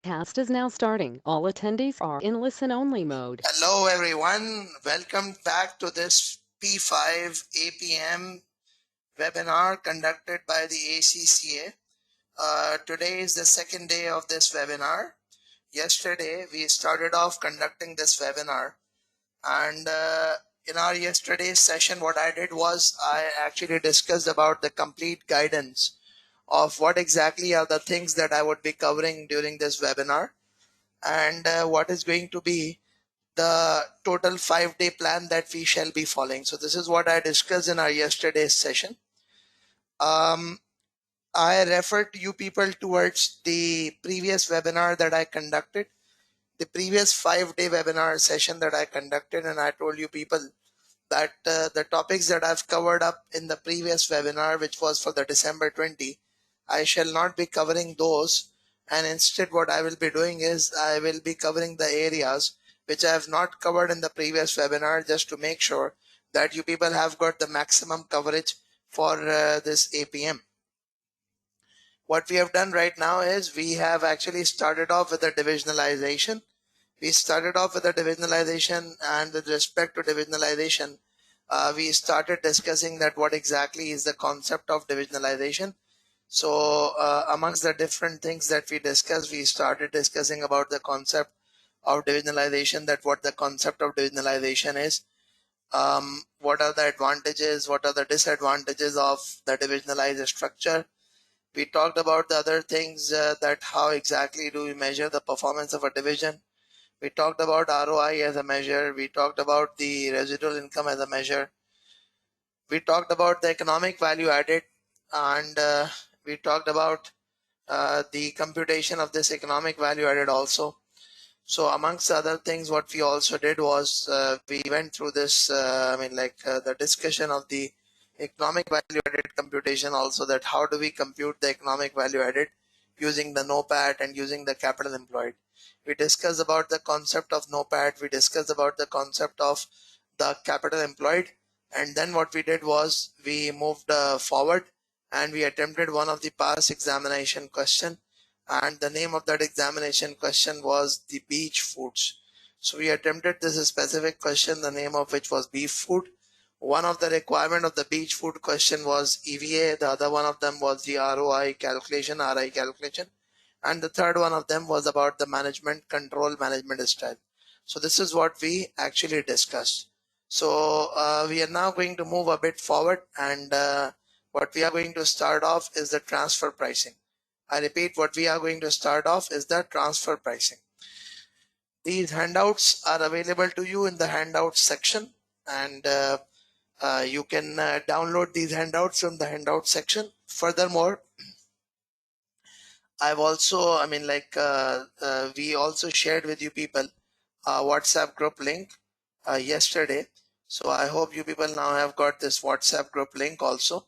Cast is now starting. All attendees are in listen-only mode. Hello everyone, welcome back to this P5 APM webinar conducted by the ACCA. Today is the second day of this webinar. Yesterday we started off conducting this webinar, and in our yesterday's session what I did was I actually discussed about the complete guidance of what exactly are the things that I would be covering during this webinar, and what is going to be the total 5-day plan that we shall be following. So this is what I discussed in our yesterday's session. I referred you people towards the previous webinar that I conducted, the previous 5-day webinar session that I conducted, and I told you people that the topics that I've covered up in the previous webinar, which was for the December 20, I shall not be covering those, and instead what I will be doing is I will be covering the areas which I have not covered in the previous webinar, just to make sure that you people have got the maximum coverage for this APM. What we have done right now is we have actually started off with a divisionalization. We started off with a divisionalization, and with respect to divisionalization, we started discussing that what exactly is the concept of divisionalization. So amongst the different things that we discussed, we started discussing about the concept of divisionalization, that what the concept of divisionalization is, what are the advantages, what are the disadvantages of the divisionalized structure. We talked about the other things, that how exactly do we measure the performance of a division. We talked about ROI as a measure. We talked about the residual income as a measure. We talked about the economic value added, and we talked about the computation of this economic value added also. So amongst other things, what we also did was we went through this, the discussion of the economic value added computation also, that how do we compute the economic value added using the NOPAT and using the capital employed. We discussed about the concept of NOPAT, we discussed about the concept of the capital employed, and then what we did was we moved forward and we attempted one of the past examination question, and the name of that examination question was the beach foods. So we attempted this specific question, the name of which was beef food. One of the requirement of the beach food question was EVA, the other one of them was the ROI calculation, RI calculation, and the third one of them was about the management control management style. So this is what we actually discussed. So we are now going to move a bit forward, and what we are going to start off is the transfer pricing. I repeat, what we are going to start off is the transfer pricing. These handouts are available to you in the handouts section, and you can download these handouts from the handouts section. Furthermore, I've also, we also shared with you people a WhatsApp group link yesterday. So I hope you people now have got this WhatsApp group link also.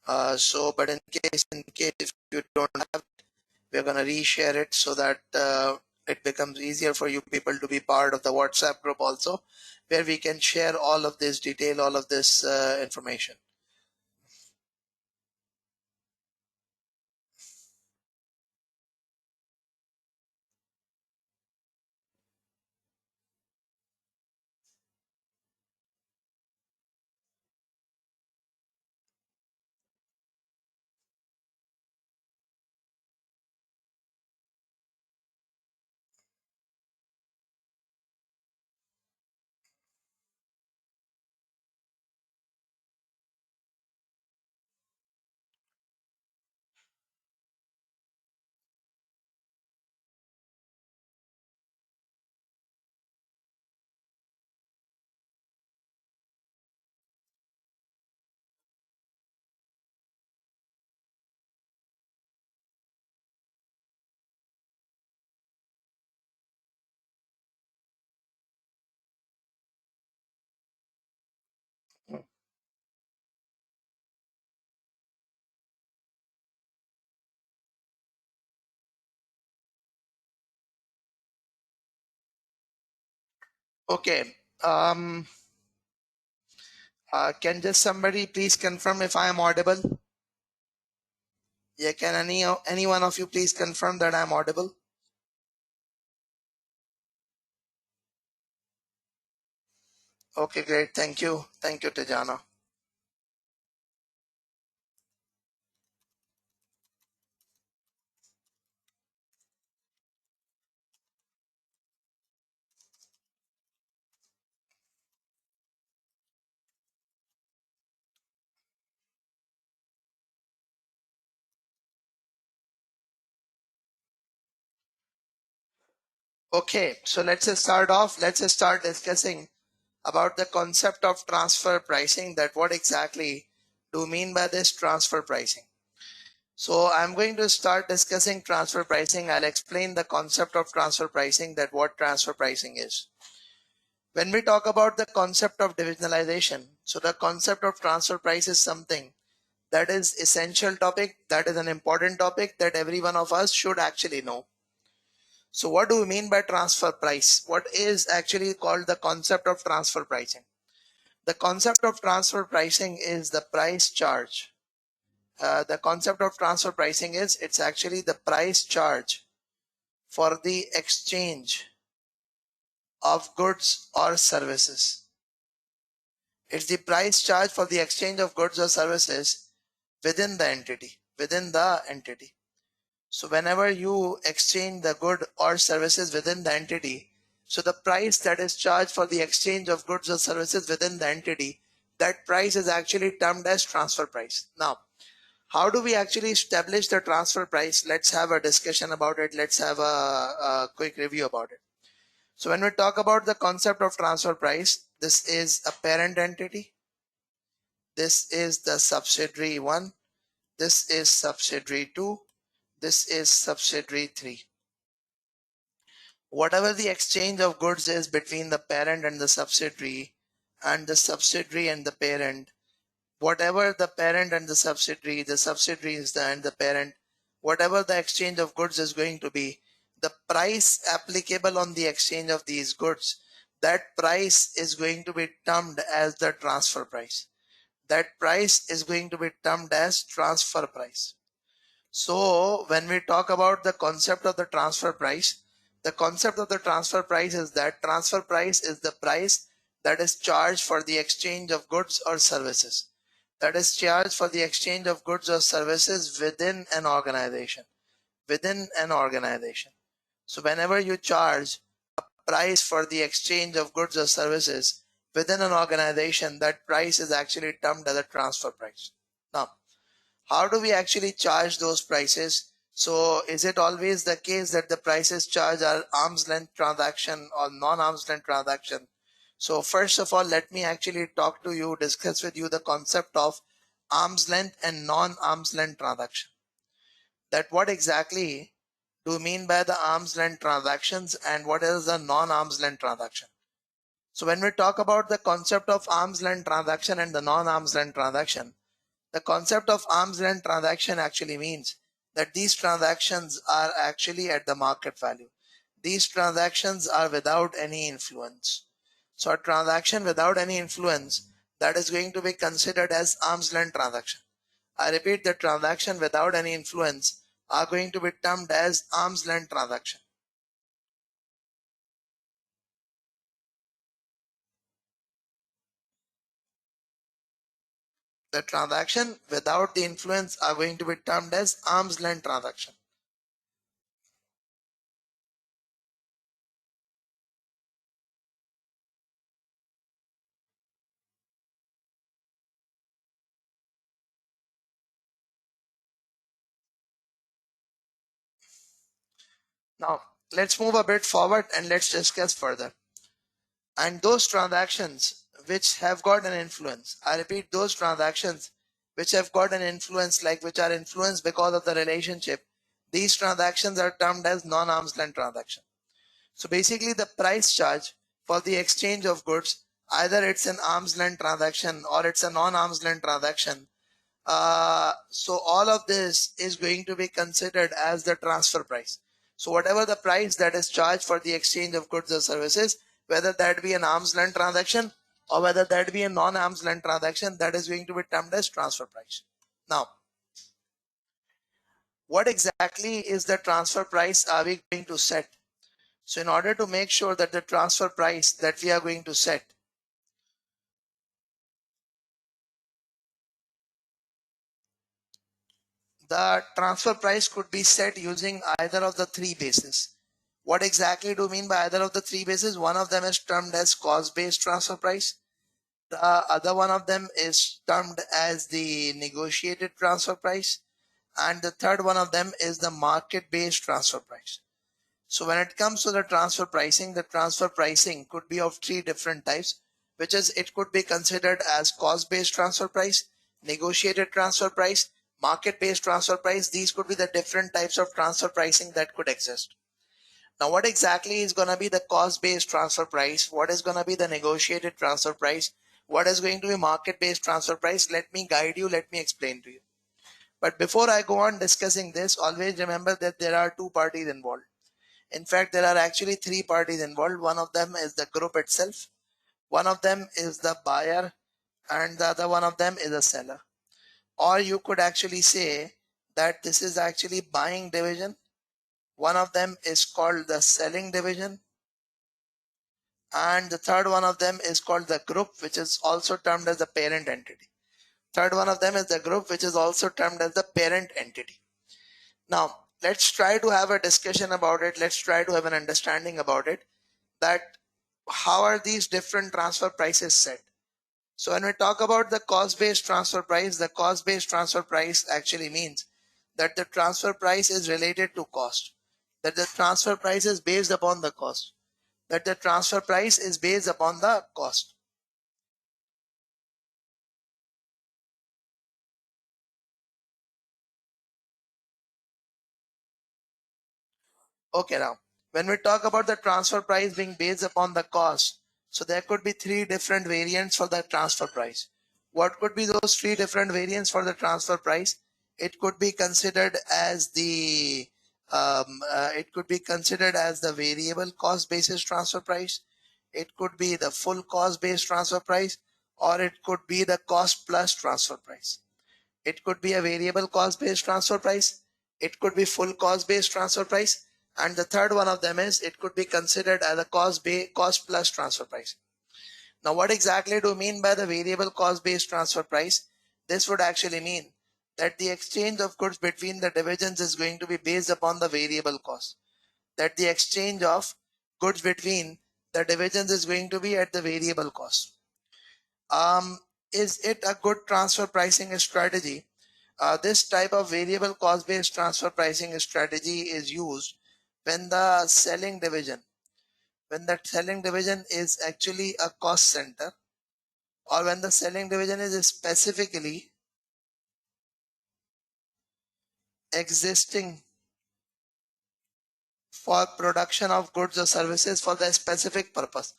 But in case if you don't have it, we're going to reshare it so that it becomes easier for you people to be part of the WhatsApp group also, where we can share all of this detail, all of this information. Okay. Can just somebody please confirm if I am audible? Yeah, can any one of you please confirm that I am audible? Okay, great. Thank you. Thank you, Tijana. Okay, so let's just start off. Let's just start discussing about the concept of transfer pricing, that what exactly do you mean by this transfer pricing. So I'm going to start discussing transfer pricing. I'll explain the concept of transfer pricing, that what transfer pricing is. When we talk about the concept of divisionalization, so the concept of transfer price is something that is essential topic, that is an important topic that every one of us should actually know. So what do we mean by transfer price? What is actually called the concept of transfer pricing? The concept of transfer pricing is the price charge. The concept of transfer pricing is, it's actually the price charge for the exchange of goods or services. It's the price charge for the exchange of goods or services within the entity, within the entity. So whenever you exchange the good or services within the entity, so the price that is charged for the exchange of goods or services within the entity, that price is actually termed as transfer price. Now, how do we actually establish the transfer price? Let's have a discussion about it. Let's have a quick review about it. So when we talk about the concept of transfer price, this is a parent entity. This is the subsidiary 1. This is subsidiary 2. This is subsidiary 3. Whatever the exchange of goods is between the parent and the subsidiary and the parent, whatever the parent and the subsidiary is and the parent, whatever the exchange of goods is going to be, the price applicable on the exchange of these goods, that price is going to be termed as the transfer price. That price is going to be termed as transfer price. So when we talk about the concept of the transfer price, the concept of the transfer price is that transfer price is the price that is charged for the exchange of goods or services. That is charged for the exchange of goods or services within an organization. Within an organization. So whenever you charge a price for the exchange of goods or services within an organization, that price is actually termed as a transfer price. Now, how do we actually charge those prices? So is it always the case that the prices charged are arm's length transaction or non-arm's length transaction? So first of all, let me actually talk to you, discuss with you the concept of arm's length and non-arm's length transaction. That what exactly do you mean by the arm's length transactions and what is the non-arm's length transaction? So when we talk about the concept of arm's length transaction and the non-arm's length transaction, the concept of arm's length transaction actually means that these transactions are actually at the market value. These transactions are without any influence. So a transaction without any influence, that is going to be considered as arm's length transaction. I repeat, the transaction without any influence are going to be termed as arm's length transaction. The transaction without the influence are going to be termed as arm's length transaction. Now, let's move a bit forward and let's discuss further. And those transactions which have got an influence, I repeat, those transactions which have got an influence, like which are influenced because of the relationship, these transactions are termed as non-arm's length transaction. So basically the price charge for the exchange of goods, either it's an arm's length transaction or it's a non-arm's length transaction. So all of this is going to be considered as the transfer price. So whatever the price that is charged for the exchange of goods or services, whether that be an arm's length transaction or whether that be a non-arm's length transaction, that is going to be termed as transfer price. Now, what exactly is the transfer price are we going to set? So in order to make sure that the transfer price that we are going to set the transfer price could be set using either of the three bases. What exactly do you mean by either of the three bases? One of them is termed as cost-based transfer price. The other one of them is termed as the negotiated transfer price. And the third one of them is the market-based transfer price. So when it comes to the transfer pricing could be of three different types, which is it could be considered as cost-based transfer price, negotiated transfer price, market-based transfer price. These could be the different types of transfer pricing that could exist. Now, what exactly is going to be the cost-based transfer price? What is going to be the negotiated transfer price? What is going to be market-based transfer price? Let me guide you. Let me explain to you. But before I go on discussing this, always remember that there are two parties involved. In fact, there are actually three parties involved. One of them is the group itself. One of them is the buyer, and the other one of them is a seller. Or you could actually say that this is actually buying division. One of them is called the selling division. And the third one of them is called the group, which is also termed as the parent entity. Third one of them is the group, which is also termed as the parent entity. Now, let's try to have a discussion about it. Let's try to have an understanding about it, that how are these different transfer prices set. So when we talk about the cost-based transfer price, the cost-based transfer price actually means that the transfer price is related to cost, that the transfer price is based upon the cost, that the transfer price is based upon the cost. Okay, now when we talk about the transfer price being based upon the cost, so there could be three different variants for the transfer price. What could be those three different variants for the transfer price? It could be considered as the variable cost basis transfer price. It could be the full cost based transfer price, or it could be the cost plus transfer price. It could be a variable cost based transfer price. It could be full cost based transfer price. And the third one of them is it could be considered as a cost plus transfer price. Now, what exactly do you mean by the variable cost based transfer price? This would actually mean that the exchange of goods between the divisions is going to be based upon the variable cost. That the exchange of goods between the divisions is going to be at the variable cost. Is it a good transfer pricing strategy? This type of variable cost based transfer pricing strategy is used when the selling division is actually a cost center, or when the selling division is specifically existing for production of goods or services for the specific purpose.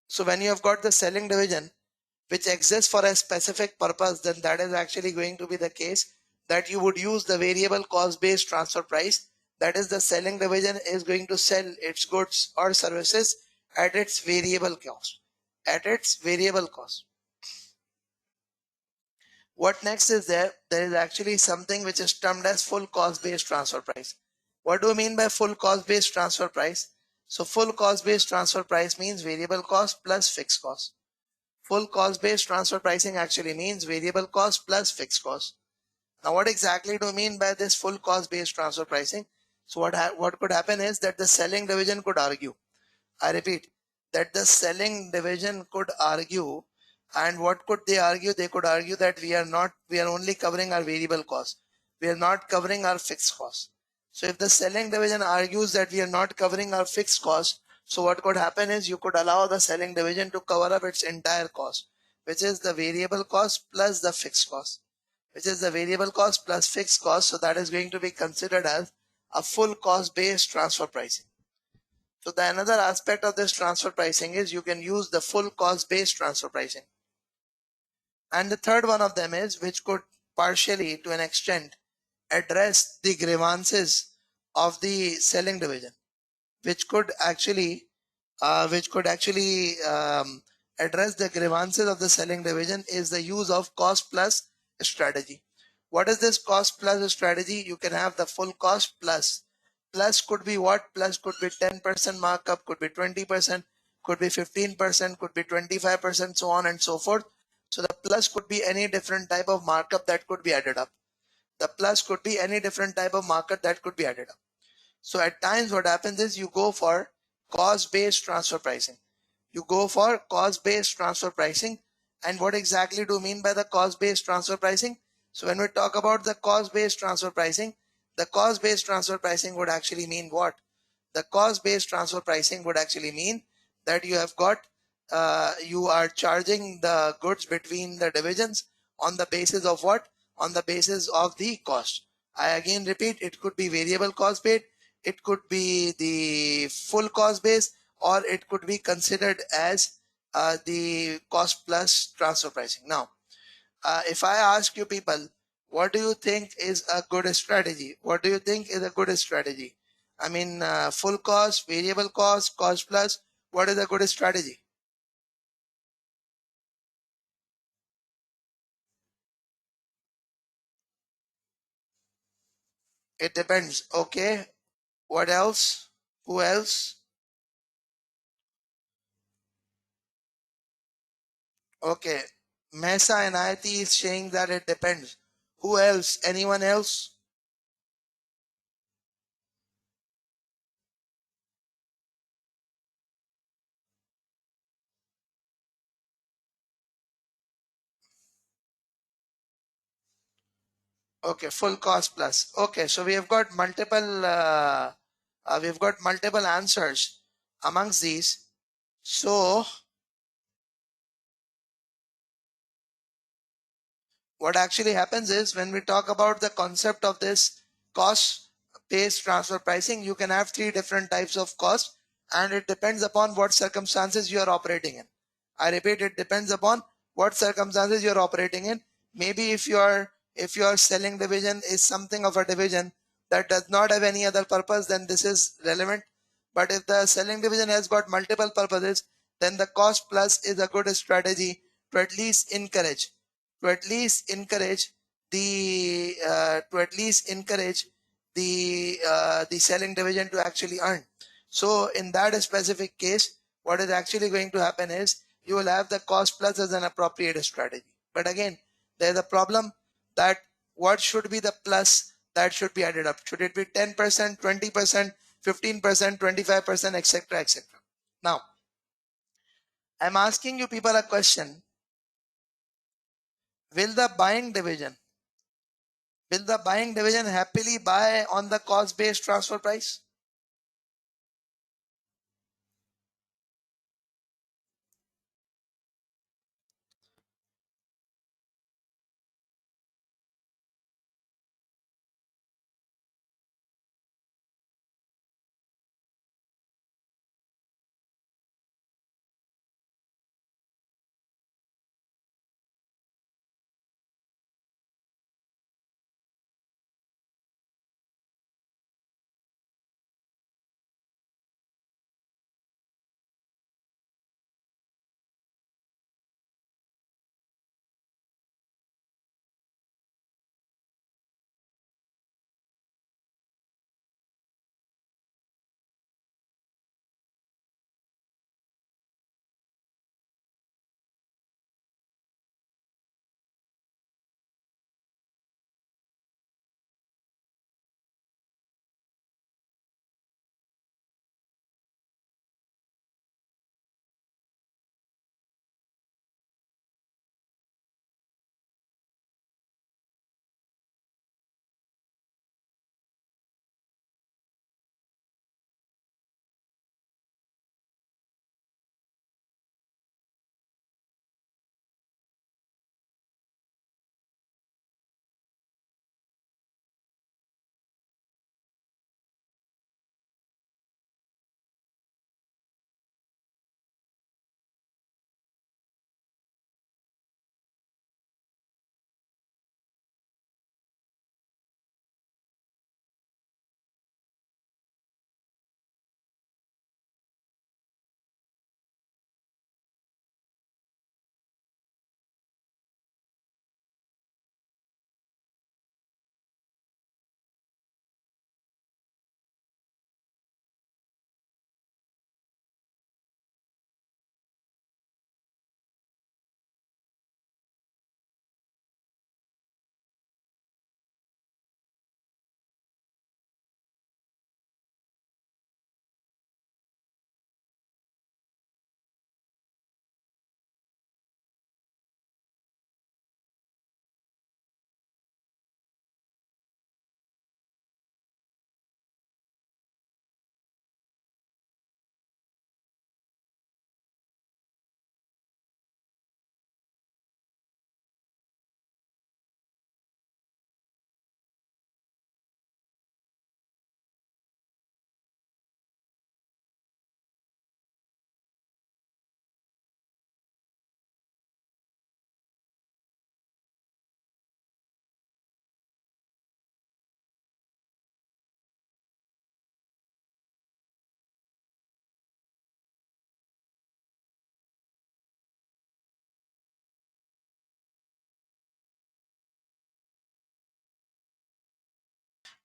So when you have got the selling division which exists for a specific purpose, then that is actually going to be the case that you would use the variable cost based transfer price. That is, the selling division is going to sell its goods or services at its variable cost. What next is there? There is actually something which is termed as full cost based transfer price. What do you mean by full cost based transfer price? So full cost based transfer price means variable cost plus fixed cost. Full cost based transfer pricing actually means variable cost plus fixed cost. Now, what exactly do you mean by this full cost based transfer pricing? So what could happen is that the selling division could argue, I repeat, that the selling division could argue, and what could they argue? They could argue that we are only covering our variable cost. We are not covering our fixed cost. So if the selling division argues that we are not covering our fixed cost, so what could happen is you could allow the selling division to cover up its entire cost, which is the variable cost plus the fixed cost, So that is going to be considered as a full cost based transfer pricing. So the another aspect of this transfer pricing is you can use the full cost based transfer pricing. And the third one of them is, which could partially to an extent address the grievances of the selling division, which could actually address the grievances of the selling division, is the use of cost plus strategy. What is this cost plus strategy? You can have the full cost plus. Plus could be what? Plus could be 10% markup, could be 20%, could be 15%, could be 25%, so on and so forth. So the plus could be any different type of markup that could be added up. The plus could be any different type of marker that could be added up. So at times what happens is you go for cost-based transfer pricing. You go for cost-based transfer pricing. And what exactly do you mean by the cost-based transfer pricing? So when we talk about the cost-based transfer pricing, the cost-based transfer pricing would actually mean what? The cost-based transfer pricing would actually mean that you have got, you are charging the goods between the divisions on the basis of what? On the basis of the cost. I again repeat, it could be variable cost based, it could be the full cost base, or it could be considered as the cost plus transfer pricing. Now, if I ask you people, what do you think is a good strategy? What do you think is a good strategy? I mean, full cost, variable cost, cost plus, what is a good strategy? It depends. Okay. What else? Who else? Okay. Mesa and IIT is saying that it depends. Who else? Anyone else? Okay, full cost plus. Okay, so we've got multiple answers amongst these. So what actually happens is when we talk about the concept of this cost based transfer pricing, you can have three different types of cost, and it depends upon what circumstances you are operating in. I repeat, it depends upon what circumstances you're operating in. Maybe if your selling division is something of a division that does not have any other purpose, then this is relevant. But if the selling division has got multiple purposes, then the cost plus is a good strategy to at least encourage to at least encourage the selling division to actually earn. So in that specific case, what is actually going to happen is you will have the cost plus as an appropriate strategy. But again, there's a problem that what should be the plus that should be added up? Should it be 10%, 20%, 15%, 25%, etc., etc.? Now, I'm asking you people a question. Will the buying division happily buy on the cost-based transfer price?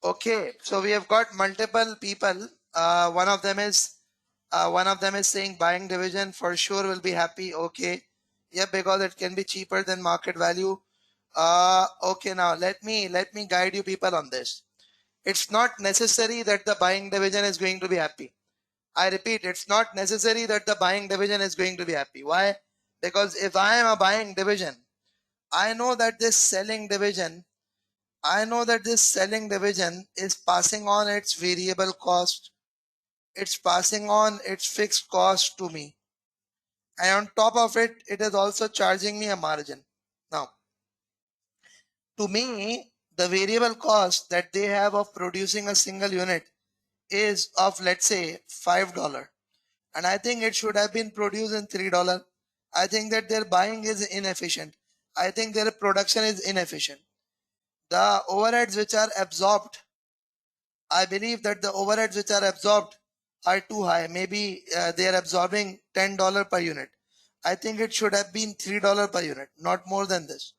Okay, so we have got multiple people. One of them is saying buying division for sure will be happy. Okay, yeah, because it can be cheaper than market value. Okay, now let me guide you people on this. It's not necessary that the buying division is going to be happy. I repeat, it's not necessary that the buying division is going to be happy. Why? Because if I am a buying division, I know that this selling division I know that this selling division is passing on its variable cost, it's passing on its fixed cost to me. And on top of it, it is also charging me a margin. Now, to me, the variable cost that they have of producing a single unit is of, let's say, $5. And I think it should have been produced in $3. I think that their buying is inefficient. I think their production is inefficient. The overheads which are absorbed, I believe that the overheads which are absorbed are too high. Maybe they are absorbing $10 per unit. I think it should have been $3 per unit, not more than this.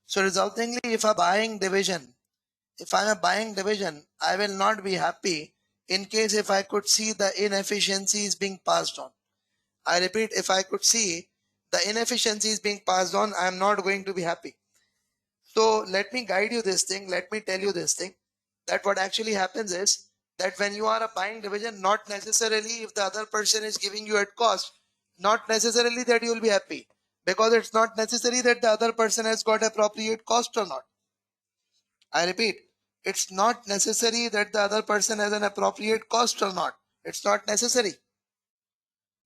So resultingly, if I'm a buying division, I will not be happy in case if I could see the inefficiencies being passed on. I repeat, if I could see the inefficiencies being passed on, I am not going to be happy. So let me guide you this thing. Let me tell you this thing, that what actually happens is that when you are a buying division, not necessarily if the other person is giving you at cost, not necessarily that you will be happy, because it's not necessary that the other person has got appropriate cost or not. I repeat, it's not necessary that the other person has an appropriate cost or not. It's not necessary.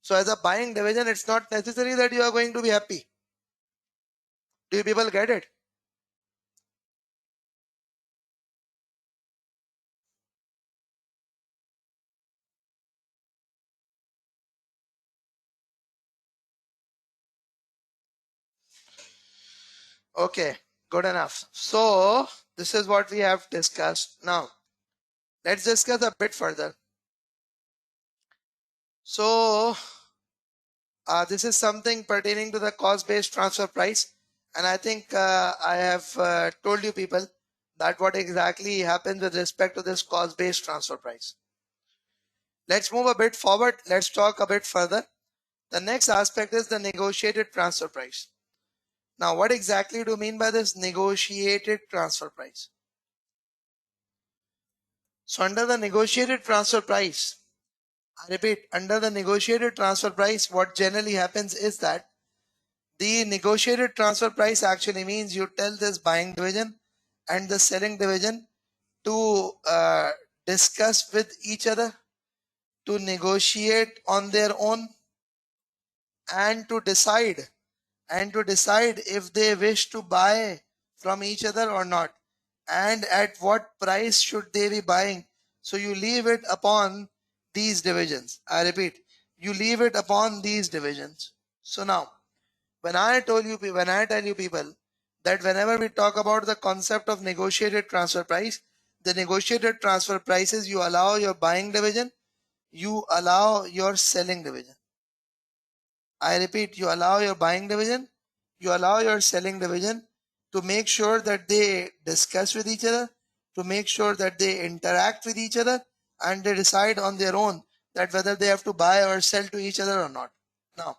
So as a buying division, it's not necessary that you are going to be happy. Do you people get it? Okay, good enough. So this is what we have discussed. Now let's discuss a bit further. So this is something pertaining to the cost-based transfer price, and I think I have told you people that what exactly happens with respect to this cost-based transfer price. Let's move a bit forward. Let's talk a bit further. The next aspect is the negotiated transfer price. Now, what exactly do you mean by this negotiated transfer price? So under the negotiated transfer price, I repeat, under the negotiated transfer price, what generally happens is that the negotiated transfer price actually means you tell this buying division and the selling division to discuss with each other, to negotiate on their own, and to decide if they wish to buy from each other or not, and at what price should they be buying. So you leave it upon these divisions. I repeat, you leave it upon these divisions. So now, when I tell you people that whenever we talk about the concept of negotiated transfer price, the negotiated transfer prices, you allow your buying division, you allow your selling division. I repeat, you allow your buying division, you allow your selling division to make sure that they discuss with each other, to make sure that they interact with each other, and they decide on their own that whether they have to buy or sell to each other or not. Now,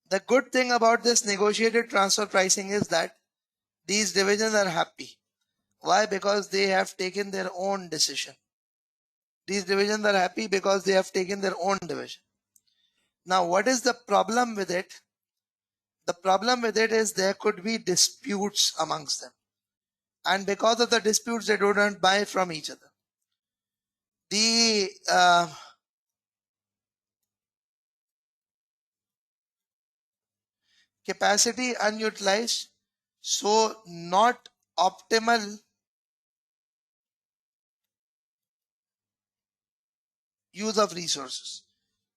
the good thing about this negotiated transfer pricing is that these divisions are happy. Why? Because they have taken their own decision. These divisions are happy because they have taken their own division. Now, what is the problem with it? The problem with it is there could be disputes amongst them. And because of the disputes, they do not buy from each other. The capacity unutilized, so not optimal use of resources.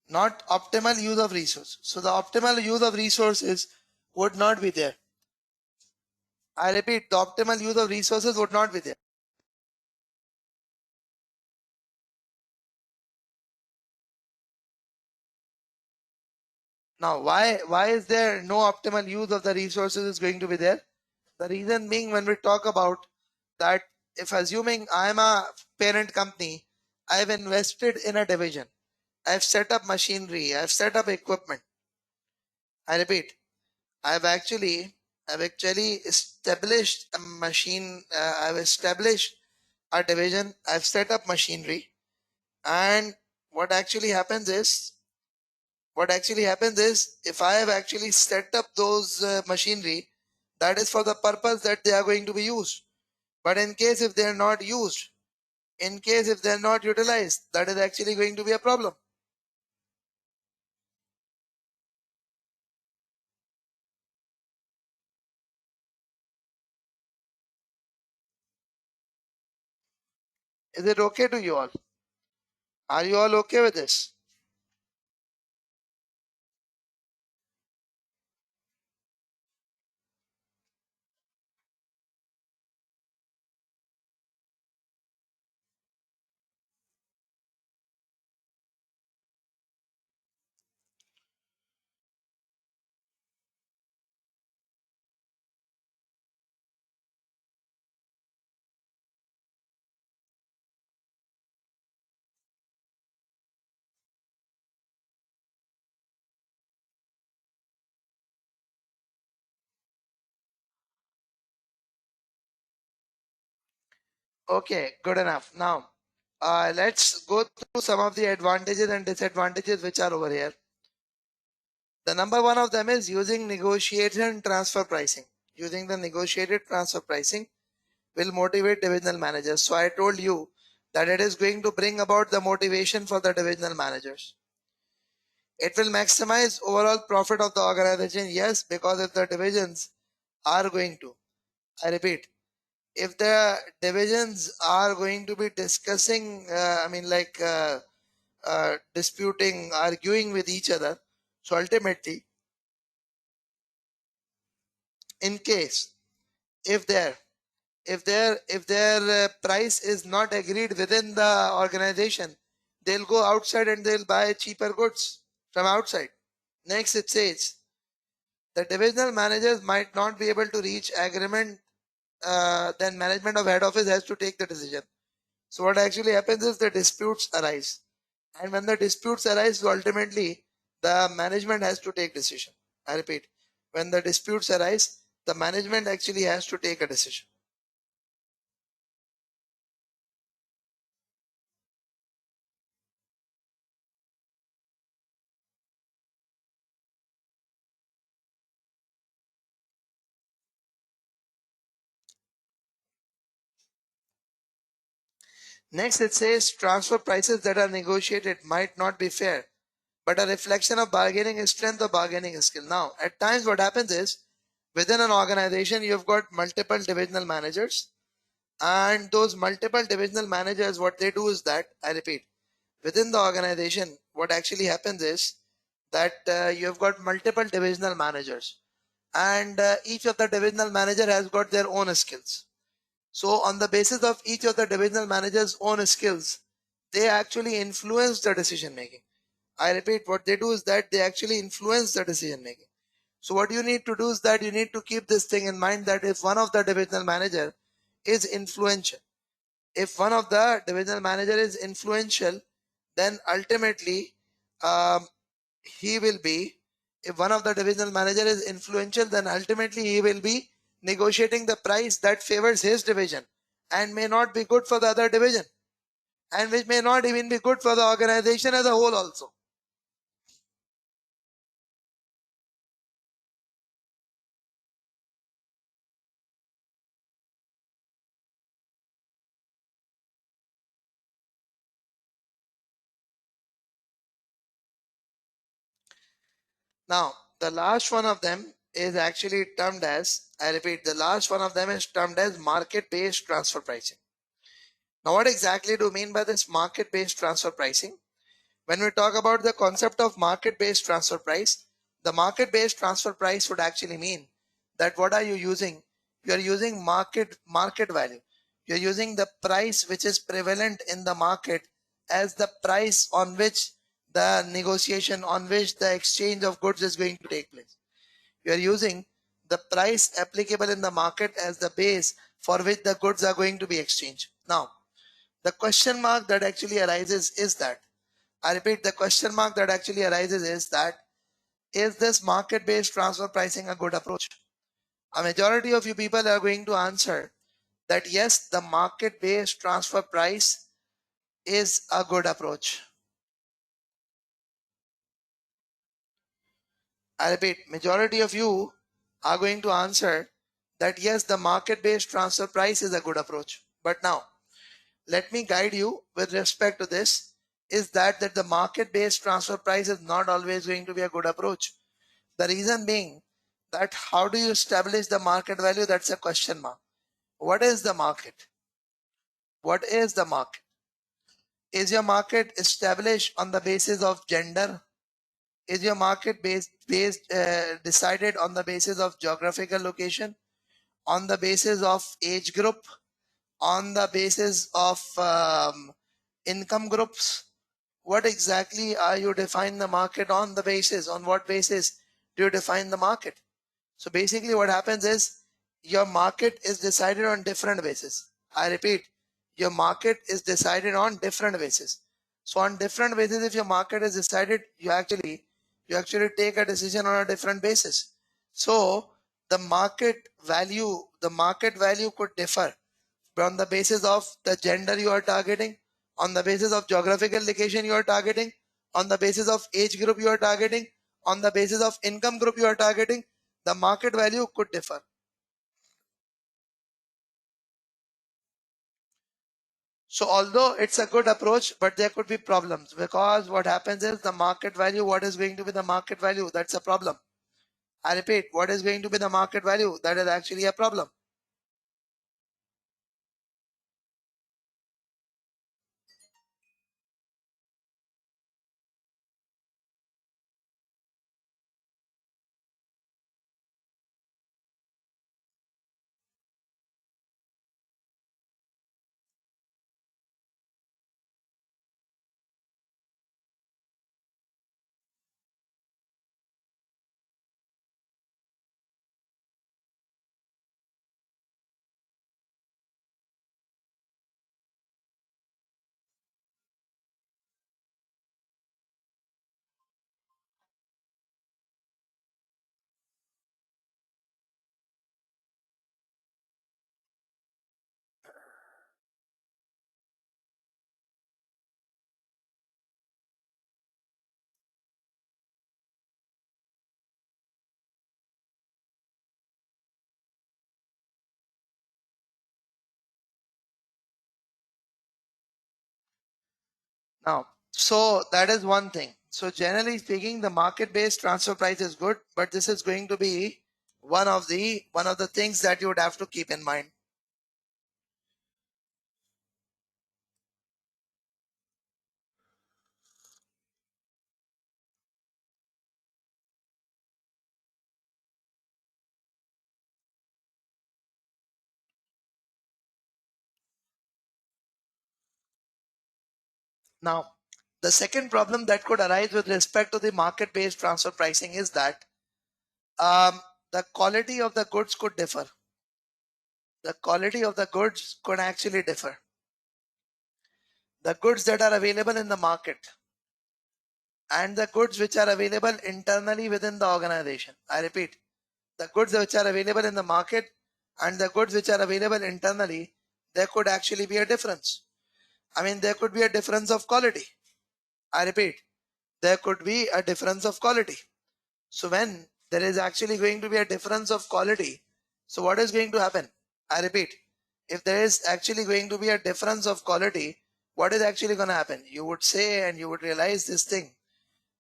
Not optimal use of resources. So the optimal use of resources would not be there. I repeat, the optimal use of resources would not be there. Now, why is there no optimal use of the resources is going to be there? The reason being, when we talk about that if assuming I'm a parent company, I've invested in a division, I've set up machinery, I've set up equipment. I repeat, I've actually established a machine. I've established a division. I've set up machinery, and what actually happens is, if I have actually set up those machinery, that is for the purpose that they are going to be used. But in case if they are not used, in case if they are not utilized, that is actually going to be a problem. Is it okay to you all? Are you all okay with this? Okay, good enough. Now, let's go through some of the advantages and disadvantages which are over here. The number one of them is using negotiation transfer pricing. Using the negotiated transfer pricing will motivate divisional managers. So I told you that it is going to bring about the motivation for the divisional managers. It will maximize overall profit of the organization. Yes, because if the divisions are going to, I repeat, if the divisions are going to be discussing, disputing, arguing with each other, so ultimately, in case if their price is not agreed within the organization, they'll go outside and they'll buy cheaper goods from outside. Next, it says the divisional managers might not be able to reach agreement. Then management of head office has to take the decision. So what actually happens is the disputes arise, and when the disputes arise, ultimately the management has to take decision. I repeat, when the disputes arise, the management actually has to take a decision. Next, it says transfer prices that are negotiated might not be fair, but a reflection of bargaining strength or bargaining skill. Now, at times, what happens is within an organization, you've got multiple divisional managers, and those multiple divisional managers, what they do is that, I repeat, within the organization, what actually happens is that you've got multiple divisional managers, and each of the divisional manager has got their own skills. So on the basis of each of the divisional managers' own skills, they actually influence the decision making. I repeat, what they do is that they actually influence the decision making. So what you need to do is that you need to keep this thing in mind, that if one of the divisional manager is influential, if one of the divisional manager is influential, then ultimately um, he will be, if one of the divisional manager is influential, then ultimately he will be negotiating the price that favors his division and may not be good for the other division, and which may not even be good for the organization as a whole also. Now, the last one of them is actually termed as, I repeat, the last one of them is termed as market-based transfer pricing. Now, what exactly do you mean by this market-based transfer pricing? When we talk about the concept of market-based transfer price, the market-based transfer price would actually mean that what are you using? You are using market value. You are using the price which is prevalent in the market as the price on which the negotiation, on which the exchange of goods is going to take place. You are using the price applicable in the market as the base for which the goods are going to be exchanged. Now, the question mark that actually arises is that, I repeat, the question mark that actually arises is this market-based transfer pricing a good approach? A majority of you people are going to answer that yes, the market-based transfer price is a good approach. I repeat, majority of you are going to answer that yes, the market-based transfer price is a good approach. But now, let me guide you with respect to this, is that the market-based transfer price is not always going to be a good approach. The reason being that how do you establish the market value? That's a question mark. What is the market? What is the market? Is your market established on the basis of gender? Is your market decided on the basis of geographical location, on the basis of age group, on the basis of income groups? What exactly are you define the market on the basis? On what basis do you define the market? So basically what happens is your market is decided on different basis. I repeat, your market is decided on different basis. So on different basis, if your market is decided, you actually take a decision on a different basis. So the market value could differ on the basis of the gender you are targeting, on the basis of geographical location you are targeting, on the basis of age group you are targeting, on the basis of income group you are targeting, the market value could differ. So although it's a good approach, but there could be problems, because what happens is the market value, what is going to be the market value? That's a problem. I repeat, what is going to be the market value? That is actually a problem. Now, so that is one thing. So generally speaking, the market-based transfer price is good, but this is going to be one of the things that you would have to keep in mind. Now, the second problem that could arise with respect to the market-based transfer pricing is that the quality of the goods could differ. The quality of the goods could actually differ. The goods that are available in the market and the goods which are available internally within the organization. I repeat, the goods which are available in the market and the goods which are available internally, there could actually be a difference. I mean, there could be a difference of quality. I repeat, there could be a difference of quality. So when there is actually going to be a difference of quality, so what is going to happen? I repeat, if there is actually going to be a difference of quality, what is actually going to happen? You would say and you would realize this thing,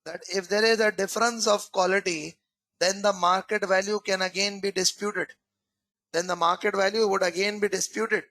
that if there is a difference of quality, then the market value can again be disputed. Then the market value would again be disputed.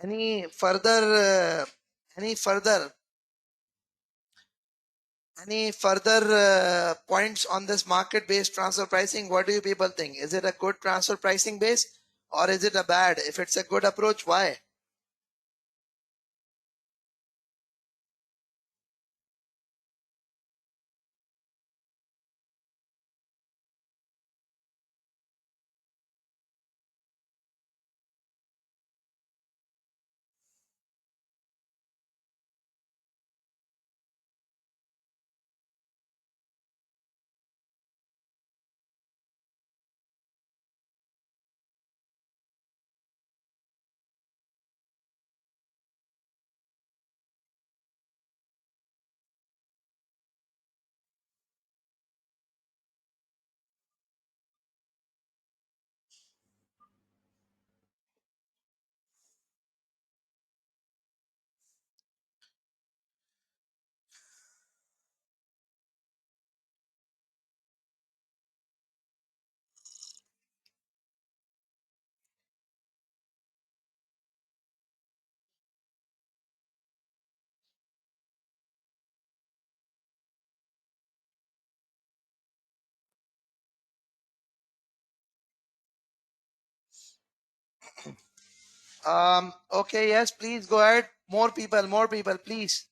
Any further, any further, any further points on this market-based transfer pricing? What do you people think? Is it a good transfer pricing base, or is it a bad? If it's a good approach, why? Okay, yes, please go ahead. More people, please.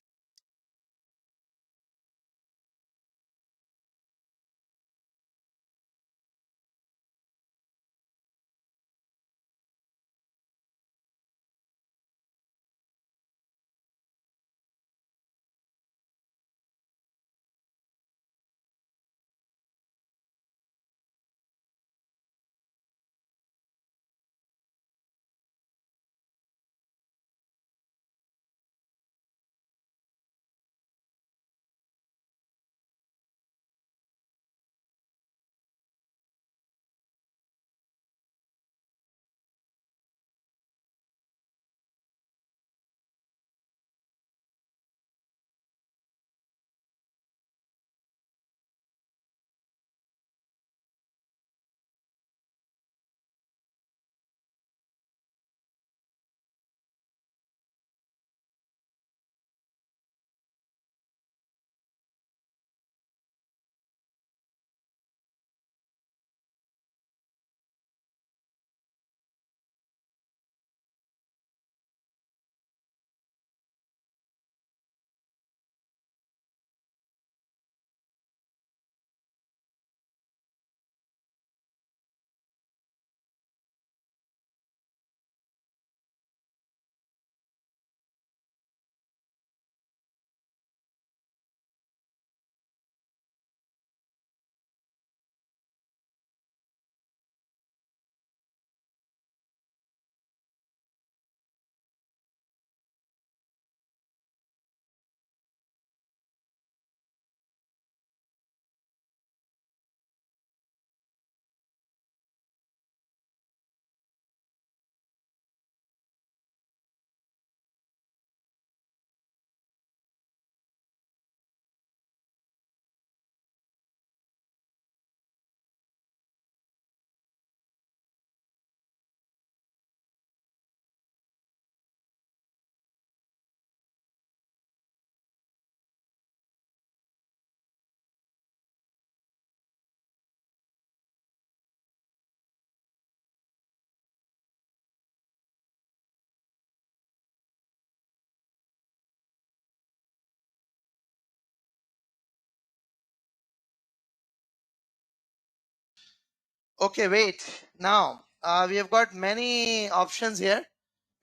Okay, wait. Now, we have got many options here.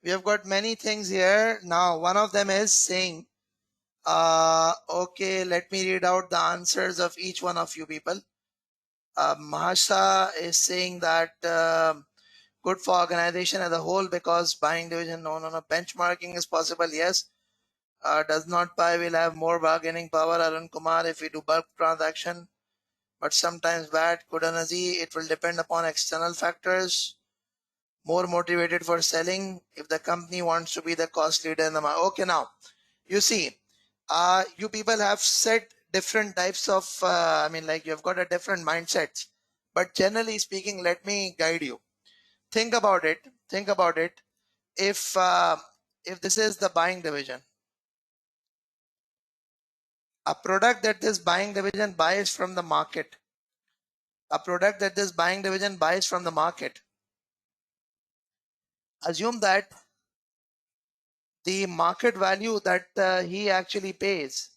We have got many things here. Now, one of them is saying, okay, let me read out the answers of each one of you people. Mahasha is saying that good for organization as a whole because buying division, no. Benchmarking is possible, yes. Does not buy will have more bargaining power, Arun Kumar, if we do bulk transaction. But sometimes bad, good energy, it will depend upon external factors. More motivated for selling if the company wants to be the cost leader in the market. Okay, now you see, you people have said different types of, like you've got a different mindsets. But generally speaking, let me guide you. Think about it. Think about it. If if this is the buying division, a product that this buying division buys from the market, a product that this buying division buys from the market, assume that the market value that he actually pays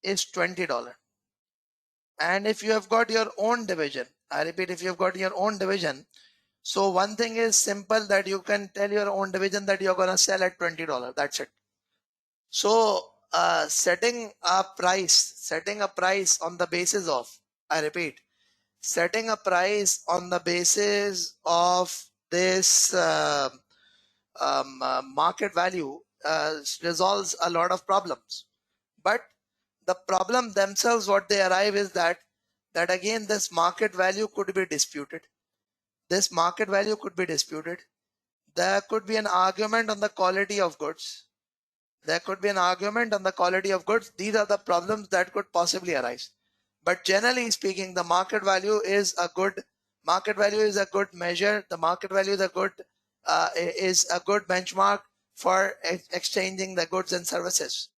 is $20. And if you have got your own division, I repeat, if you've got your own division, so one thing is simple, that you can tell your own division that you're going to sell at $20. That's it. So setting a price on the basis of, I repeat, setting a price on the basis of this market value resolves a lot of problems. But the problem themselves, what they arrive is that again, this market value could be disputed. This market value could be disputed. There could be an argument on the quality of goods. There could be an argument on the quality of goods. These are the problems that could possibly arise. But generally speaking, the market value is a good measure. The market value is a good benchmark for exchanging the goods and services.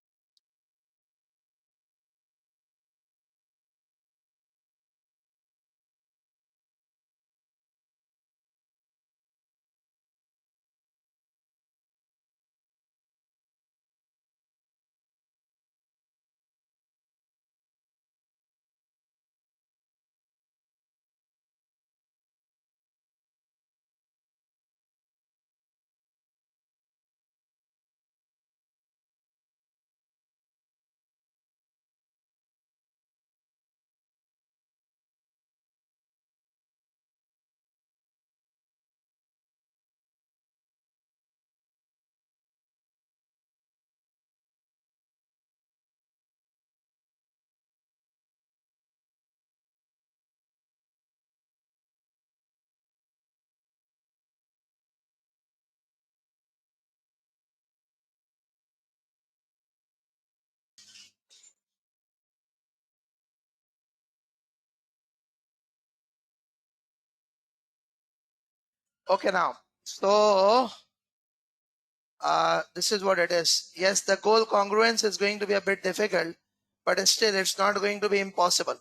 Okay, now, so this is what it is. Yes, the goal congruence is going to be a bit difficult, but still it's not going to be impossible.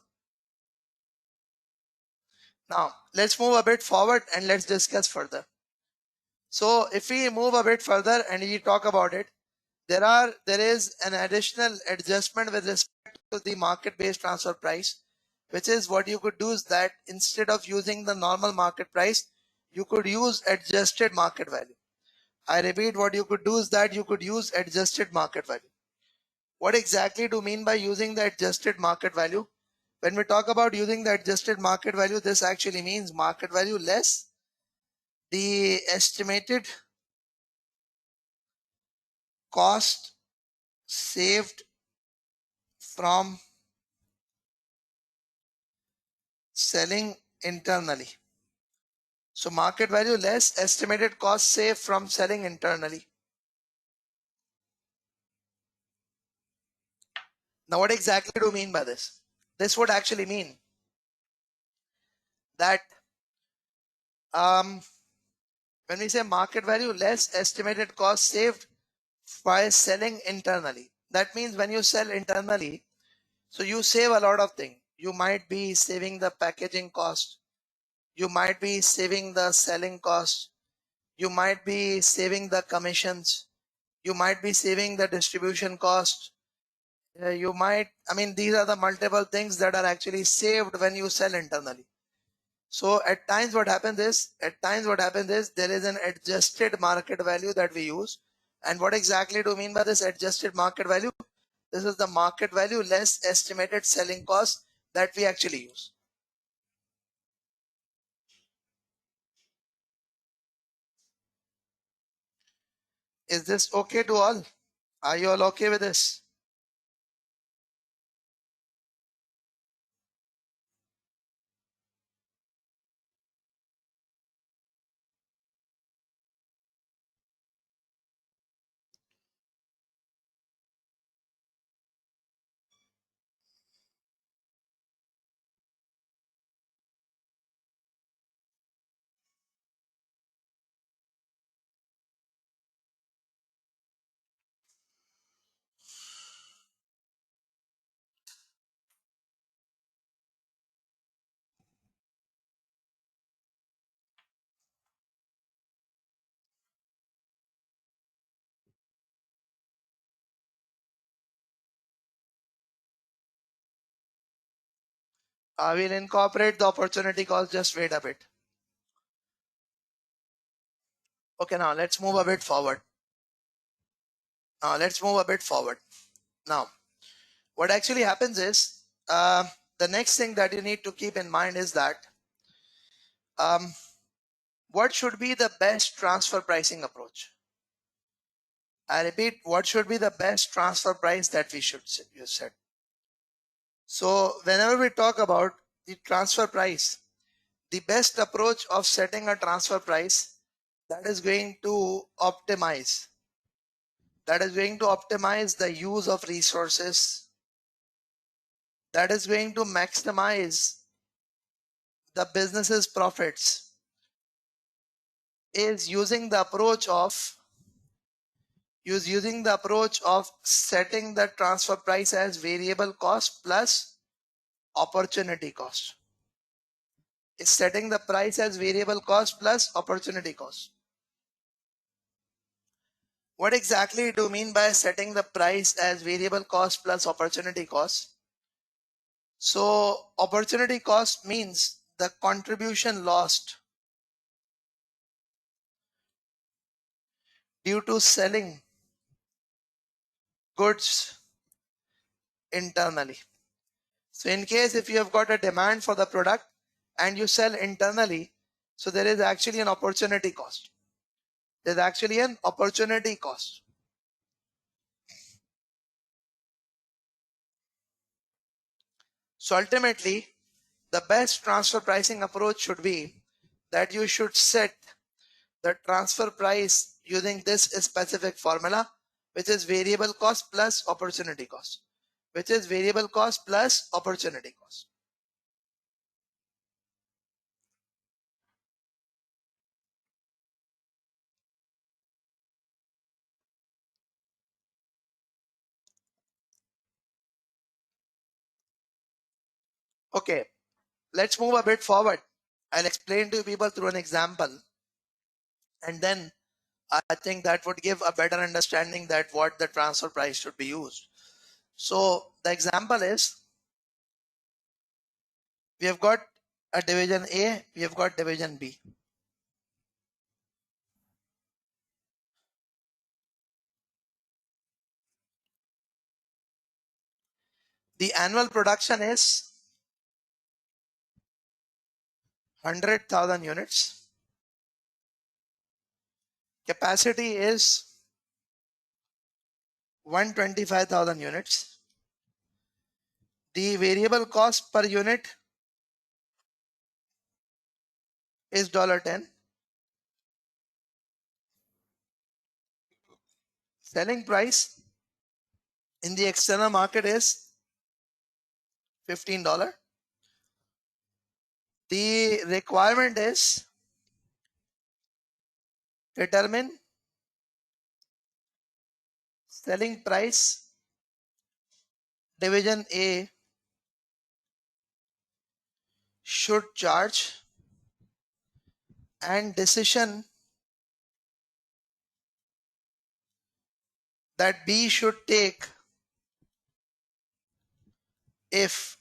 Now, let's move a bit forward and let's discuss further. So if we move a bit further and we talk about it, there is an additional adjustment with respect to the market-based transfer price, which is what you could do is that instead of using the normal market price, you could use adjusted market value. I repeat, what you could do is that you could use adjusted market value. What exactly do you mean by using the adjusted market value? When we talk about using the adjusted market value, this actually means market value less the estimated cost saved from selling internally. So market value less estimated cost saved from selling internally. Now, what exactly do you mean by this? This would actually mean that when we say market value less estimated cost saved by selling internally, that means when you sell internally, so you save a lot of things. You might be saving the packaging cost. You might be saving the selling cost. You might be saving the commissions. You might be saving the distribution cost. These are the multiple things that are actually saved when you sell internally. So at times what happens is there is an adjusted market value that we use. And what exactly do you mean by this adjusted market value? This is the market value less estimated selling cost that we actually use. Is this okay to all? Are you all okay with this? I will incorporate the opportunity cost. Just wait a bit. Okay, now let's move a bit forward. Now, what actually happens is, the next thing that you need to keep in mind is that, um, what should be the best transfer pricing approach? I repeat, what should be the best transfer price that we should set? So whenever we talk about the transfer price, the best approach of setting a transfer price that is going to optimize, the use of resources, that is going to maximize the business's profits, is using the approach of setting the transfer price as variable cost plus opportunity cost. It's setting the price as variable cost plus opportunity cost. What exactly do you mean by setting the price as variable cost plus opportunity cost? So opportunity cost means the contribution lost due to selling goods internally. So in case if you have got a demand for the product and you sell internally, so there is actually an opportunity cost. There's actually an opportunity cost. So ultimately, the best transfer pricing approach should be that you should set the transfer price using this specific formula, which is variable cost plus opportunity cost, Okay, let's move a bit forward. I'll explain to you people through an example, and then I think that would give a better understanding that what the transfer price should be used. So the example is, we have got a division A, we have got division B. The annual production is 100,000 units. Capacity is 125,000 units. The variable cost per unit is $10. Selling price in the external market is $15. The requirement is determine selling price division A should charge, and decision that B should take if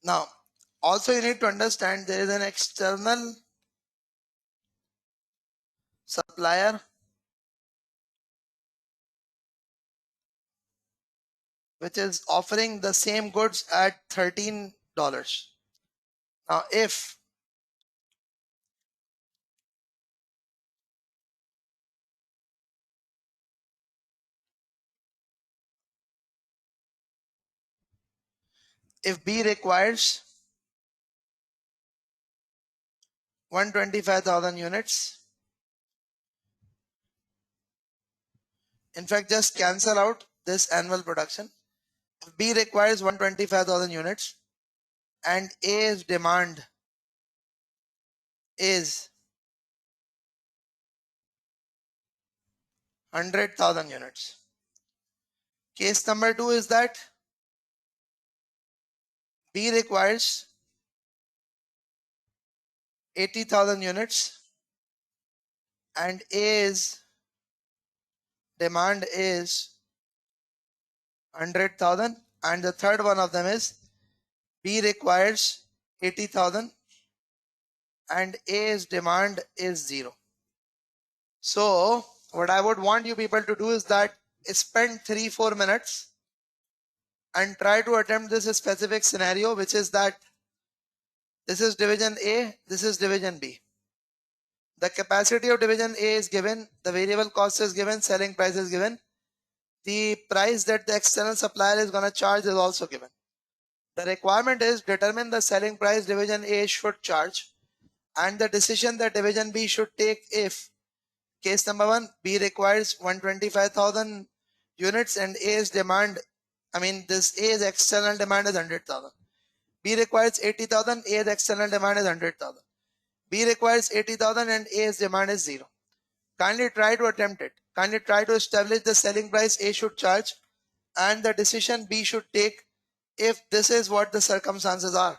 now also you need to understand there is an external supplier which is offering the same goods at $13. Now if B requires 125,000 units, in fact just cancel out this annual production. If B requires 125,000 units and A's demand is 100,000 units. Case number 2 is that B requires 80,000 units and A's demand is 100,000, and the third one of them is B requires 80,000 and A's demand is 0. So what I would want you people to do is that spend 3-4 minutes and try to attempt this specific scenario, which is that this is division A, this is division B. The capacity of division A is given, the variable cost is given, selling price is given. The price that the external supplier is going to charge is also given. The requirement is determine the selling price division A should charge and the decision that division B should take if case number 1, B requires 125,000 units and A's demand, this A's external demand is 100,000. B requires 80,000, A's external demand is 100,000. B requires 80,000 and A's demand is 0. Kindly try to attempt it. Kindly try to establish the selling price A should charge and the decision B should take if this is what the circumstances are.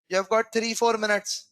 You have got 3-4 minutes.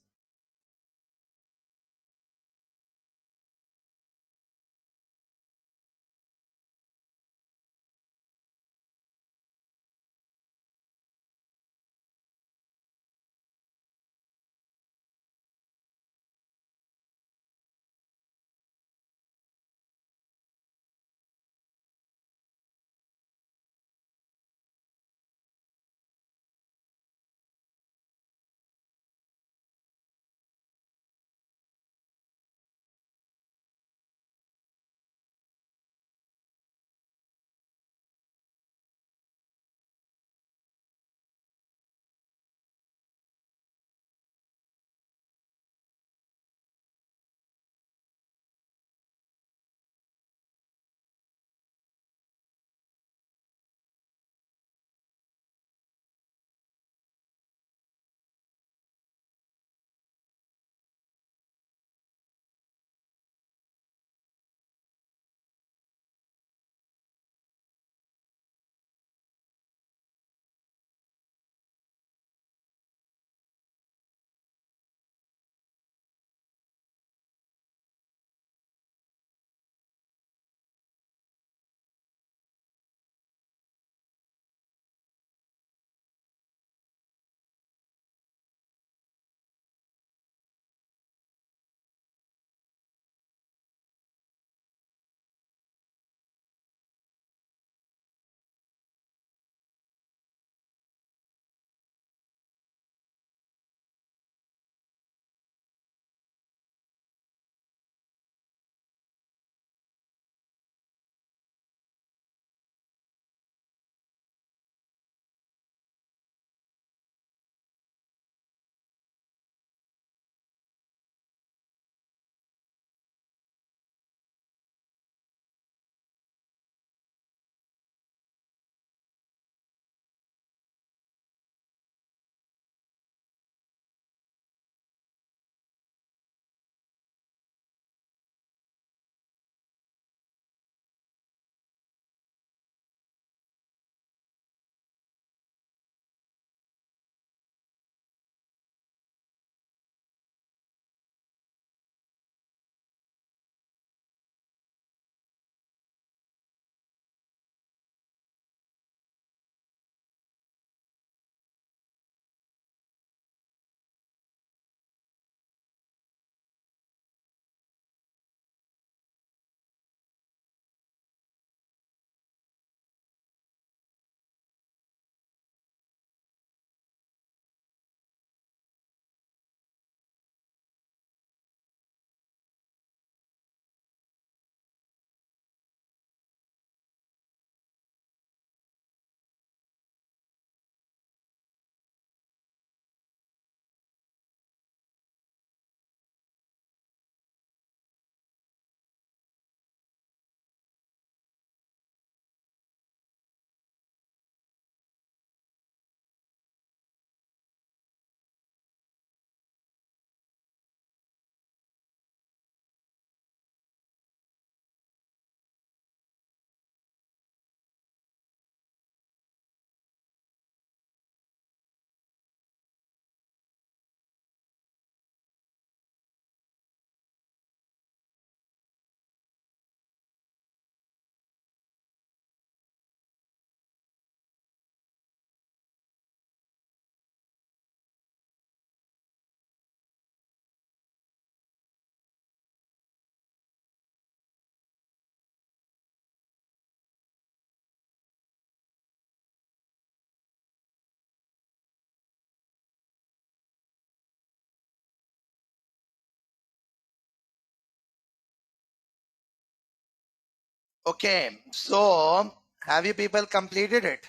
Okay, so have you people completed it?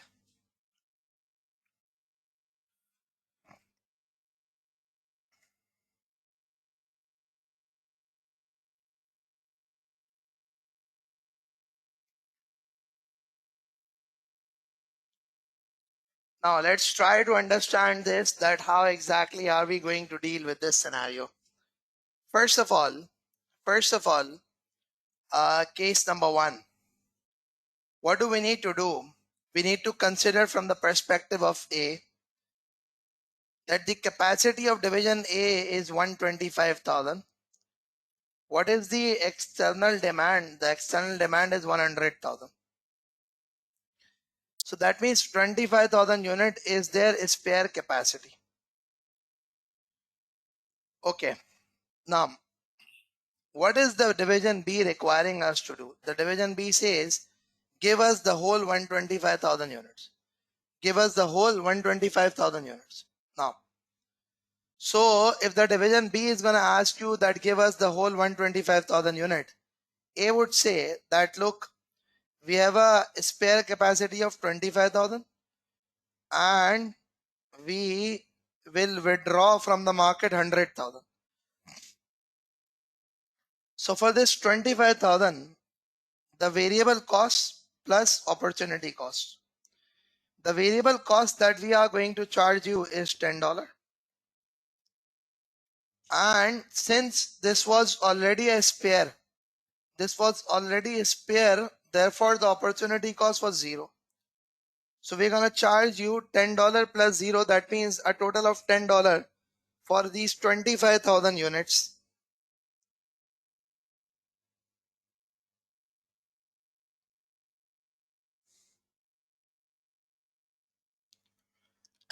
Now let's try to understand this, that how exactly are we going to deal with this scenario. First of all, case number one, what do we need to do? We need to consider from the perspective of A that the capacity of division A is 125,000. What is the external demand? The external demand is 100,000. So that means 25,000 unit is their spare capacity. Okay. Now, what is the division B requiring us to do? The division B says, give us the whole 125,000 units. Give us the whole 125,000 units. Now, so if the division B is going to ask you that give us the whole 125,000 unit, A would say that look, we have a spare capacity of 25,000 and we will withdraw from the market 100,000. So for this 25,000, the variable cost plus opportunity cost. The variable cost that we are going to charge you is $10. And since this was already a spare, therefore the opportunity cost was zero. So we're going to charge you $10 plus zero. That means a total of $10 for these 25,000 units.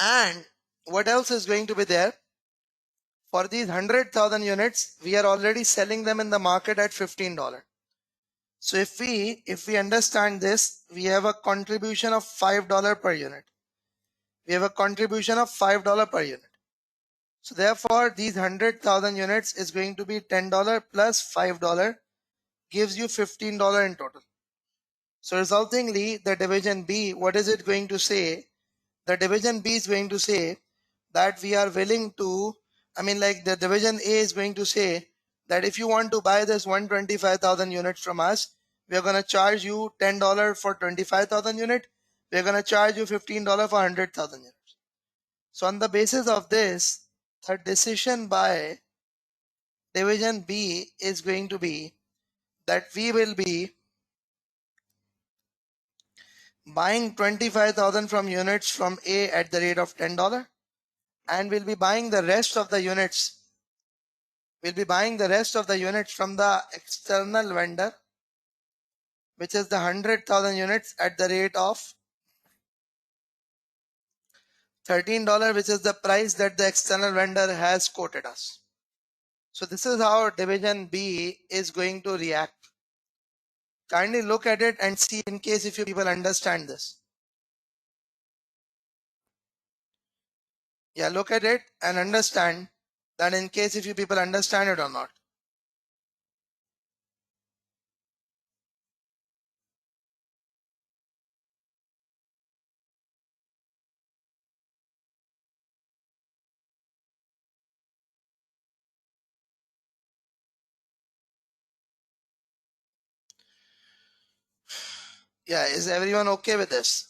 And what else is going to be there? For these 100,000 units, we are already selling them in the market at $15. So if we understand this, we have a contribution of $5 per unit. We have a contribution of $5 per unit. So therefore, these 100,000 units is going to be $10 plus $5 gives you $15 in total. So resultingly, the division B, what is it going to say? The division B is going to say that we are willing to, like the division A is going to say that if you want to buy this 125,000 units from us, we are going to charge you $10 for 25,000 units. We are going to charge you $15 for 100,000 units. So on the basis of this, the decision by division B is going to be that we will be buying 25,000 from units from A at the rate of $10, and we'll be buying the rest of the units. We'll be buying the rest of the units from the external vendor, which is the 100,000 units at the rate of $13, which is the price that the external vendor has quoted us. So this is how division B is going to react. Kindly look at it and see in case if you people understand this. Yeah, look at it and understand that in case if you people understand it or not. Yeah, is everyone okay with this?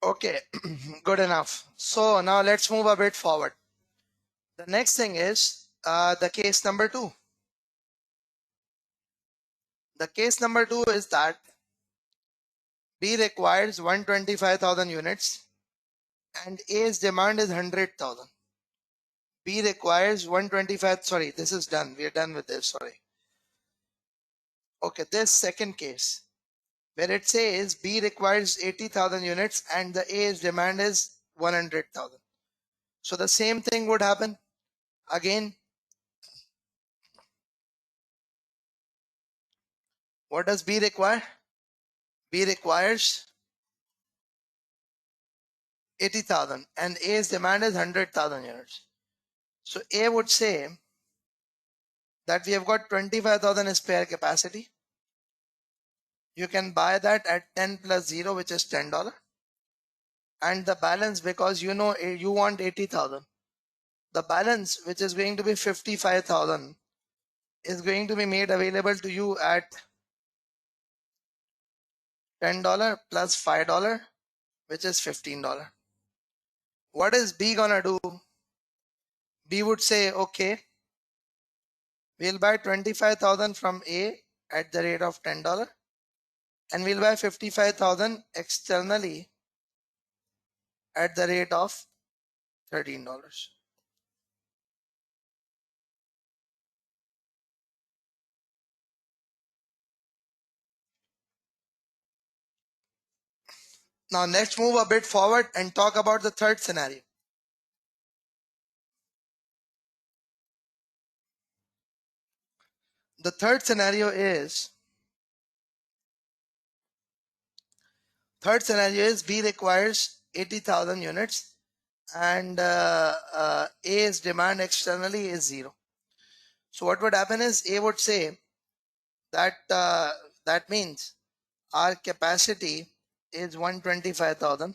Okay, good enough. So now let's move a bit forward. The next thing is the case number 2. The case number 2 is that B requires 125,000 units and A's demand is 100,000. B requires 125, sorry, this is done. We are done with this, sorry. Okay, this second case where it says B requires 80,000 units and the A's demand is 100,000. So the same thing would happen again. What does B require? B requires 80,000 and A's demand is 100,000 units. So A would say that we have got 25,000 spare capacity. You can buy that at 10 plus 0, which is $10. And the balance, because you know you want 80,000, the balance, which is going to be 55,000, is going to be made available to you at $10 plus $5, which is $15. What is B gonna do? B would say, okay, we'll buy 25,000 from A at the rate of $10 and we'll buy 55,000 externally at the rate of $13. Now let's move a bit forward and talk about the third scenario. The third scenario is B requires 80,000 units and A's demand externally is 0. So what would happen is A would say that that means our capacity is 125,000,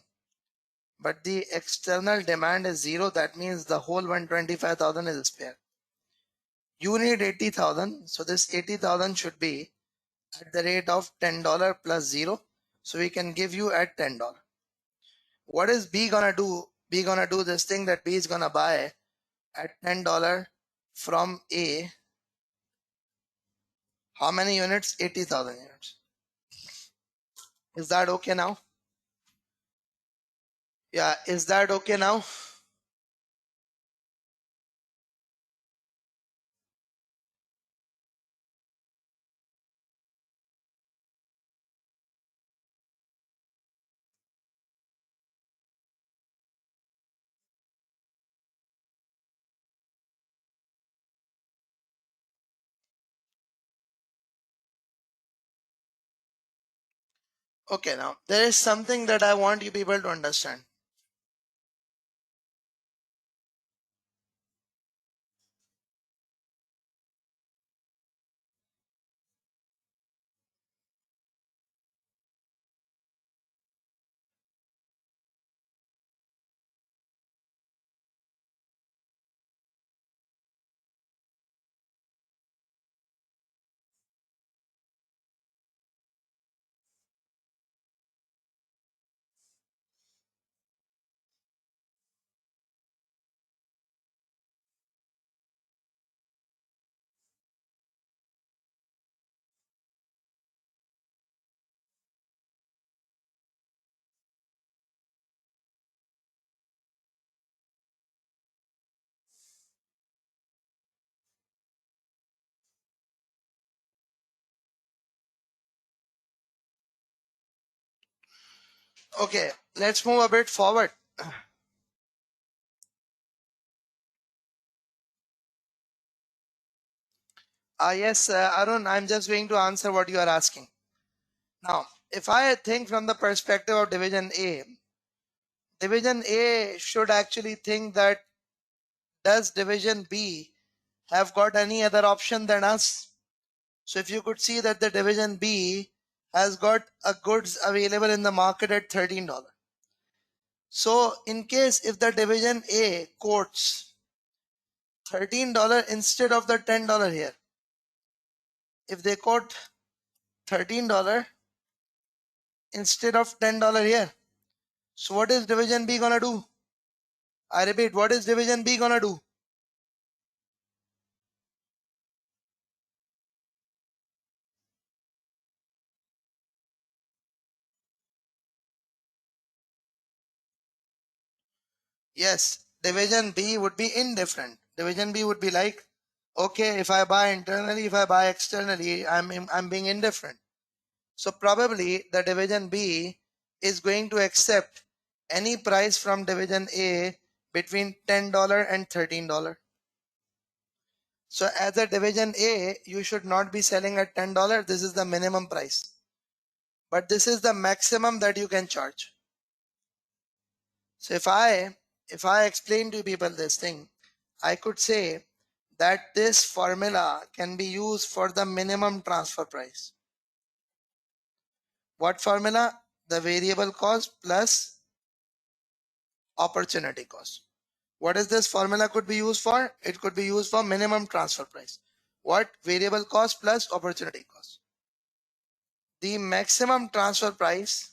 but the external demand is 0. That means the whole 125,000 is spare. You need 80,000, so this 80,000 should be at the rate of $10 plus 0. So we can give you at $10. What is B gonna do? B gonna do this thing that B is gonna buy at $10 from A. How many units? 80,000 units. Is that okay now? Yeah, is that okay now? Okay, now there is something that I want you people to understand. Okay, let's move a bit forward. Yes, Arun, I'm just going to answer what you are asking. Now, if I think from the perspective of Division A should actually think that does Division B have got any other option than us? So if you could see that the Division B has got a goods available in the market at $13. So in case if the Division A quotes $13 instead of the $10 here, if they quote $13 instead of $10 here, So what is division B gonna do? I repeat, what is division B gonna do? Yes, division B would be indifferent. Division B would be like, okay, if I buy internally, if I buy externally, I'm being indifferent. So probably the division B is going to accept any price from division A between $10 and $13. So as a division A, you should not be selling at $10. This is the minimum price. But this is the maximum that you can charge. So if I explain to people this thing, I could say that this formula can be used for the minimum transfer price. What formula? The variable cost plus opportunity cost. What is this formula could be used for? It could be used for minimum transfer price. What? Variable cost plus opportunity cost. The maximum transfer price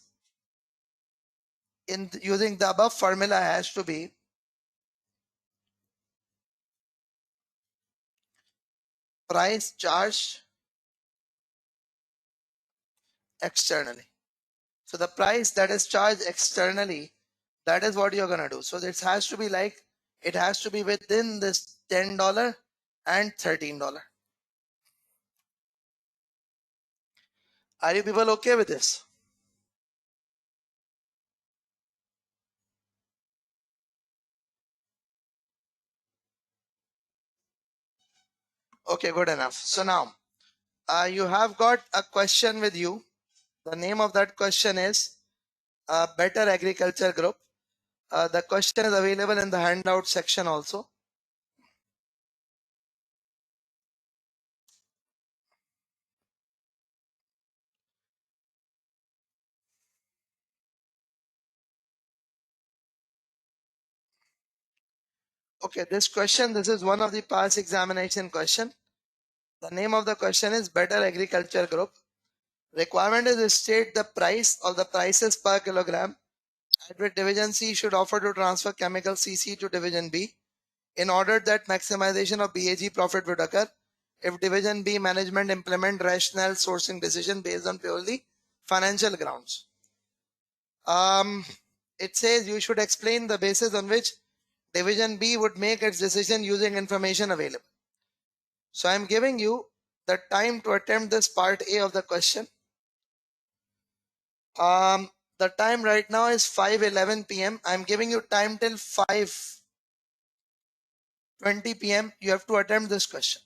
in using the above formula has to be price charged externally. So the price that is charged externally, that is what you're gonna do. So this has to be like, it has to be within this $10 and $13. Are you people okay with this? Okay, good enough. So now you have got a question with you. The name of that question is Better Agriculture Group. The question is available in the handout section also. Okay, this question, this is one of the past examination question. The name of the question is Better Agriculture Group. Requirement is to state the price or the prices per kilogram at which division C should offer to transfer chemical CC to division B in order that maximization of BAG profit would occur if division B management implement rational sourcing decision based on purely financial grounds. It says you should explain the basis on which division B would make its decision using information available. So I'm giving you the time to attempt this part A of the question. The time right now is 5:11 p.m. I'm giving you time till 5:20 p.m. You have to attempt this question.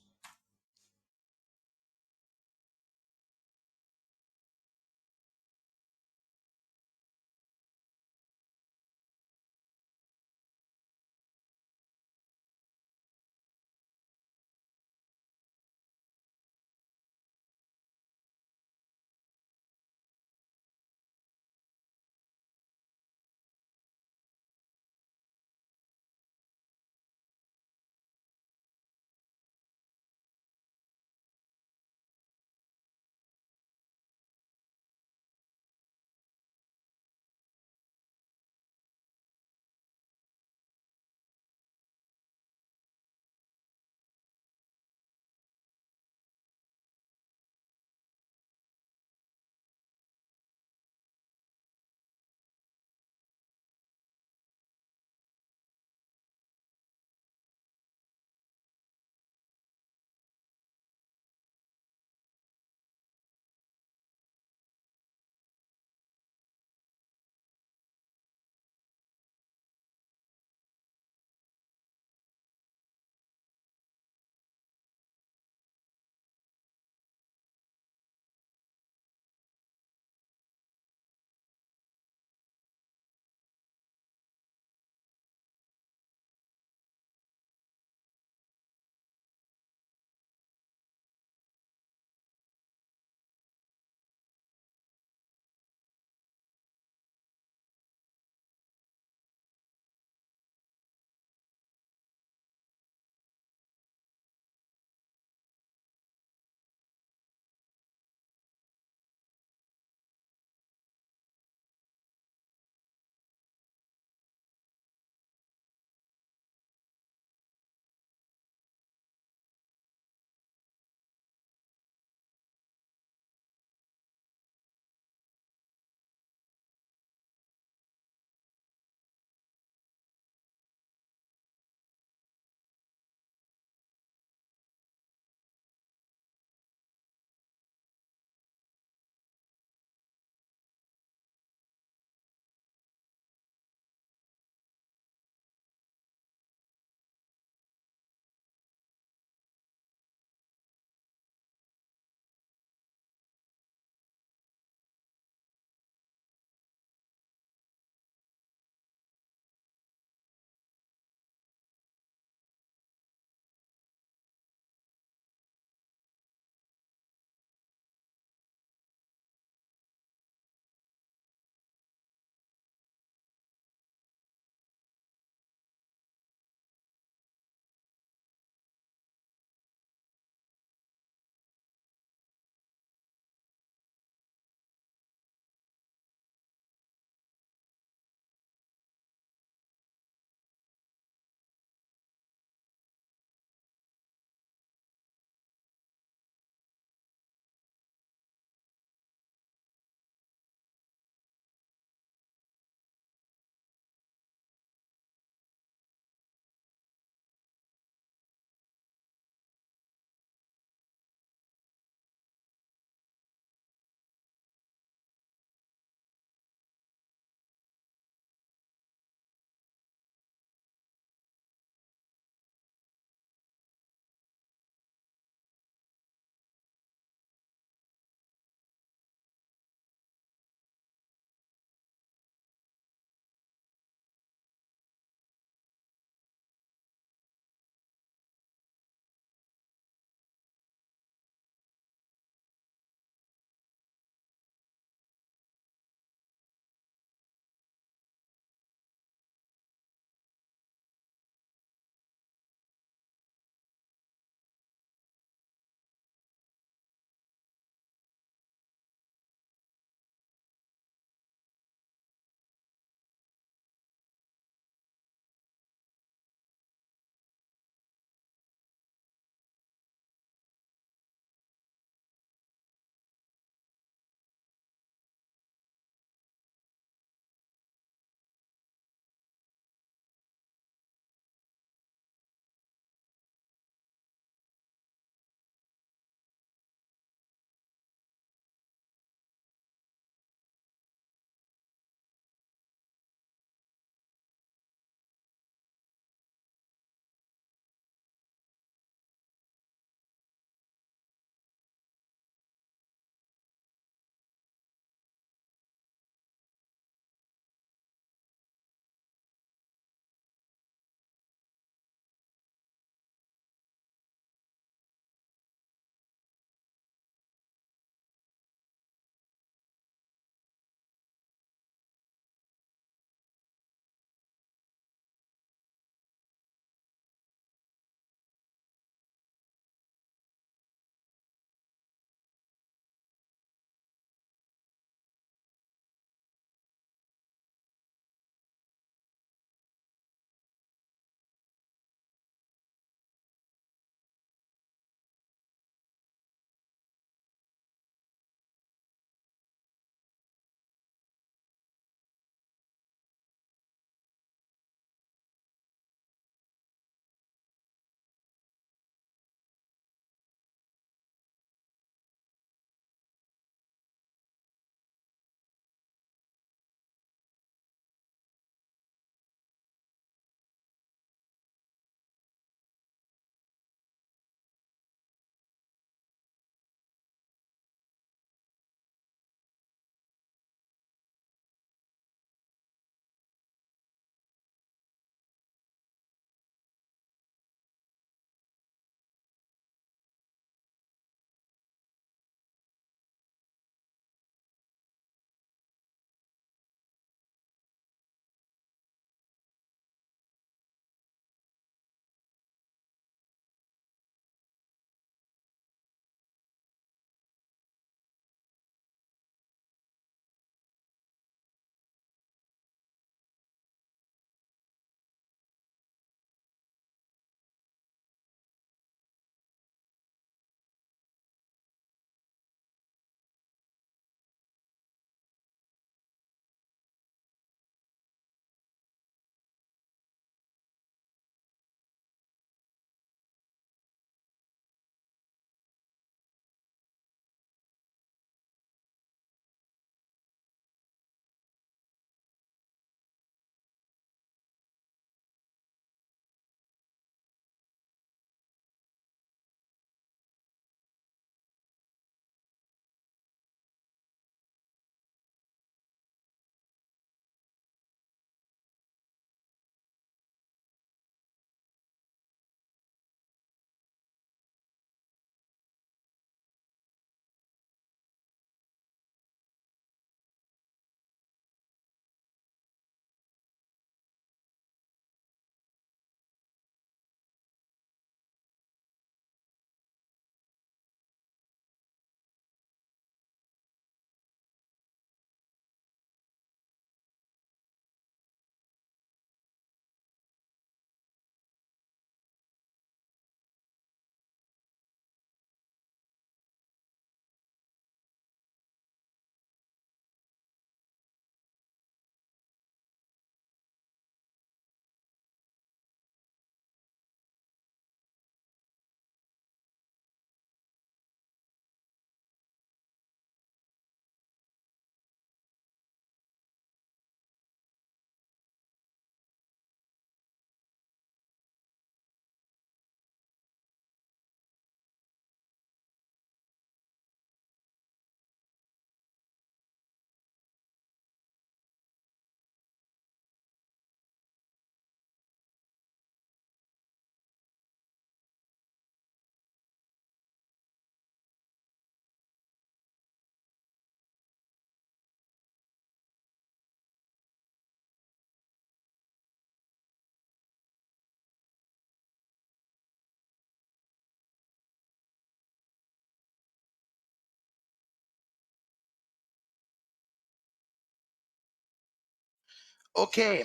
Okay,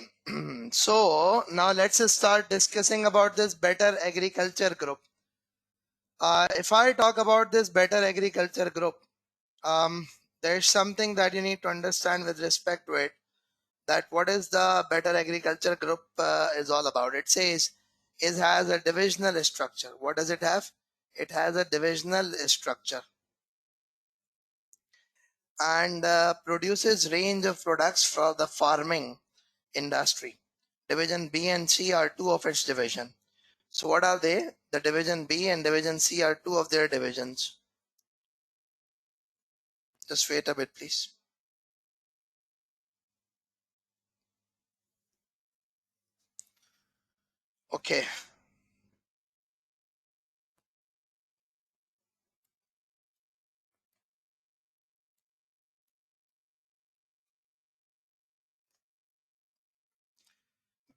so now let's start discussing about this better agriculture group. If I talk about this better agriculture group, um, there's something that you need to understand with respect to it. That what is the better agriculture group is all about. It says it has a divisional structure. What does it have? It has a divisional structure and produces range of products for the farming industry. Division B and C are two of its division. So what are they? The division B and division C are two of their divisions. Just wait a bit, please. Okay.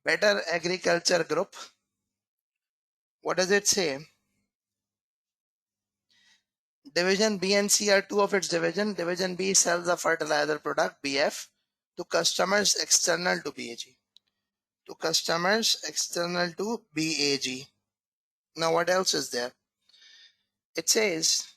Better agriculture group. What does it say? Division B and C are two of its division. Division B sells a fertilizer product, BF, to customers external to BAG. To customers external to BAG. Now what else is there? It says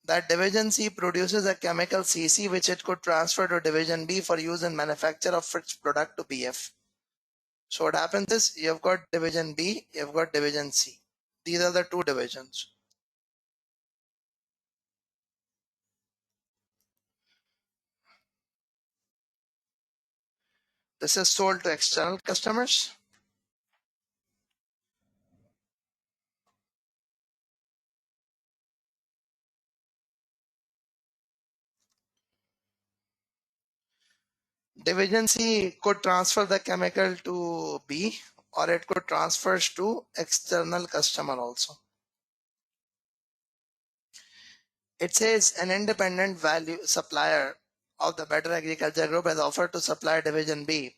that Division C produces a chemical CC which it could transfer to Division B for use in manufacture of its product to BF. So what happens is you've got Division B, you've got Division C. These are the two divisions. This is sold to external customers. Division C could transfer the chemical to B or it could transfer to external customer also. It says an independent value supplier of the Better Agriculture Group has offered to supply Division B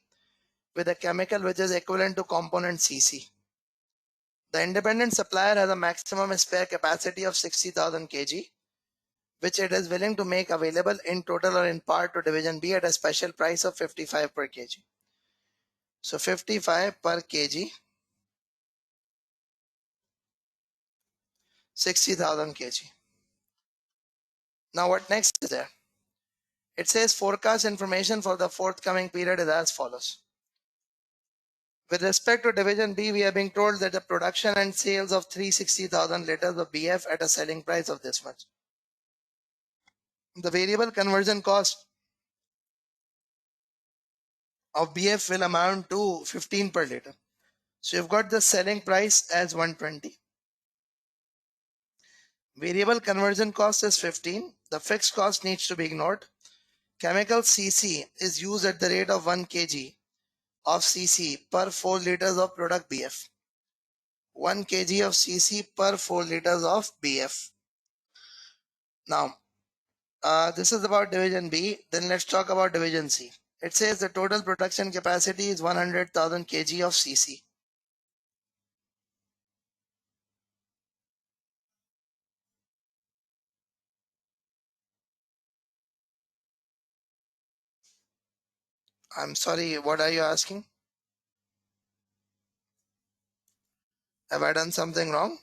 with a chemical which is equivalent to component CC. The independent supplier has a maximum spare capacity of 60,000 kg, which it is willing to make available in total or in part to Division B at a special price of 55 per kg. So 55 per kg, 60,000 kg. Now what next is there? It says forecast information for the forthcoming period is as follows. With respect to Division B, we are being told that the production and sales of 360,000 liters of BF at a selling price of this much. The variable conversion cost of BF will amount to 15 per liter. So you've got the selling price as 120. Variable conversion cost is 15. The fixed cost needs to be ignored. Chemical CC is used at the rate of 1 kg of CC per 4 liters of product BF. 1 kg of CC per 4 liters of BF. Now, this is about division B. Then let's talk about division C. It says the total production capacity is 100,000 kg of CC. I'm sorry, what are you asking? Have I done something wrong?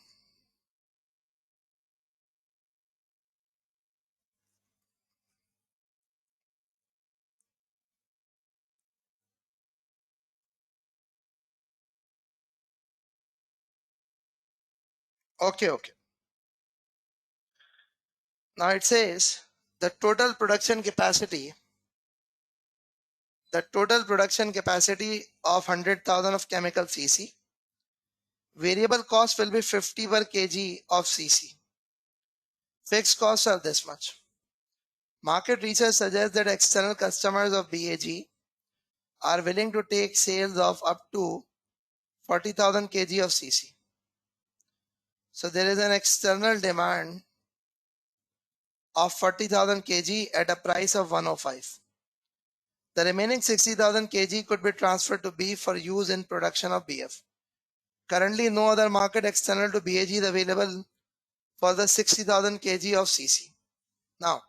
Okay, okay. Now it says the total production capacity, of 100,000 of chemical CC. Variable cost will be 50 per kg of CC. Fixed costs are this much. Market research suggests that external customers of BAG are willing to take sales of up to 40,000 kg of CC. So there is an external demand of 40,000 kg at a price of 105. The remaining 60,000 kg could be transferred to B for use in production of BF. Currently, no other market external to BAG is available for the 60,000 kg of CC. Now,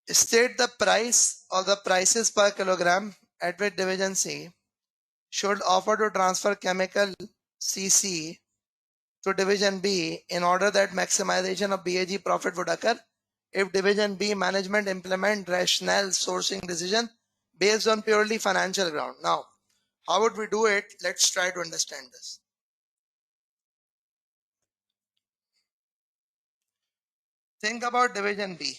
State the price or the prices per kilogram at which division C should offer to transfer chemical CC to division B in order that maximization of BAG profit would occur if division B management implement rational sourcing decision based on purely financial ground. Now, how would we do it? Let's try to understand this. Think about division B.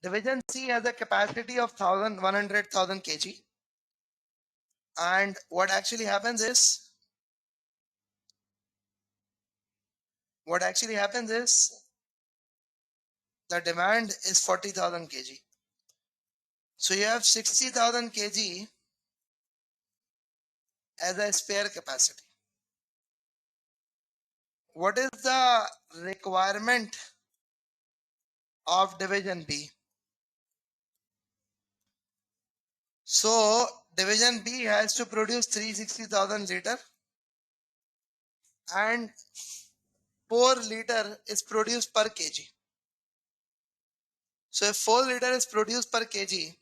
Division C has a capacity of 100,000 kg. And what actually happens is, the demand is 40,000 kg. So you have 60,000 kg as a spare capacity. What is the requirement of division B? So division B has to produce 360,000 liter and 4 liter is produced per kg. So if 4 liter is produced per kg,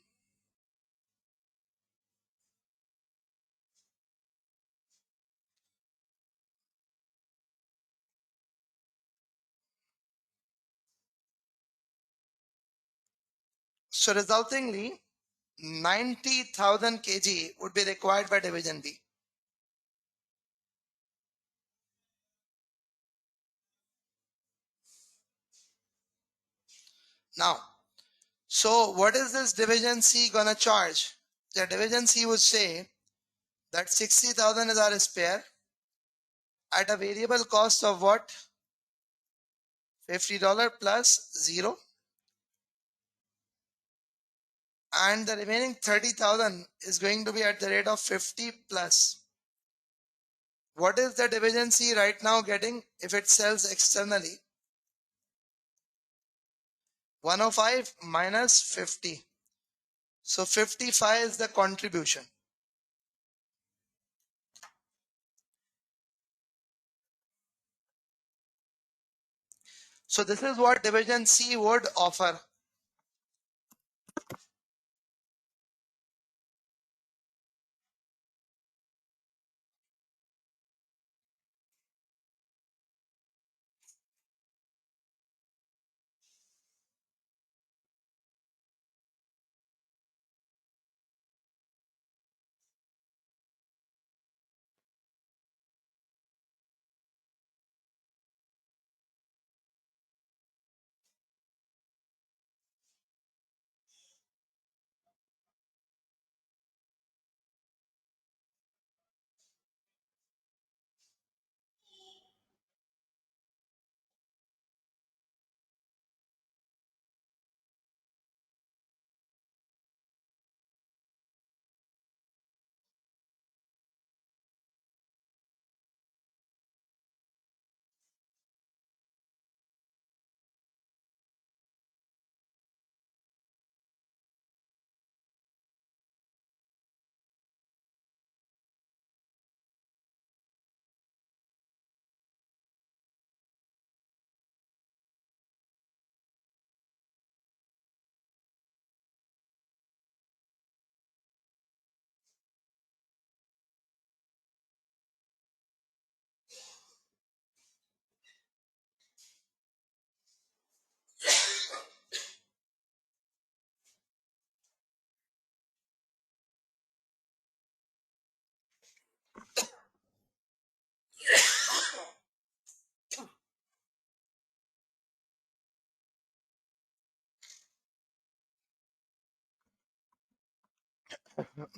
so resultingly 90,000 kg would be required by division B. Now, so what is this division C gonna charge? The division C would say that 60,000 is our spare at a variable cost of what? $50 plus 0, and the remaining 30,000 is going to be at the rate of 50 plus. What is the division C right now getting if it sells externally? 105 minus 50. So 55 is the contribution. So this is what division C would offer.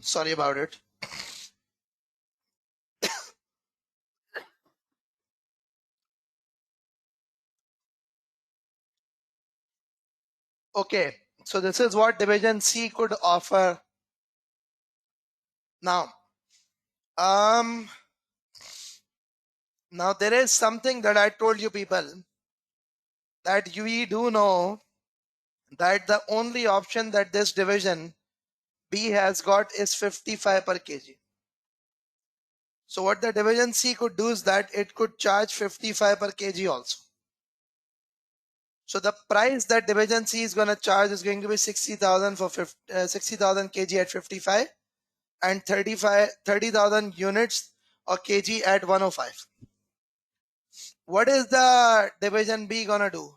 Sorry about it. Okay, so this is what division C could offer. Now, now there is something that I told you people, that we do know that the only option that this division B has got is 55 per kg. So what the division C could do is that it could charge 55 per kg also. So the price that division C is going to charge is going to be 60,000 for 60,000 kg at 55 and 30,000 units or kg at 105. What is the division B going to do?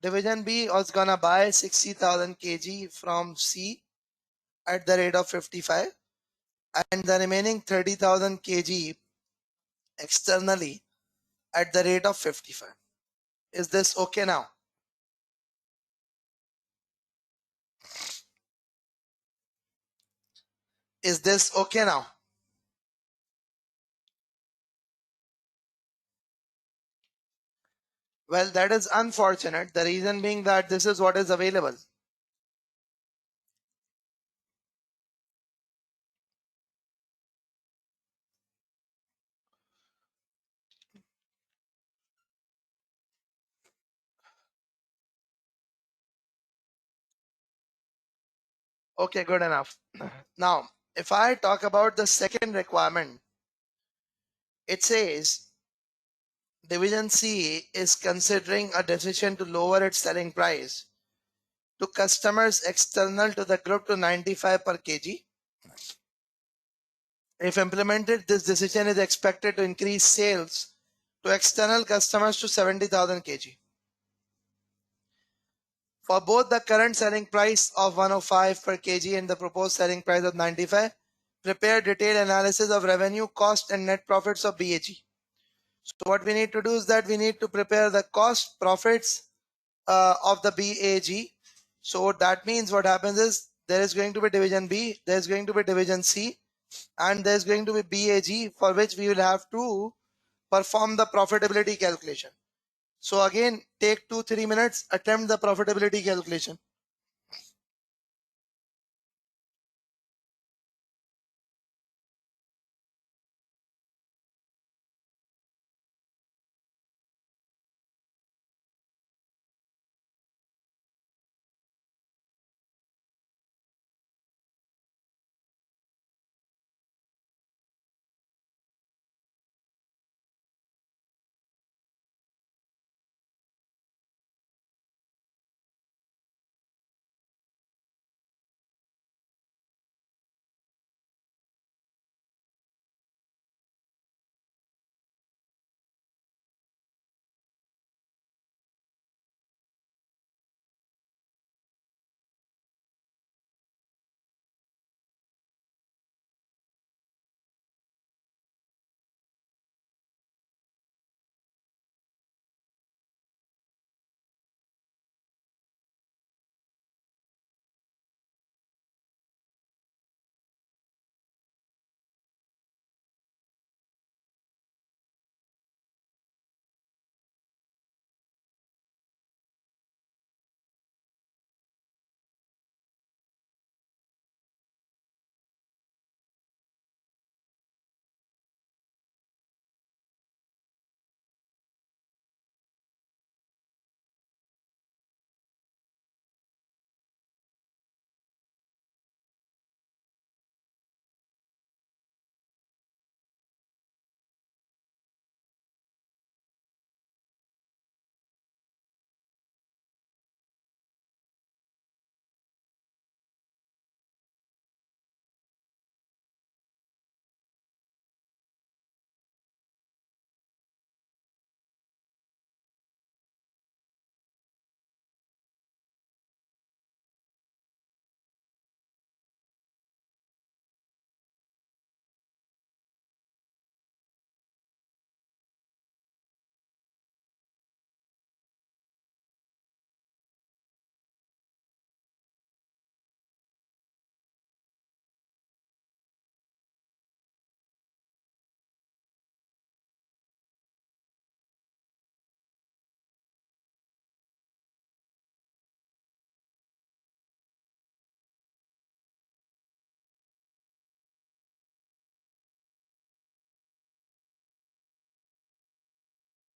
Division B is going to buy 60,000 kg from C at the rate of 55 and the remaining 30,000 kg externally at the rate of 55. Is this okay now? Is this okay now? Well, that is unfortunate. The reason being that this is what is available. Okay, good enough. Now, if I talk about the second requirement, it says Division C is considering a decision to lower its selling price to customers external to the group to 95 per kg. If implemented, this decision is expected to increase sales to external customers to 70,000 kg. For both the current selling price of 105 per kg and the proposed selling price of 95, prepare detailed analysis of revenue, cost and net profits of BAG. So what we need to do is that we need to prepare the cost profits of the BAG. So that means what happens is there is going to be division B, there is going to be division C, and there is going to be BAG, for which we will have to perform the profitability calculation. So again, take 2-3 minutes, attempt the profitability calculation.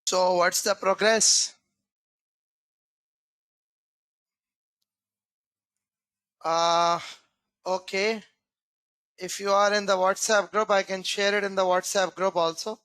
So what's the progress? Uh, Okay. If you are in the WhatsApp group, I can share it in the WhatsApp group also.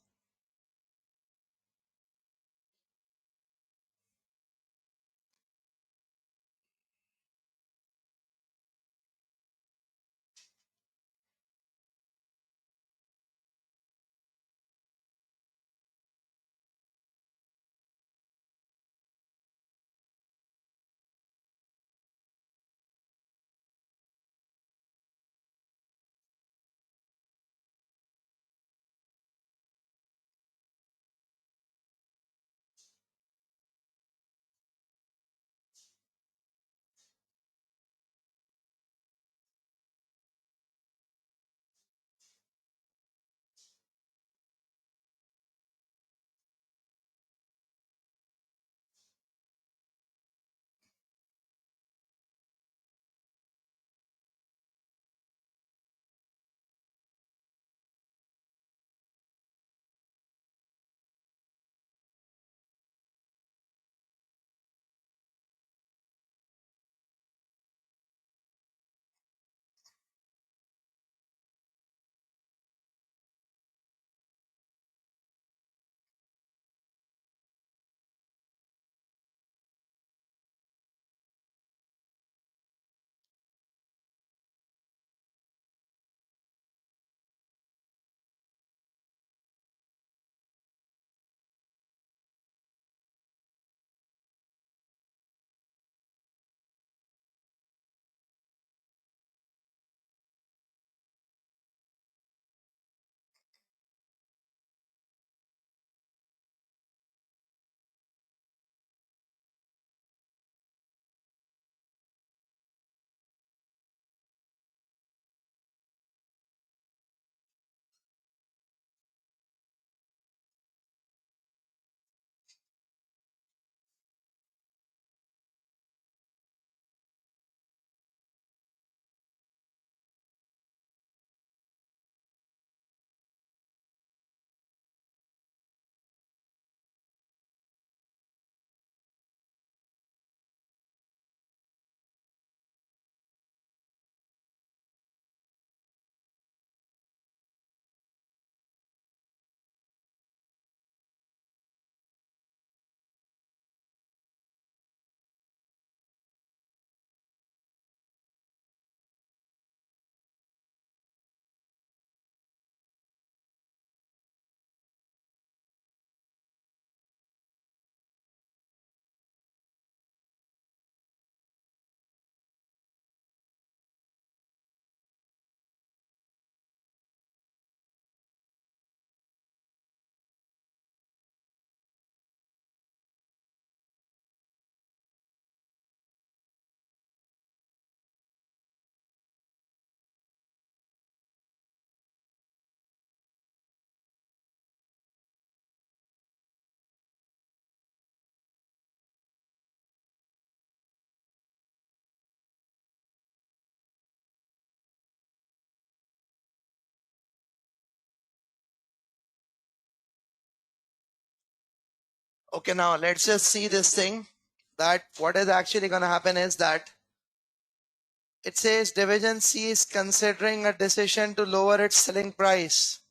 Okay, now let's just see this thing, that what is actually going to happen is that it says division C is considering a decision to lower its selling price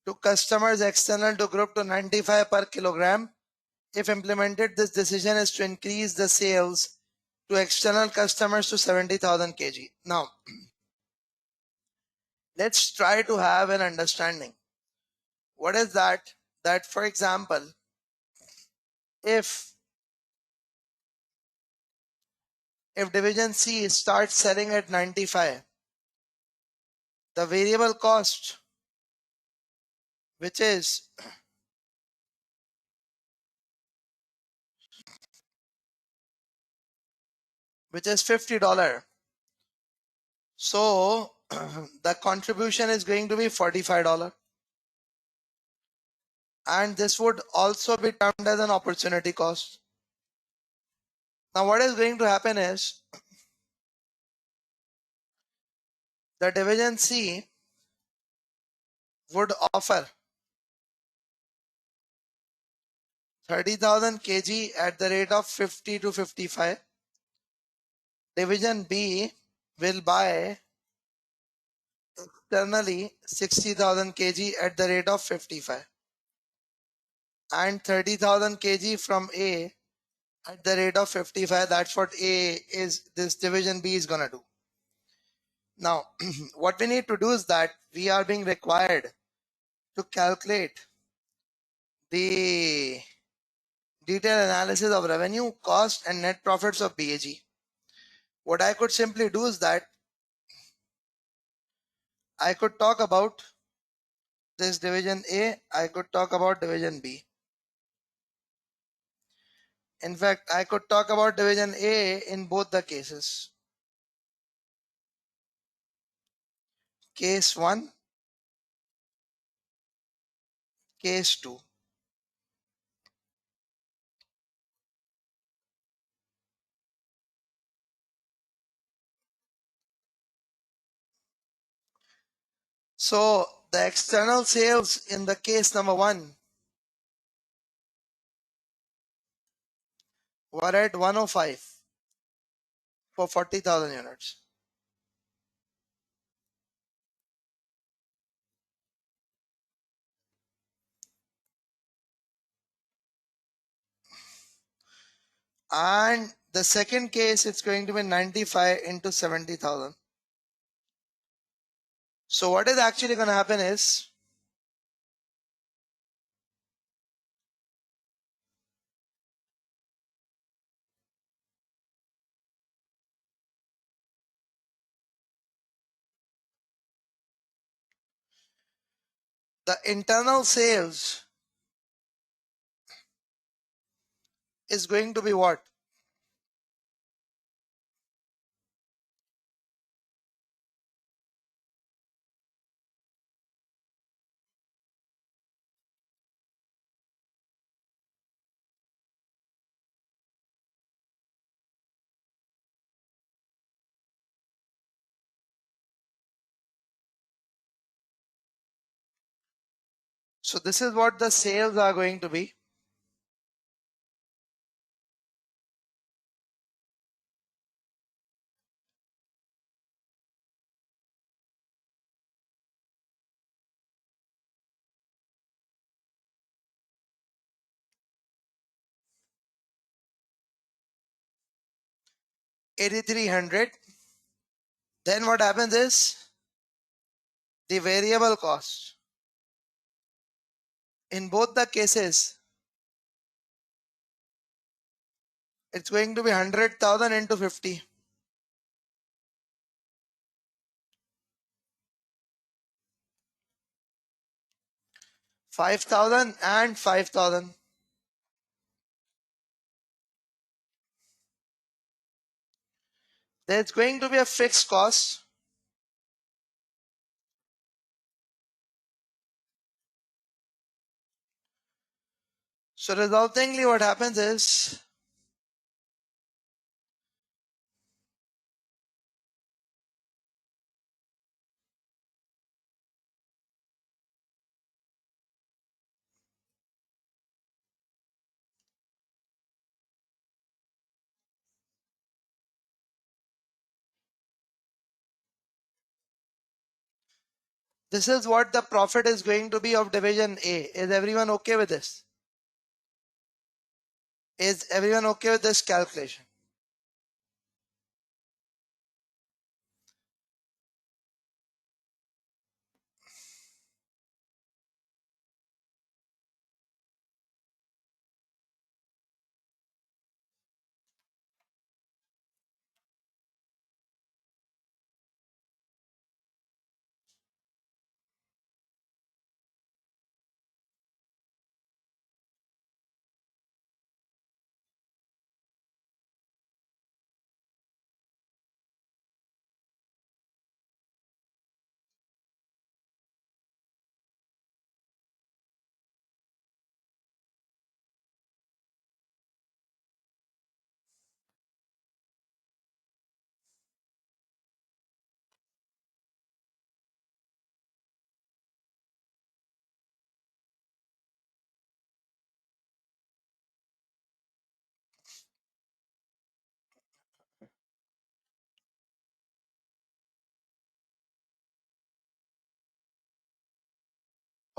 to customers external to group to 95 per kilogram. If implemented, this decision is to increase the sales to external customers to 70,000 kg. Now, let's try to have an understanding. What is that? That, for example, if division C starts selling at 95, the variable cost, which is $50. So the contribution is going to be $45. And this would also be termed as an opportunity cost. Now what is going to happen is the division C would offer 30,000 kg at the rate of 50 to 55. Division B will buy externally 60,000 kg at the rate of 55 and 30,000 kg from A at the rate of 55. That's what A is, this division B is going to do. Now, what we need to do is that we are being required to calculate the detailed analysis of revenue, cost, and net profits of BAG. What I could simply do is that I could talk about this division A, I could talk about division B. In fact, I could talk about division A in both the cases. Case 1, case 2. So the external sales in the case number 1 were at 105 for 40,000 units. And the second case, it's going to be 95 into 70,000. So what is actually going to happen is, the internal sales is going to be what? So this is what the sales are going to be. $8,300. Then what happens is the variable cost. In both the cases, it's going to be 100,000 into 50. 5,000 and 5,000. There's going to be a fixed cost. So resultingly what happens is, this is what the profit is going to be of division A. Is everyone okay with this? Is everyone okay with this calculation?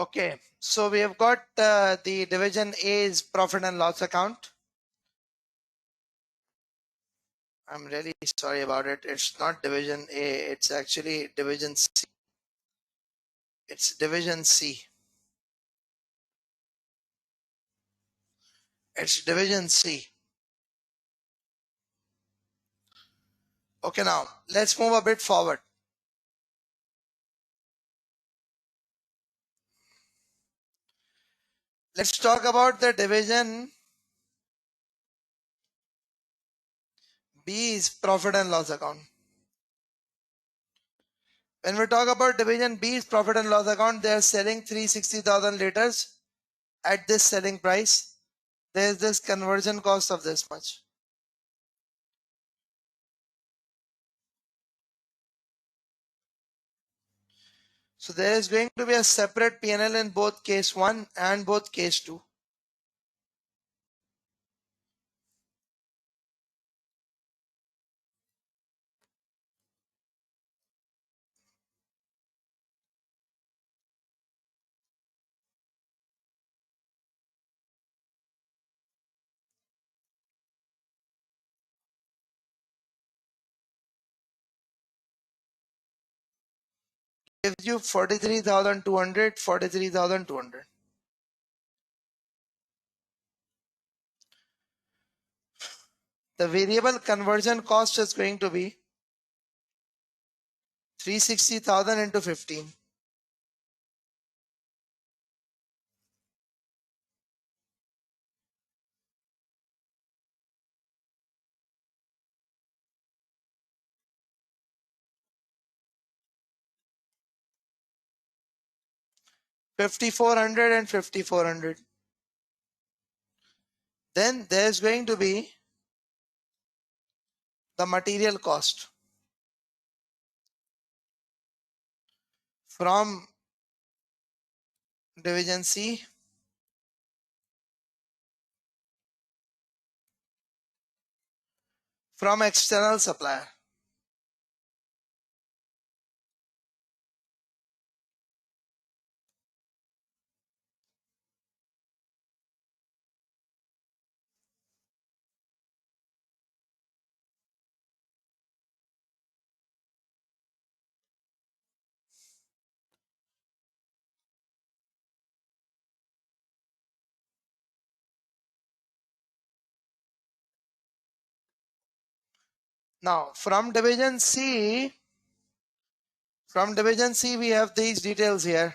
Okay, so we have got the division A is profit and loss account. I'm really sorry about it. It's not division A, it's actually division C. It's division C. It's division C. Okay, now let's move a bit forward. Let's talk about the division B is profit and loss account. When we talk about division B's profit and loss account, they are selling 360,000 liters at this selling price. There is this conversion cost of this much. So there is going to be a separate P&L in both case 1 and both case 2. Gives you 43,200, 43,200. The variable conversion cost is going to be 360,000 into 15. 5,400 and 5,400. Then there's going to be the material cost from division C, from external supplier. Now from division C we have these details here.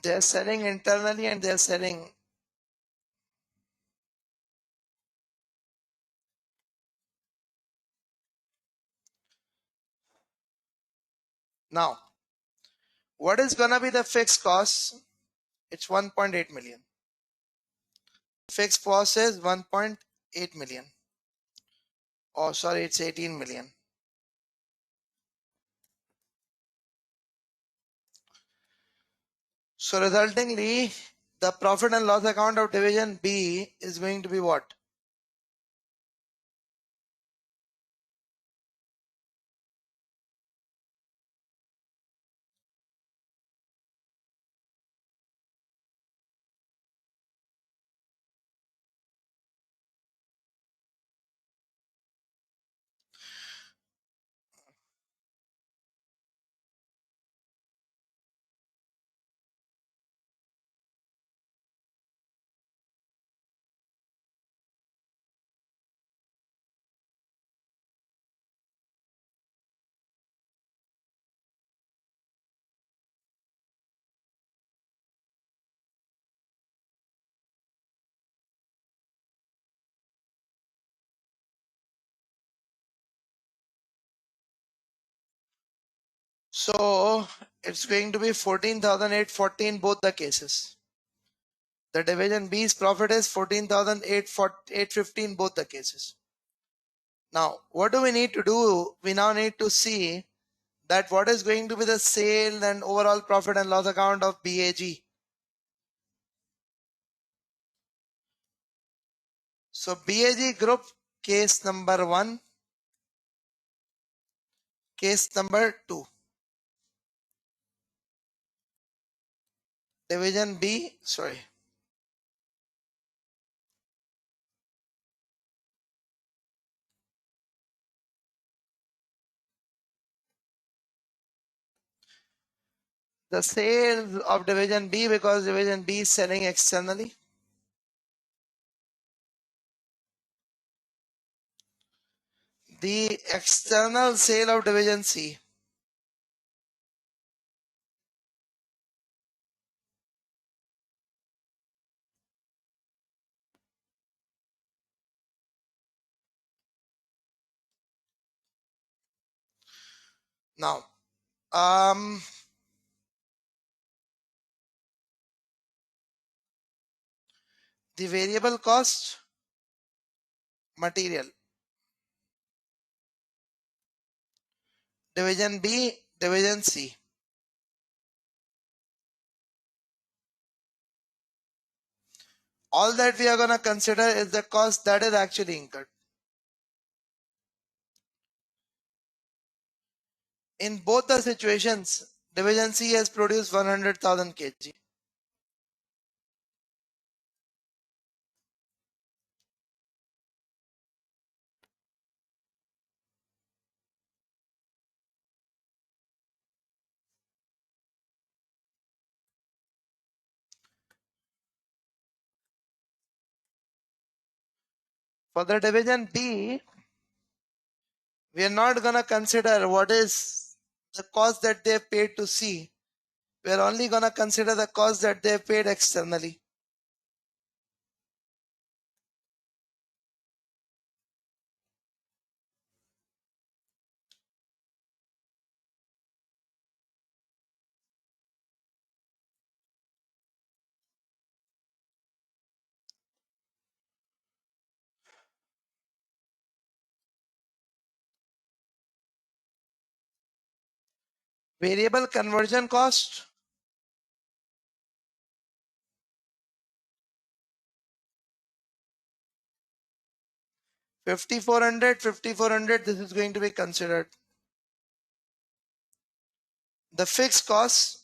They're selling internally and they're selling. Now, what is gonna be the fixed cost? It's 1.8 million. Fixed cost is 1.8 million. Oh, sorry, it's 18 million. So resultingly, the profit and loss account of division B is going to be what? So it's going to be 14,840 in both the cases. The division B's profit is 14,850 in both the cases. Now, what do we need to do? We now need to see that what is going to be the sale and overall profit and loss account of BAG. So BAG group, case number 1, case number 2. Division B, sorry. The sales of division B, because division B is selling externally. The external sale of division C. Now, the variable cost, material. Division B, division C. All that we are going to consider is the cost that is actually incurred. In both the situations, division C has produced 100,000 kg. For the division B, we are not going to consider what is the cost that they have paid to C. We are only going to consider the cost that they have paid externally. Variable conversion cost, 5400, 5400, this is going to be considered. The fixed cost,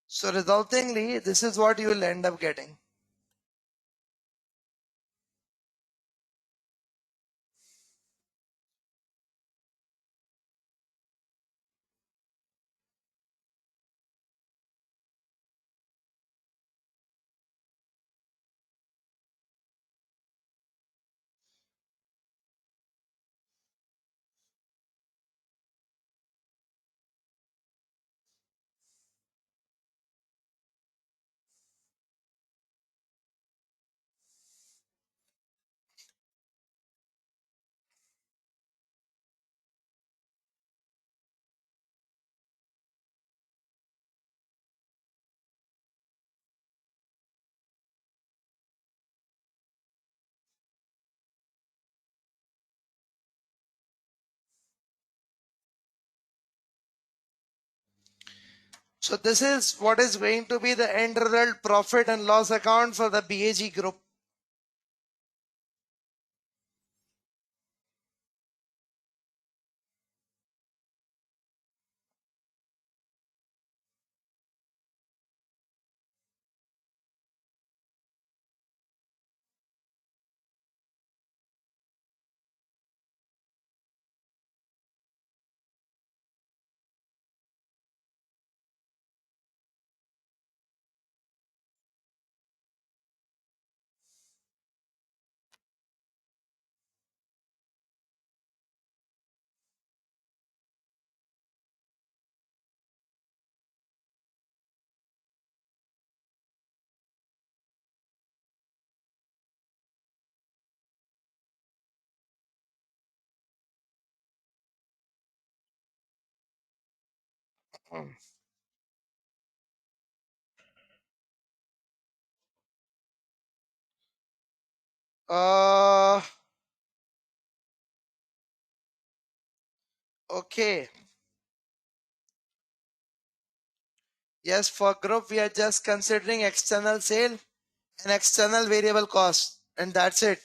so resultingly, this is what you will end up getting. So this is what is going to be the end result profit and loss account for the BAG group. Hmm. Uh, okay. Yes, for group, we are just considering external sale and external variable cost, and that's it.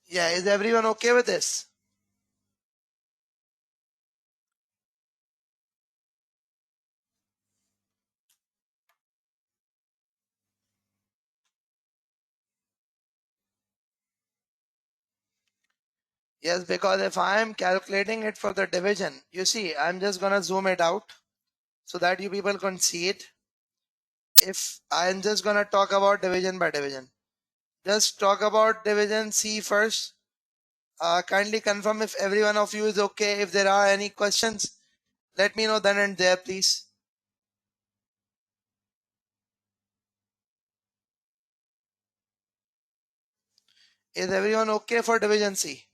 Yeah, is everyone okay with this? Yes, because if I am calculating it for the division, you see, I'm just gonna zoom it out so that you people can see it. If I'm just gonna talk about division by division, just talk about division C first. Kindly confirm if every one of you is okay. If there are any questions, let me know then and there, please. Is everyone okay for division C?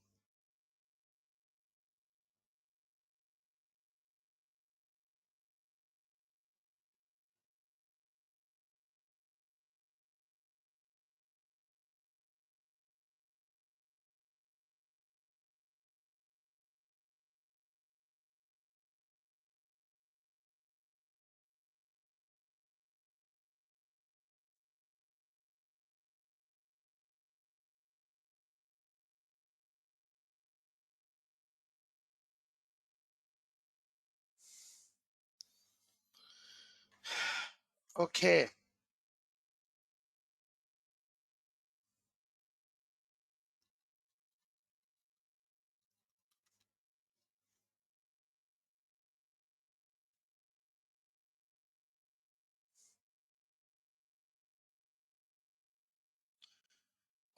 Okay.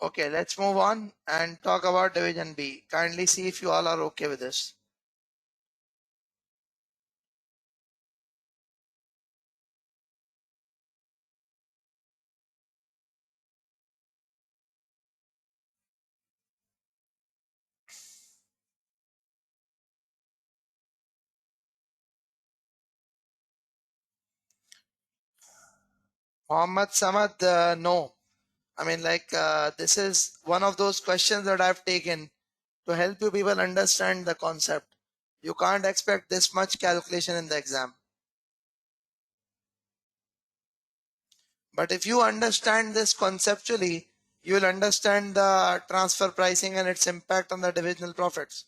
Okay, let's move on and talk about division B. Kindly see if you all are okay with this. Mohammed Samad, no. I mean, this is one of those questions that I've taken to help you people understand the concept. You can't expect this much calculation in the exam. But if you understand this conceptually, you will understand the transfer pricing and its impact on the divisional profits.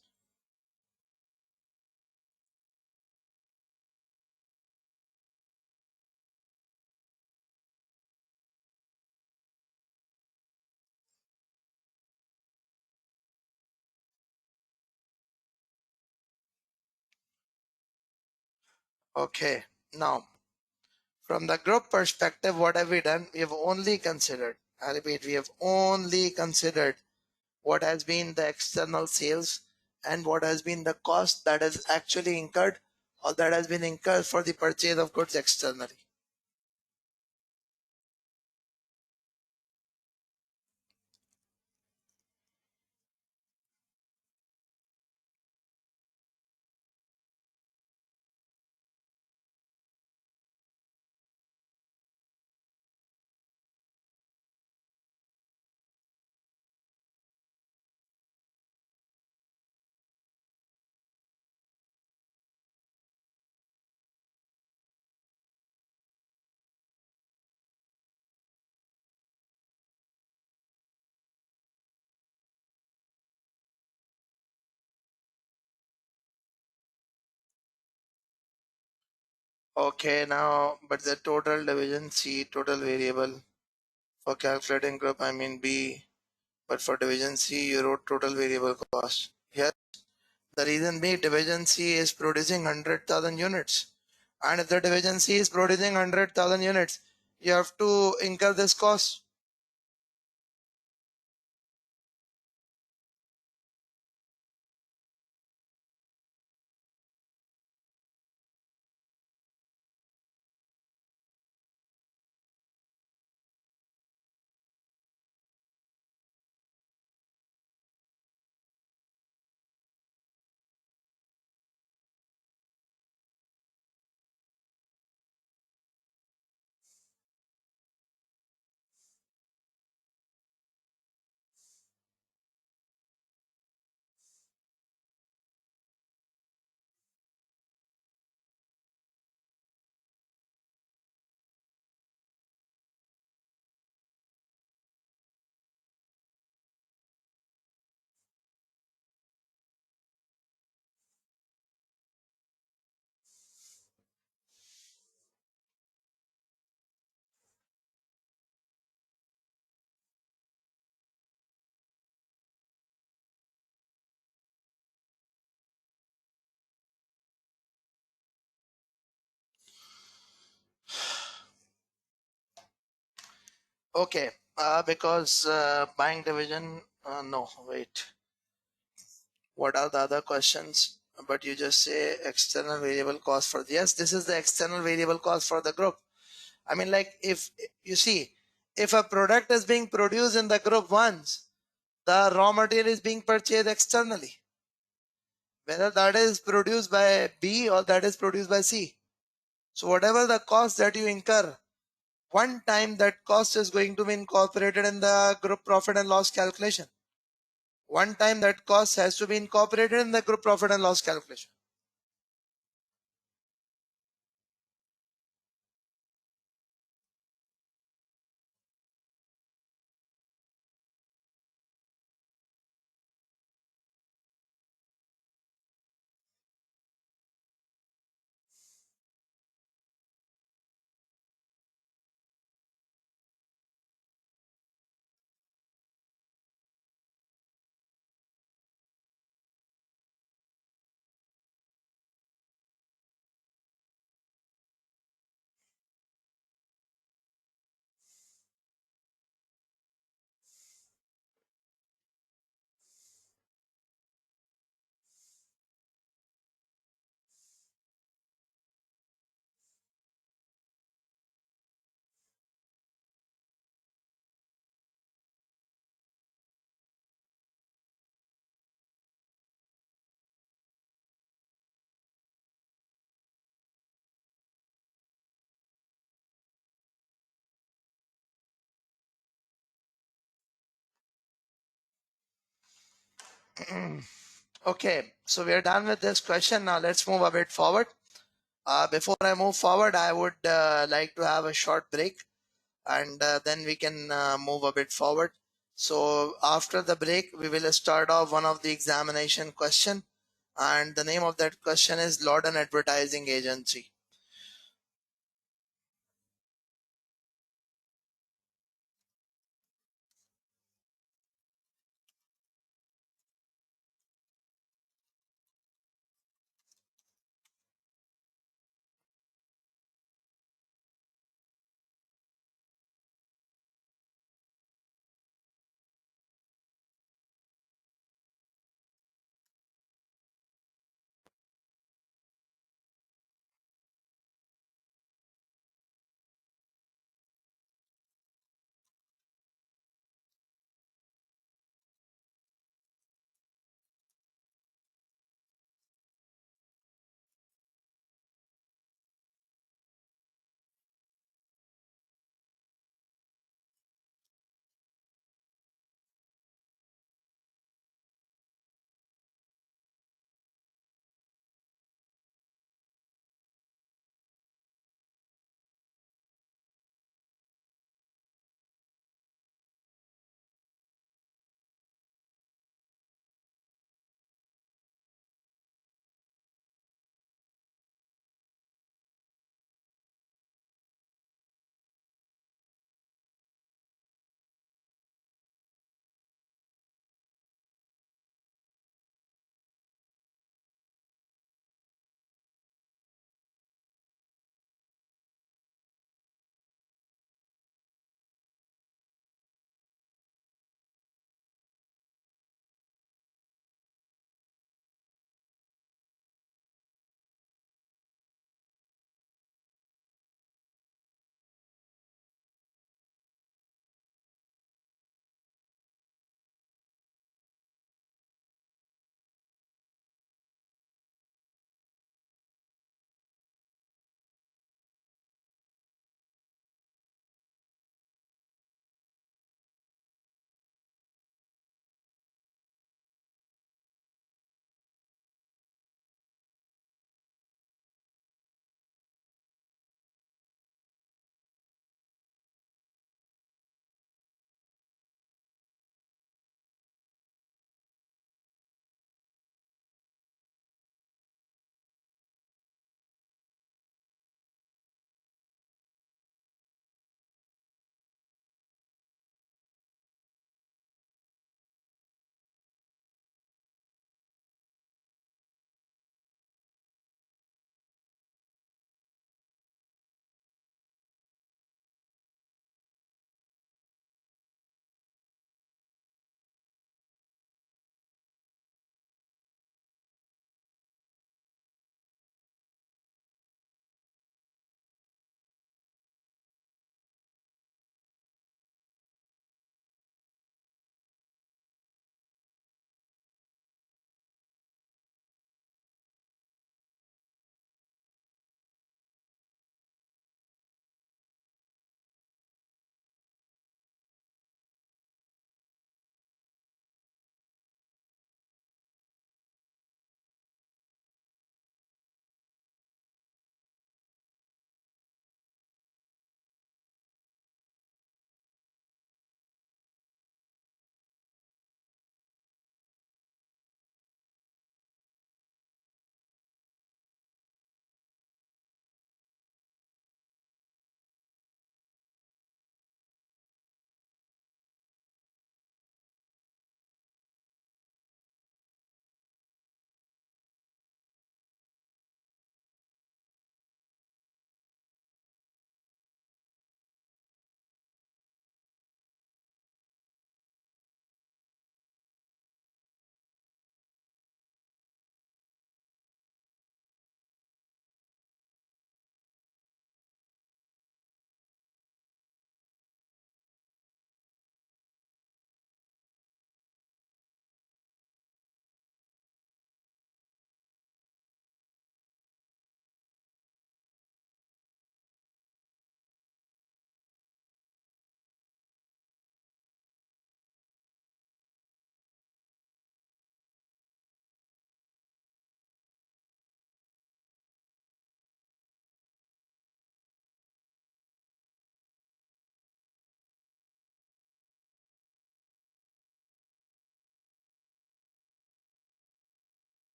Okay, now from the group perspective, what have we done? We have only considered, I repeat, we have only considered what has been the external sales and what has been the cost that is actually incurred or that has been incurred for the purchase of goods externally. Okay, now, but the total division C, total variable for calculating group, I mean B, but for division C, you wrote total variable cost. Yes, the reason being division C is producing 100,000 units. And if the division C is producing 100,000 units, you have to incur this cost. Okay, because buying division, no, wait. What are the other questions? But you just say external variable cost for, yes, this is the external variable cost for the group. I mean, like, if you see, if a product is being produced in the group once, the raw material is being purchased externally, whether that is produced by B or that is produced by C. So whatever the cost that you incur, one time that cost is going to be incorporated in the group profit and loss calculation. One time that cost has to be incorporated in the group profit and loss calculation. Okay, so we are done with this question. Now let's move a bit forward. Before I move forward, I would like to have a short break, and then we can move a bit forward. So after the break, we will start off one of the examination question, and the name of that question is Lorden Advertising Agency.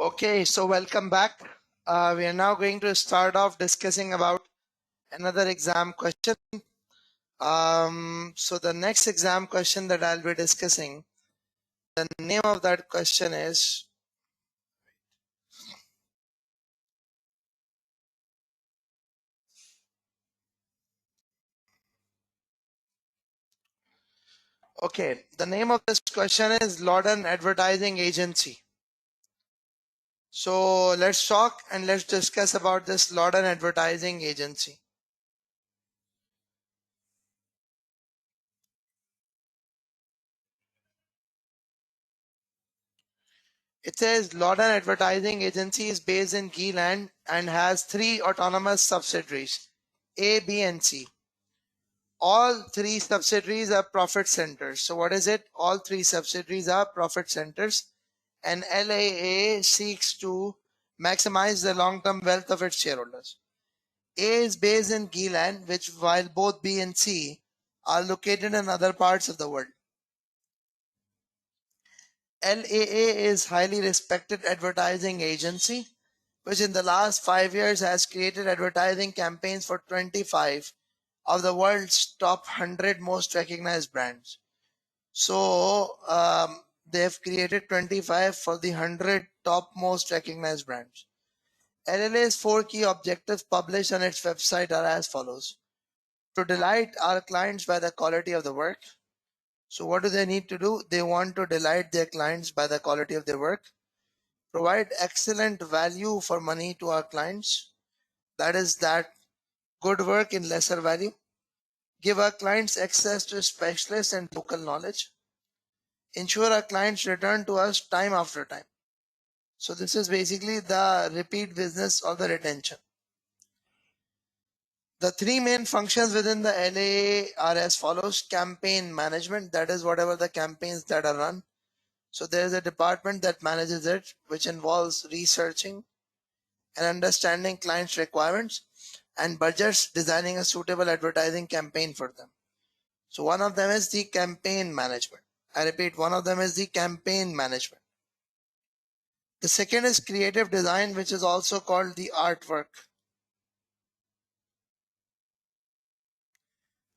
Okay, so welcome back. We are now going to start off discussing about another exam question. So the next exam question that I'll be discussing, the name of that question is, okay, the name of this question is Lawden Advertising Agency. So let's talk and let's discuss about this Lawden Advertising Agency. It says Lawden Advertising Agency is based in Geeland and has three autonomous subsidiaries, A, B, and C. All three subsidiaries are profit centers. So what is it? All three subsidiaries are profit centers, and LAA seeks to maximize the long-term wealth of its shareholders. A is based in Geeland, which while both B and C are located in other parts of the world. LAA is highly respected advertising agency, which in the last 5 years has created advertising campaigns for 25 of the world's top 100 most recognized brands. So they have created 25 for the 100 top most recognized brands. LLA's four key objectives published on its website are as follows: to delight our clients by the quality of the work. So what do they need to do? They want to delight their clients by the quality of their work. Provide excellent value for money to our clients. That is that good work in lesser value. Give our clients access to specialists and local knowledge. Ensure our clients return to us time after time. So this is basically the repeat business or the retention. The three main functions within the LAA are as follows: campaign management, that is whatever the campaigns that are run. So there is a department that manages it, which involves researching and understanding clients' requirements and budgets, designing a suitable advertising campaign for them. So one of them is the campaign management. I repeat, one of them is the campaign management. The second is creative design, which is also called the artwork.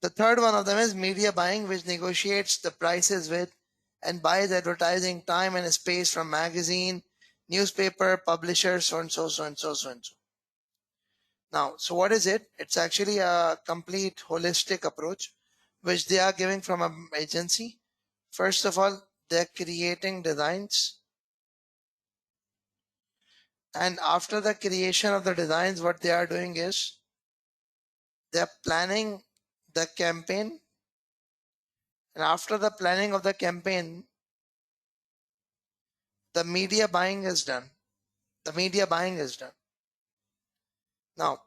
The third one of them is media buying, which negotiates the prices with and buys advertising time and space from magazine, newspaper, publishers, so and so, so and so, so and so. Now, so what is it? It's actually a complete holistic approach which they are giving from an agency. First of all, they're creating designs, and after the creation of the designs, what they are doing is they're planning the campaign, and after the planning of the campaign, the media buying is done. The media buying is done. Now,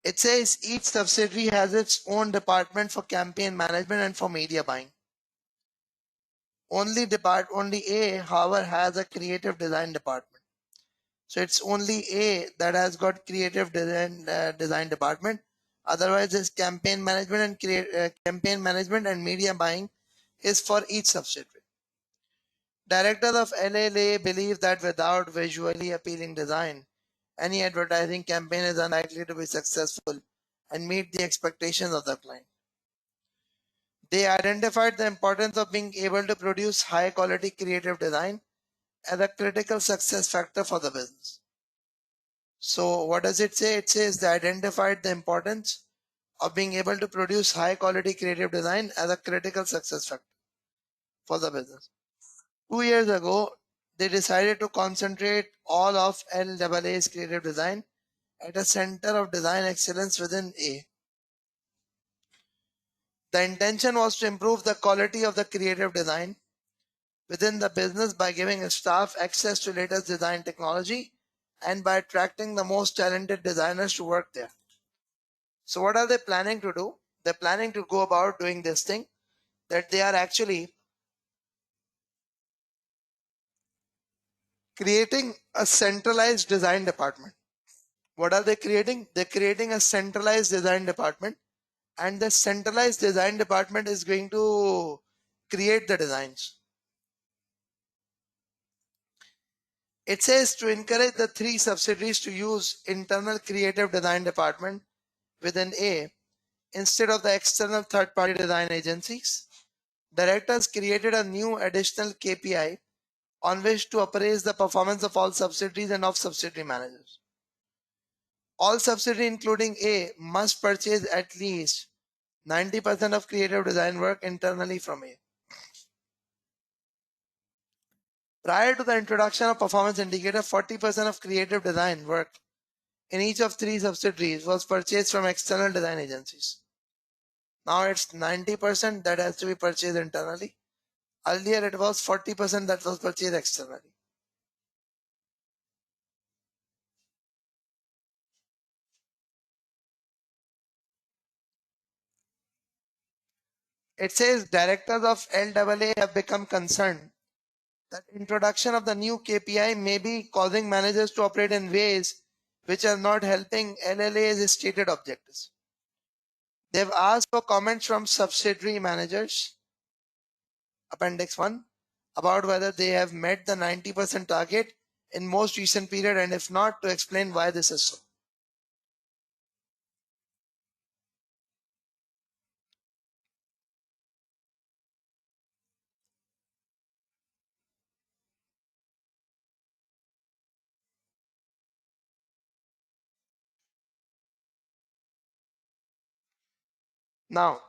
it says each subsidiary has its own department for campaign management and for media buying. Only A, however, has a creative design department. So it's only A that has got creative design department. Otherwise, this campaign management and media buying is for each subsidiary. Directors of LLA believe that without visually appealing design, any advertising campaign is unlikely to be successful and meet the expectations of the client. They identified the importance of being able to produce high quality creative design as a critical success factor for the business. So what does it say? It says they identified the importance of being able to produce high quality creative design as a critical success factor for the business. 2 years ago, they decided to concentrate all of LAA's creative design at a center of design excellence within A. The intention was to improve the quality of the creative design within the business by giving staff access to latest design technology and by attracting the most talented designers to work there. So what are they planning to do? They're planning to go about doing this thing, that they are actually creating a centralized design department. What are they creating? They're creating a centralized design department, and the centralized design department is going to create the designs. It says to encourage the three subsidiaries to use internal creative design department within A instead of the external third-party design agencies. Directors created a new additional KPI on which to appraise the performance of all subsidiaries and of subsidiary managers. All subsidiaries including A must purchase at least 90% of creative design work internally from A. Prior to the introduction of performance indicator, 40% of creative design work in each of three subsidiaries was purchased from external design agencies. Now it's 90% that has to be purchased internally. Earlier it was 40% that was purchased externally. It says directors of LAA have become concerned that introduction of the new KPI may be causing managers to operate in ways which are not helping LLA's stated objectives. They've asked for comments from subsidiary managers, Appendix 1, about whether they have met the 90% target in most recent period, and if not, to explain why this is so. Now,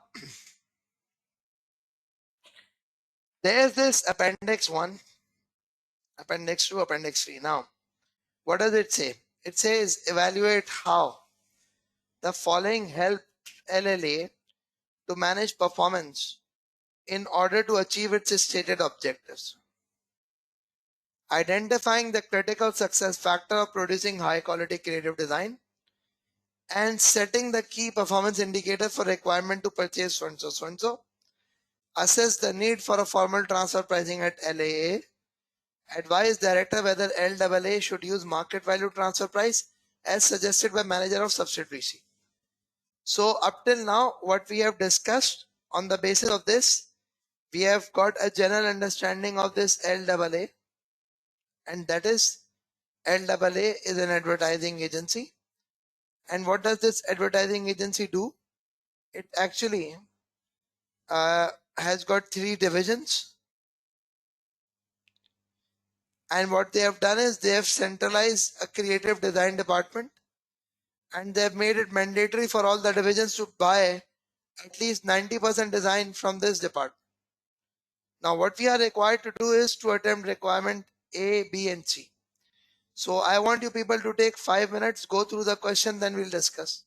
there's this Appendix 1, Appendix 2, Appendix 3. Now, what does it say? It says evaluate how the following help LLA to manage performance in order to achieve its stated objectives. Identifying the critical success factor of producing high quality creative design and setting the key performance indicator for requirement to purchase so and so so and so. Assess the need for a formal transfer pricing at LAA. Advise director whether LAA should use market value transfer price as suggested by manager of subsidiary C. So up till now, what we have discussed, on the basis of this, we have got a general understanding of this LAA, and that is LAA is an advertising agency. And what does this advertising agency do? It actually has got three divisions, and what they have done is they have centralized a creative design department, and they have made it mandatory for all the divisions to buy at least 90% design from this department. Now what we are required to do is to attempt requirement A, B and C. So I want you people to take 5 minutes, go through the question, then we'll discuss.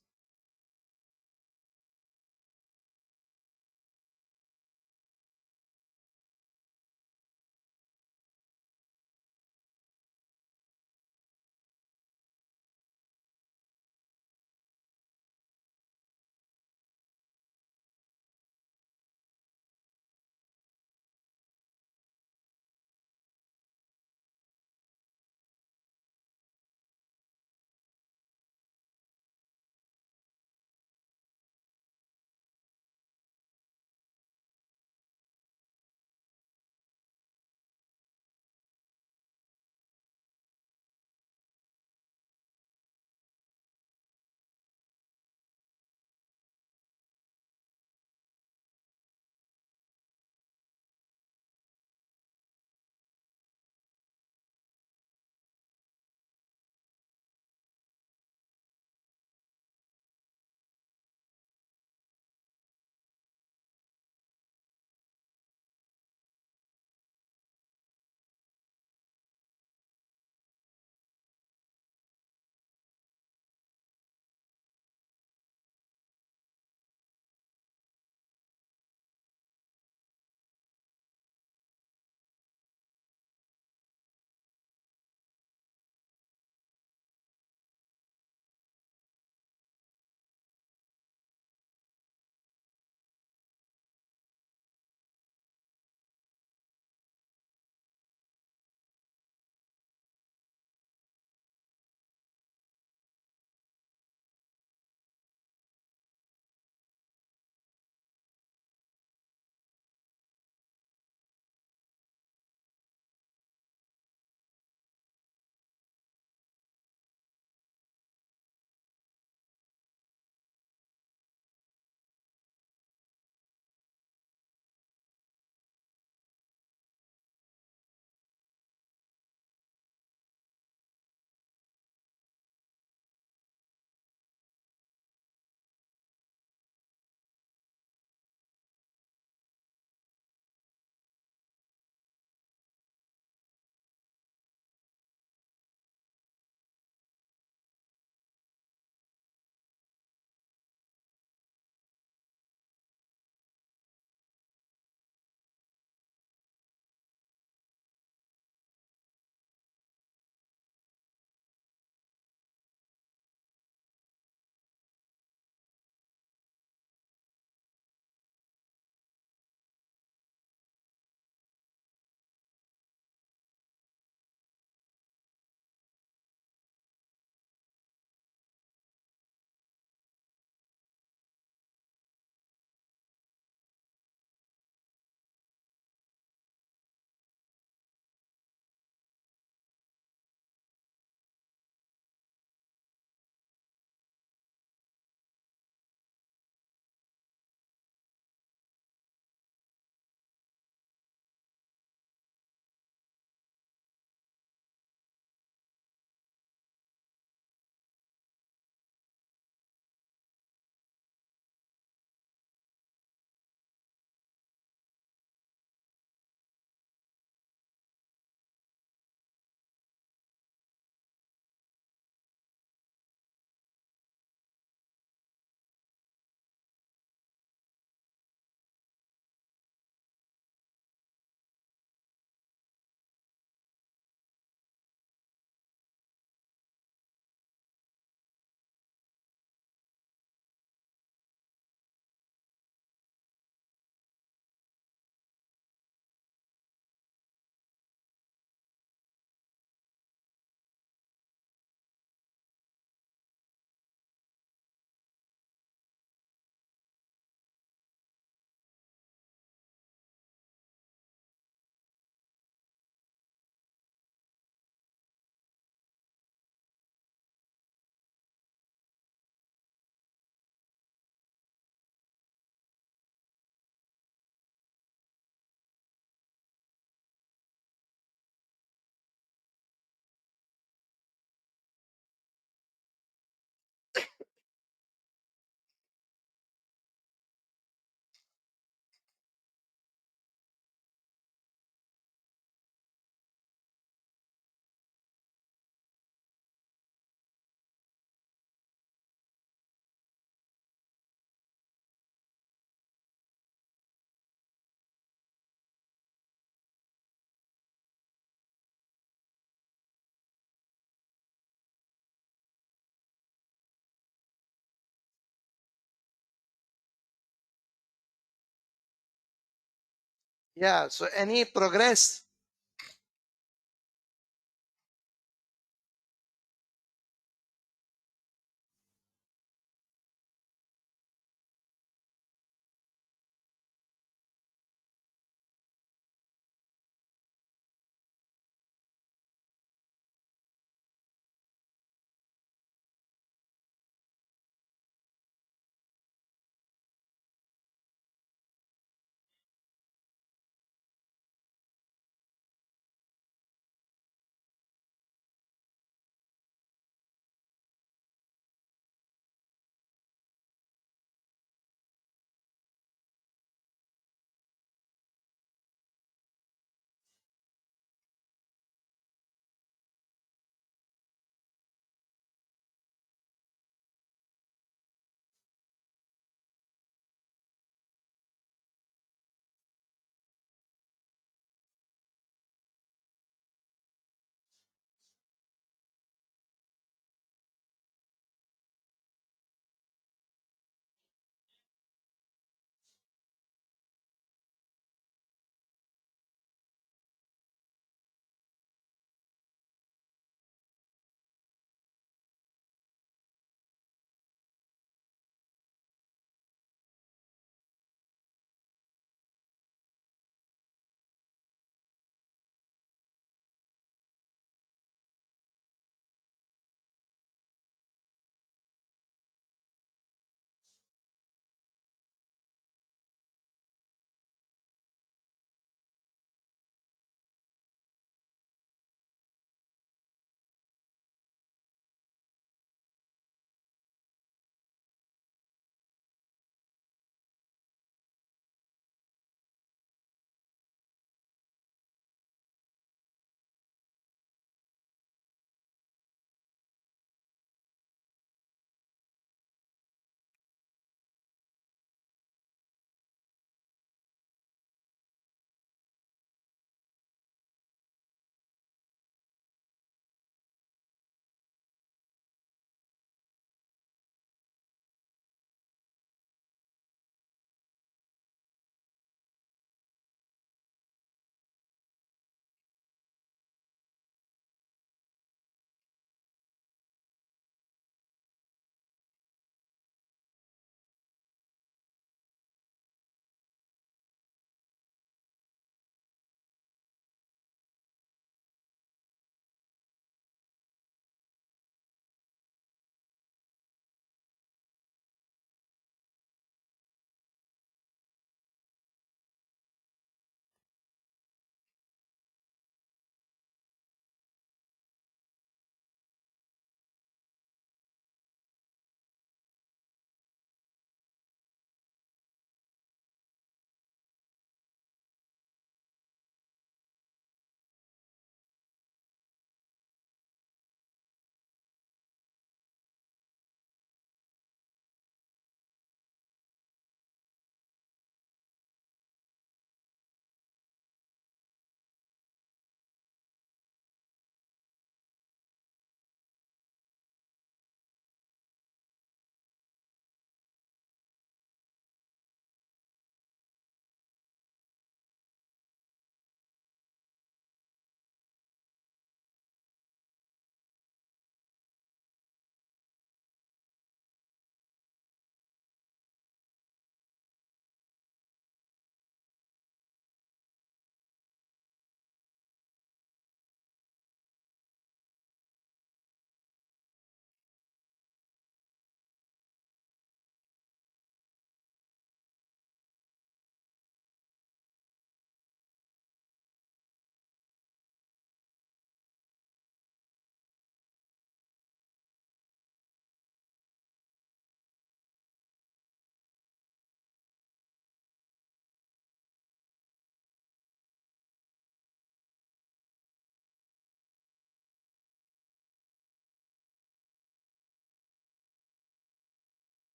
Yeah, so any progress?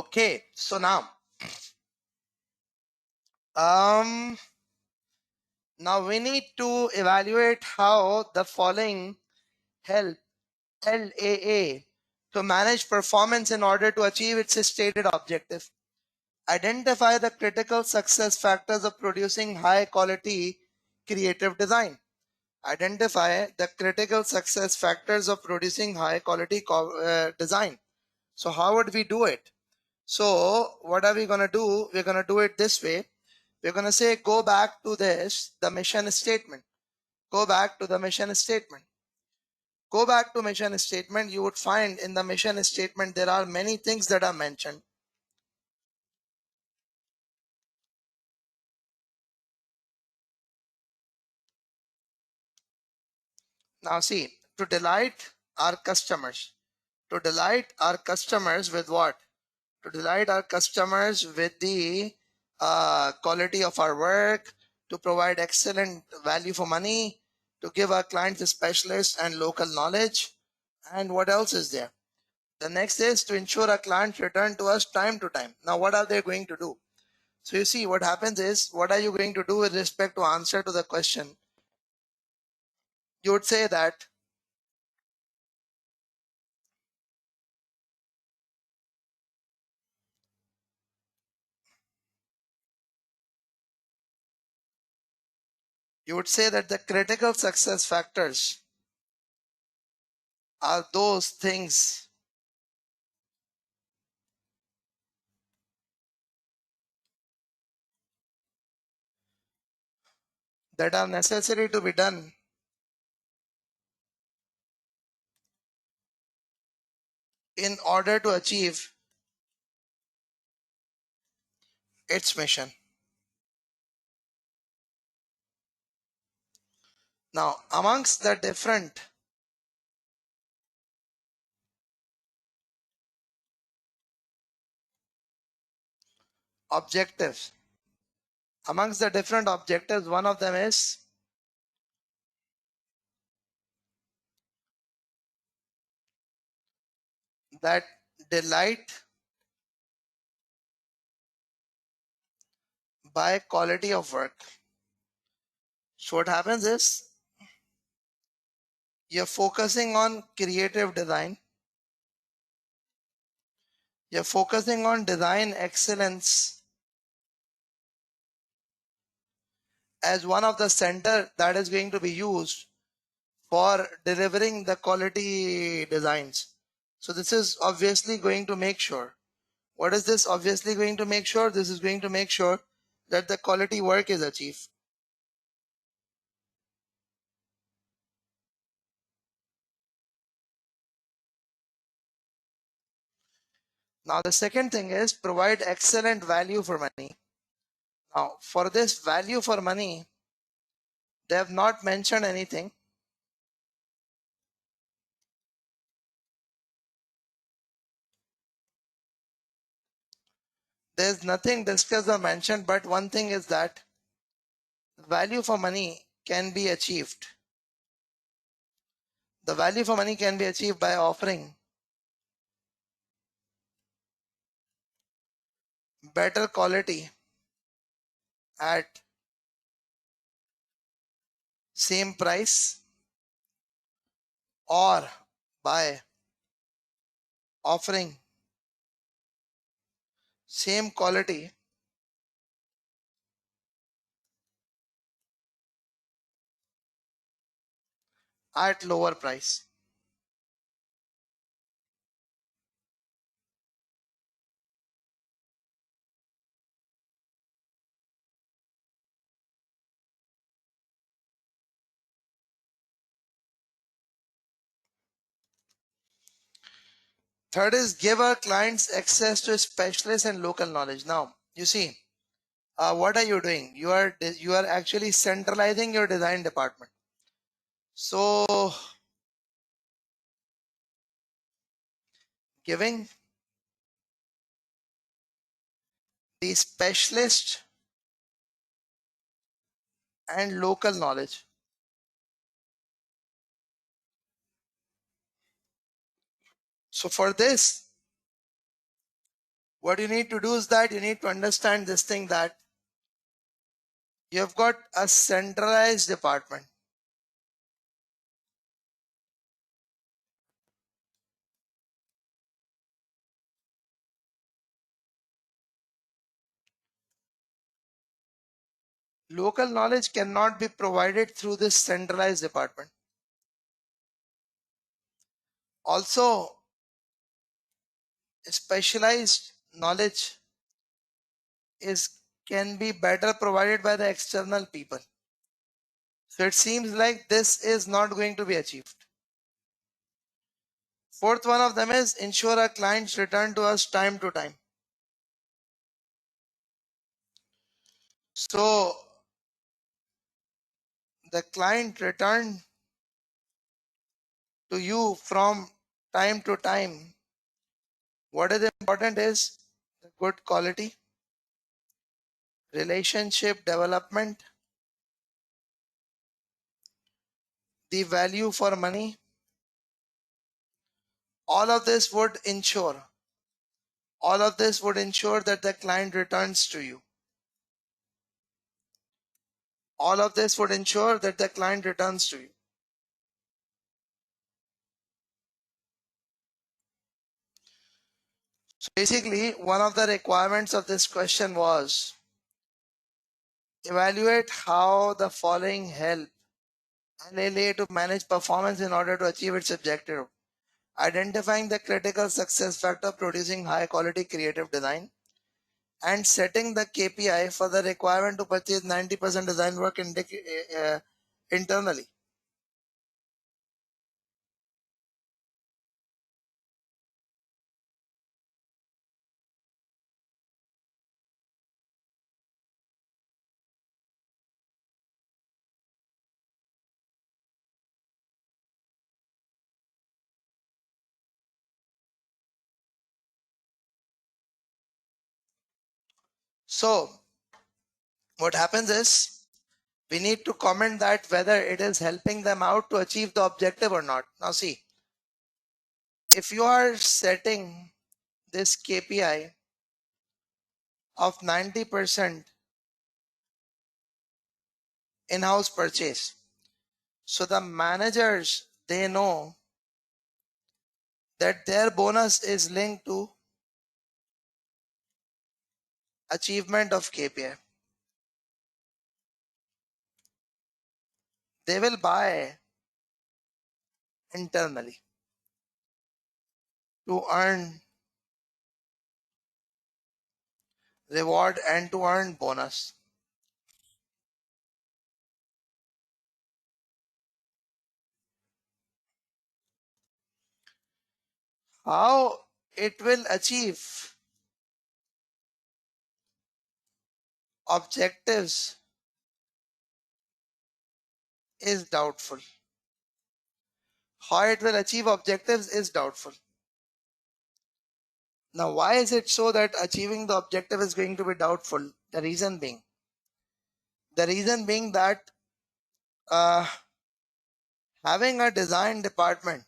Okay, so um now we need to evaluate how the following help LAA to manage performance in order to achieve its stated objective. Identify the critical success factors of producing high quality creative design. Identify the critical success factors of producing high quality design. So how would we do it? So what are we going to do? We're going to do it this way. We're going to say, go back to the mission statement. Go back to the mission statement. Go back to mission statement. You would find in the mission statement, there are many things that are mentioned. Now see, to delight our customers. To delight our customers with what? To delight our customers with the quality of our work, to provide excellent value for money, to give our clients specialists and local knowledge. And what else is there? The next is to ensure our clients return to us time to time. Now, what are they going to do? So you see, what happens is, what are you going to do with respect to answer to the question? You would say that the critical success factors are those things that are necessary to be done in order to achieve its mission. Now, amongst the different objectives, one of them is that delight by quality of work. So what happens is, you're focusing on creative design. You're focusing on design excellence as one of the center that is going to be used for delivering the quality designs. So this is obviously going to make sure. What is this obviously going to make sure? This is going to make sure that the quality work is achieved. Now the second thing is provide excellent value for money. Now for this value for money, they have not mentioned anything. There's nothing discussed or mentioned, but one thing is that value for money can be achieved. The value for money can be achieved by offering better quality at same price, or by offering same quality at lower price. Third is give our clients access to specialists and local knowledge. Now, you see, what are you doing? You are actually centralizing your design department. So giving the specialist and local knowledge. So for this, What you need to do is that you need to understand this thing, that you have got a centralized department. Local knowledge cannot be provided through this centralized department. Also, specialized knowledge is can be better provided by the external people. So it seems like this is not going to be achieved. Fourth one of them is ensure our clients return to us time to time. So the client return to you from time to time. What is important is the good quality, relationship development, the value for money. All of this would ensure that the client returns to you. All of this would ensure that the client returns to you. So basically, one of the requirements of this question was evaluate how the following help LLA to manage performance in order to achieve its objective. Identifying the critical success factor, producing high quality creative design, and setting the KPI for the requirement to purchase 90% design work internally. So what happens is we need to comment that whether it is helping them out to achieve the objective or not. Now see, if you are setting this KPI of 90% in-house purchase, so the managers, they know that their bonus is linked to achievement of KPI. They will buy internally to earn reward and to earn bonus. How it will achieve objectives is doubtful. How it will achieve objectives is doubtful. Now, why is it so that achieving the objective is going to be doubtful? The reason being that uh, having a design department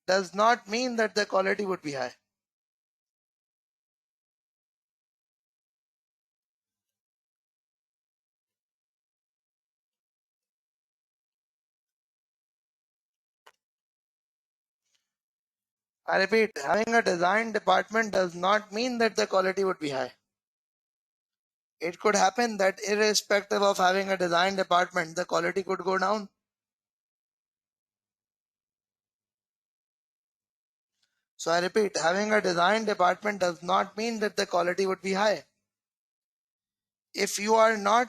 does not mean that the quality would be high. I repeat, having a design department does not mean that the quality would be high. It could happen that irrespective of having a design department, the quality could go down. So I repeat, having a design department does not mean that the quality would be high. If you are not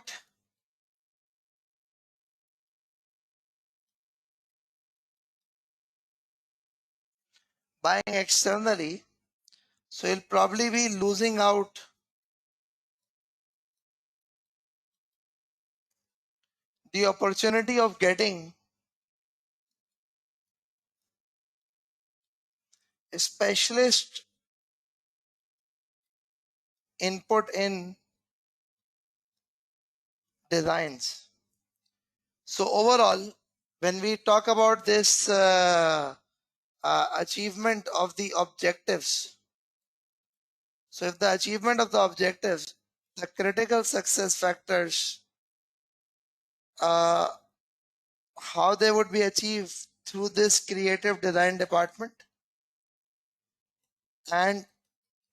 buying externally, so you'll probably be losing out the opportunity of getting a specialist input in designs. So overall, when we talk about this achievement of the objectives, so if the achievement of the objectives, the critical success factors, uh, how they would be achieved through this creative design department, and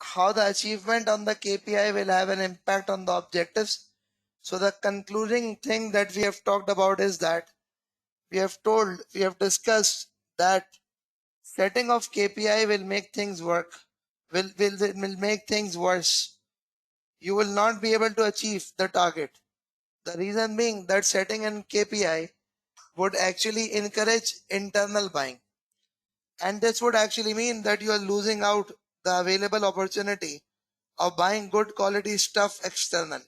how the achievement on the KPI will have an impact on the objectives. So the concluding thing that we have talked about is that we have discussed that setting of KPI will make things work, will make things worse. You will not be able to achieve the target. The reason being that setting an KPI would actually encourage internal buying. And this would actually mean that you are losing out the available opportunity of buying good quality stuff external.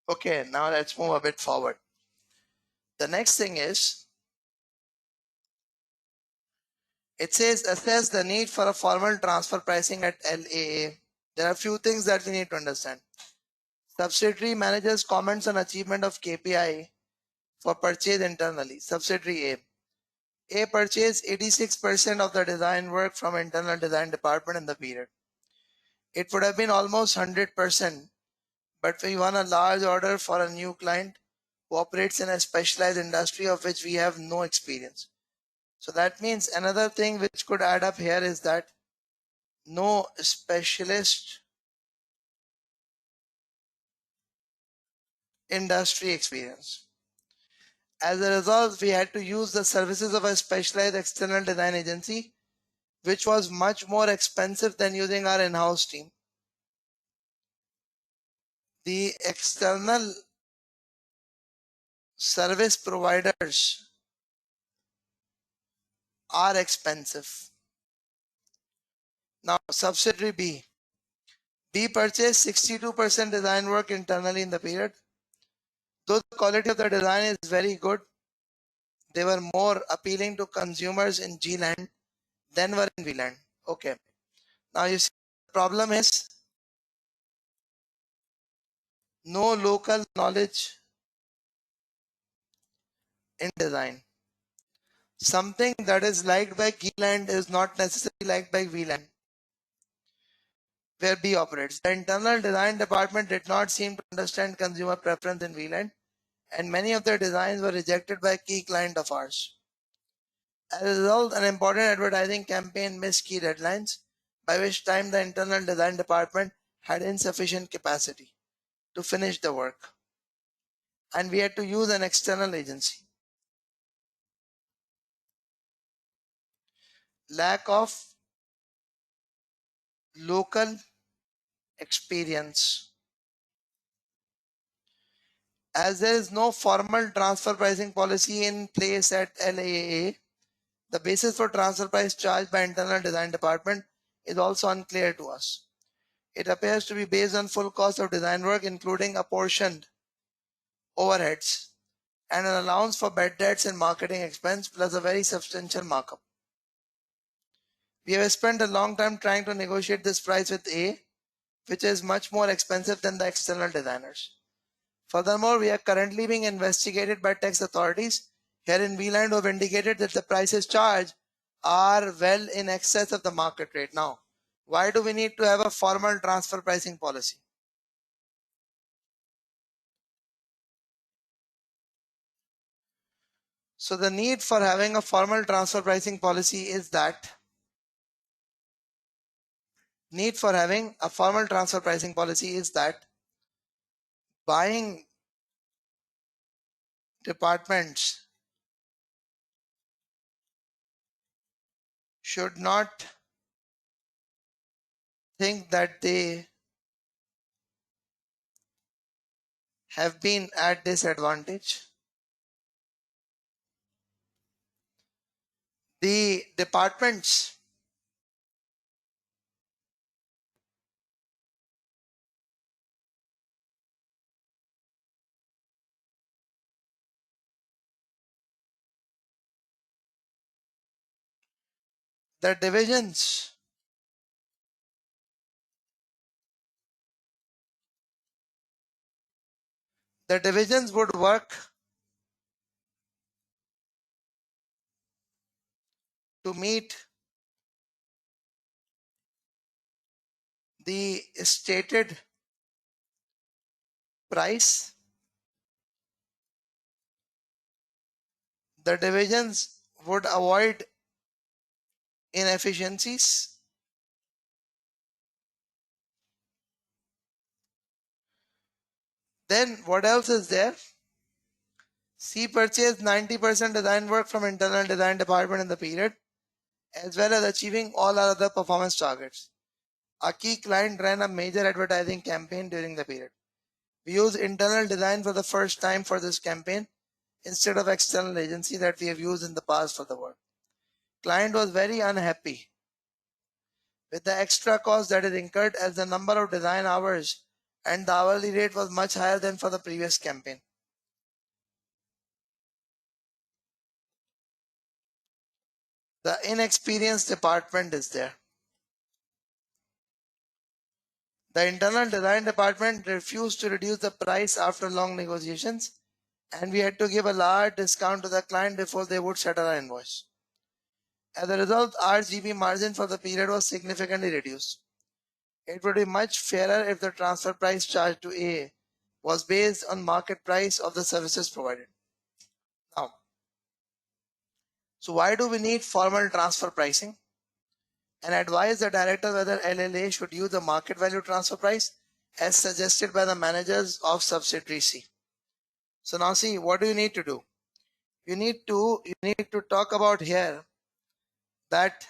Okay, now let's move a bit forward. The next thing is, it says assess the need for a formal transfer pricing at LAA. There are a few things that we need to understand. Subsidiary managers comments on achievement of KPI for purchase internally. Subsidiary A. A purchased 86% of the design work from internal design department in the period. It would have been almost 100%, but we won a large order for a new client who operates in a specialized industry of which we have no experience. So that means another thing which could add up here is that no specialist industry experience. As a result, we had to use the services of a specialized external design agency, which was much more expensive than using our in-house team. The external service providers are expensive. Now, subsidiary B. B purchased 62% design work internally in the period. Though the quality of the design is very good, they were more appealing to consumers in G land than were in V land. Okay. Now you see, the problem is no local knowledge in design. Something that is liked by G land is not necessarily liked by V land, where B operates. The internal design department did not seem to understand consumer preference in V land, and many of their designs were rejected by a key client of ours. As a result, an important advertising campaign missed key deadlines, by which time the internal design department had insufficient capacity to finish the work, and we had to use an external agency. Lack of local experience. As there is no formal transfer pricing policy in place at LAA, the basis for transfer price charged by internal design department is also unclear to us. It appears to be based on full cost of design work, including apportioned overheads and an allowance for bad debts and marketing expense, plus a very substantial markup. We have spent a long time trying to negotiate this price with A, which is much more expensive than the external designers. Furthermore, we are currently being investigated by tax authorities here in VLAND who have indicated that the prices charged are well in excess of the market rate. Now, why do we need to have a formal transfer pricing policy? So the need for having a formal transfer pricing policy is that need for having a formal transfer pricing policy is that buying departments should not think that they have been at disadvantage. The departments, the divisions, the divisions would work to meet the stated price. The divisions would avoid inefficiencies. Then what else is there? C purchased 90% design work from internal design department in the period, as well as achieving all our other performance targets. A key client ran a major advertising campaign during the period. We used internal design for the first time for this campaign instead of external agency that we have used in the past for the work. Client was very unhappy with the extra cost that is incurred as the number of design hours and the hourly rate was much higher than for the previous campaign. The inexperienced department is there. The internal design department refused to reduce the price after long negotiations, and we had to give a large discount to the client before they would settle our invoice. As a result, our GP margin for the period was significantly reduced. It would be much fairer if the transfer price charged to A was based on market price of the services provided. Now, so why do we need formal transfer pricing? And advise the director whether LLA should use the market value transfer price as suggested by the managers of subsidiary C. So now see, what do you need to do? You need to talk about here that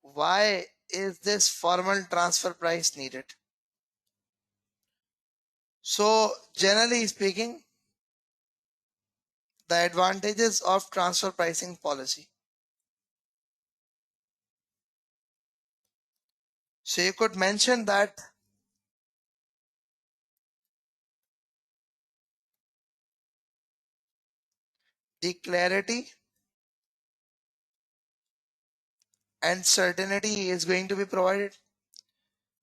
why is this formal transfer price needed? So generally speaking, the advantages of transfer pricing policy. So you could mention that the clarity and certainty is going to be provided.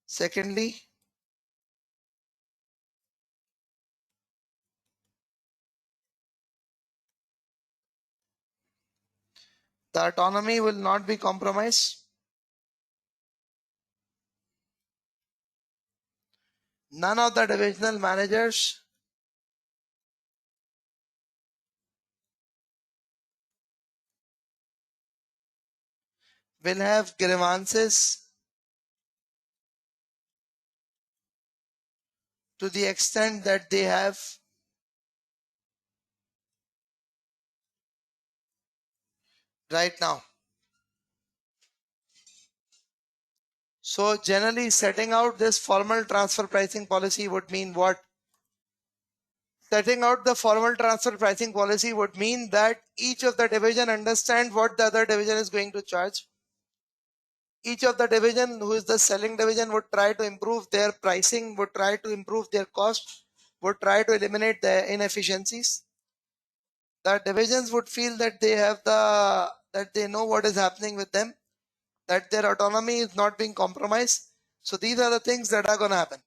Secondly, the autonomy will not be compromised. None of the divisional managers will have grievances to the extent that they have right now. So generally setting out this formal transfer pricing policy would mean what? Setting out the formal transfer pricing policy would mean that each of the division understand what the other division is going to charge. Each of the division who is the selling division would try to improve their pricing, would try to improve their cost, would try to eliminate the inefficiencies. The divisions would feel that they know what is happening with them, that their autonomy is not being compromised. So these are the things that are going to happen.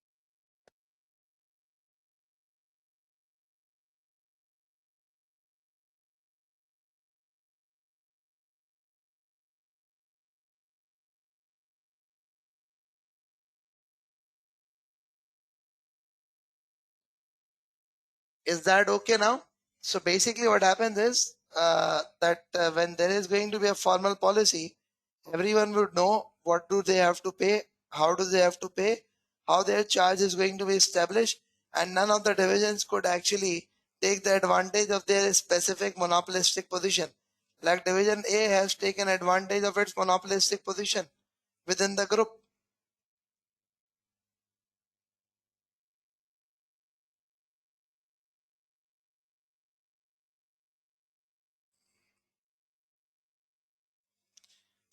Is that okay now? So basically what happens is that when there is going to be a formal policy, everyone would know what do they have to pay how do they have to pay, how their charge is going to be established, and none of the divisions could actually take the advantage of their specific monopolistic position. Like division A has taken advantage of its monopolistic position within the group.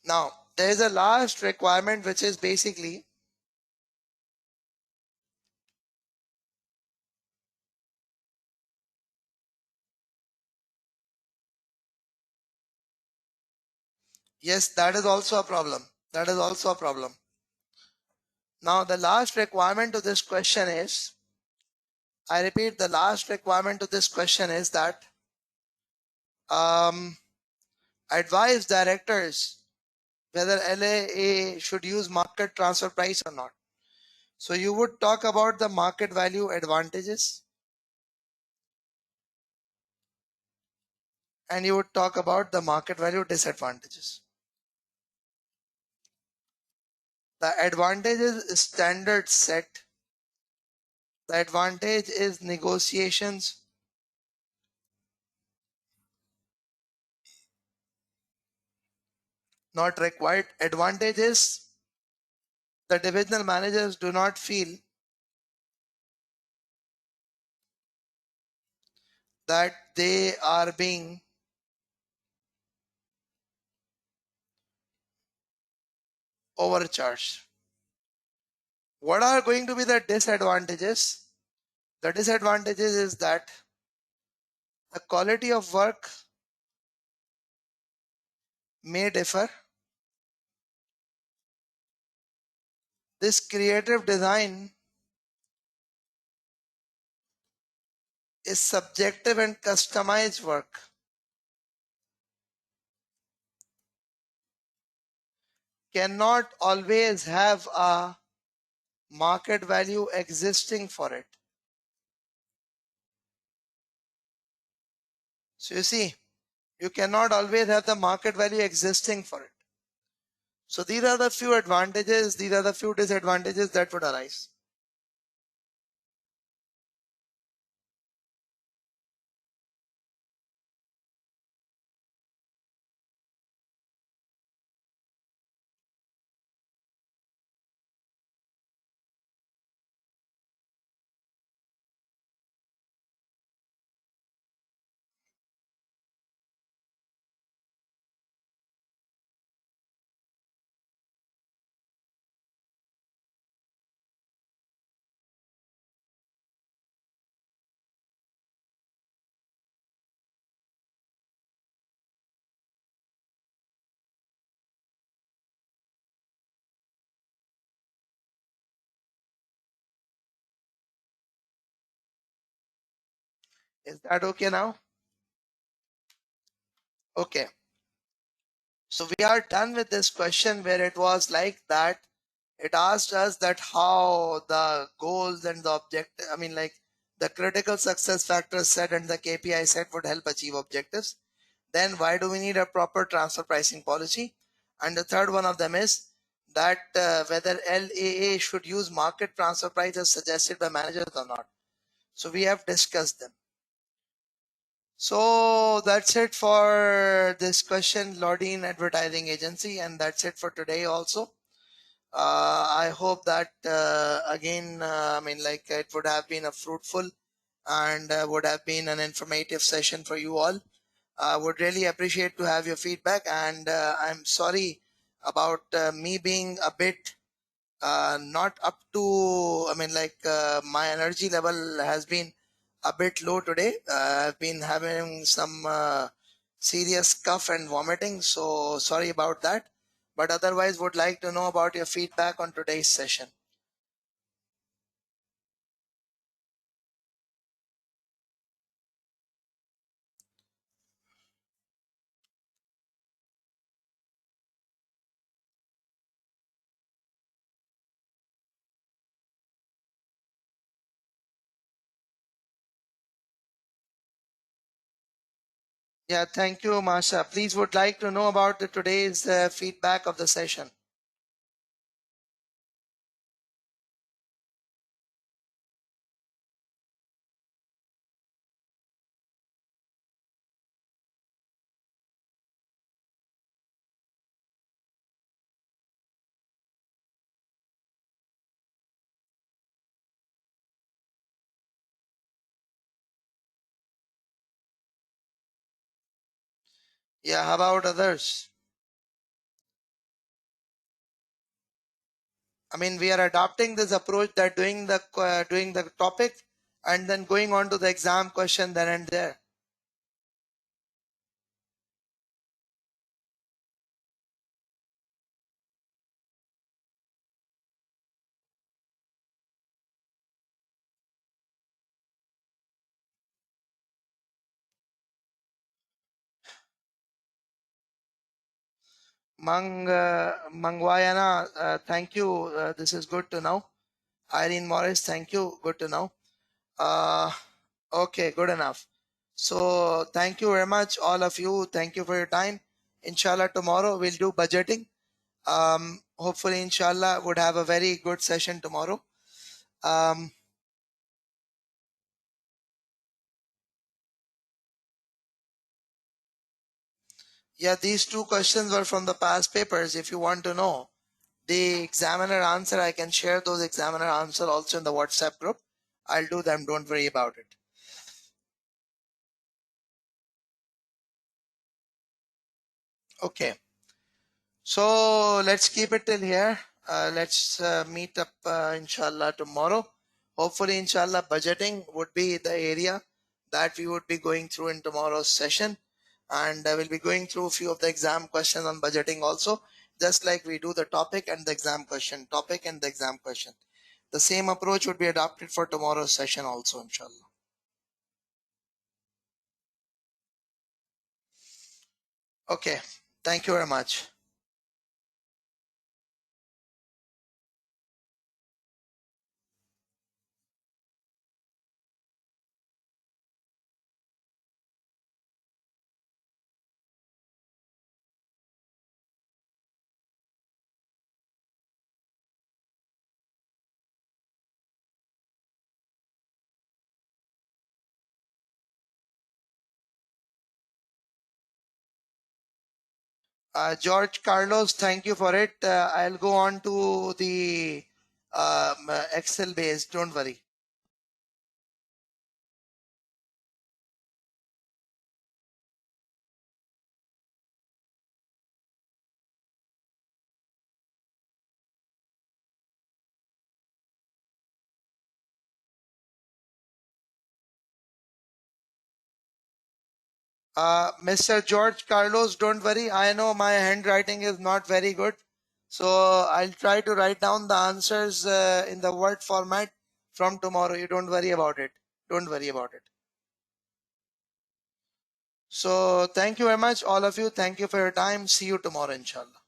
Now, there is a last requirement which is basically, yes, that is also a problem. That is also a problem. Now, the last requirement to this question is, I repeat, the last requirement to this question is that um, advise directors whether LAA should use market transfer price or not. So you would talk about the market value advantages and you would talk about the market value disadvantages. The advantage is standard set. The advantage is negotiations not required. Advantage is the divisional managers do not feel that they are being overcharged. What are going to be the disadvantages? The disadvantages is that the quality of work may differ. This creative design is subjective and customized work. Cannot always have a market value existing for it. So you see, you cannot always have the market value existing for it. So these are the few advantages, these are the few disadvantages that would arise. Is that okay now? Okay. So we are done with this question where it was like that. It asked us that how the goals and the objective, I mean like the critical success factors set and the KPI set would help achieve objectives. Then why do we need a proper transfer pricing policy? And the third one of them is that whether LAA should use market transfer price as suggested by managers or not. So we have discussed them. So that's it for this question, Lordine Advertising Agency, and that's it for today also. I hope that again, I mean, like it would have been a fruitful and would have been an informative session for you all. I would really appreciate to have your feedback, and I'm sorry about me being a bit not up to, I mean, like my energy level has been a bit low today. I've been having some serious cough and vomiting, so sorry about that. But otherwise, would like to know about your feedback on today's session. Yeah, thank you, Masha. Please would like to know about the today's feedback of the session. Yeah, how about others? I mean, we are adopting this approach that doing the topic and then going on to the exam question then and there. Mangwayana, thank you. This is good to know. Irene Morris, thank you. Good to know. Uh, okay, good enough. So thank you very much, all of you. Thank you for your time. Inshallah, tomorrow we'll do budgeting. Hopefully, inshallah, would have a very good session tomorrow. Um, yeah, these two questions were from the past papers. If you want to know the examiner answer, I can share those examiner answer also in the WhatsApp group. I'll do them. Don't worry about it. Okay. So let's keep it till here. Let's meet up inshallah tomorrow. Hopefully, inshallah, budgeting would be the area that we would be going through in tomorrow's session. And we'll be going through a few of the exam questions on budgeting also, just like we do the topic and the exam question, topic and the exam question. The same approach would be adopted for tomorrow's session also, inshallah. Okay. Thank you very much. George Carlos, thank you for it. I'll go on to the Excel base. Don't worry. Mr. George Carlos, don't worry. I know my handwriting is not very good. So I'll try to write down the answers in the word format from tomorrow. You don't worry about it. Don't worry about it. So thank you very much, all of you. Thank you for your time. See you tomorrow, inshallah.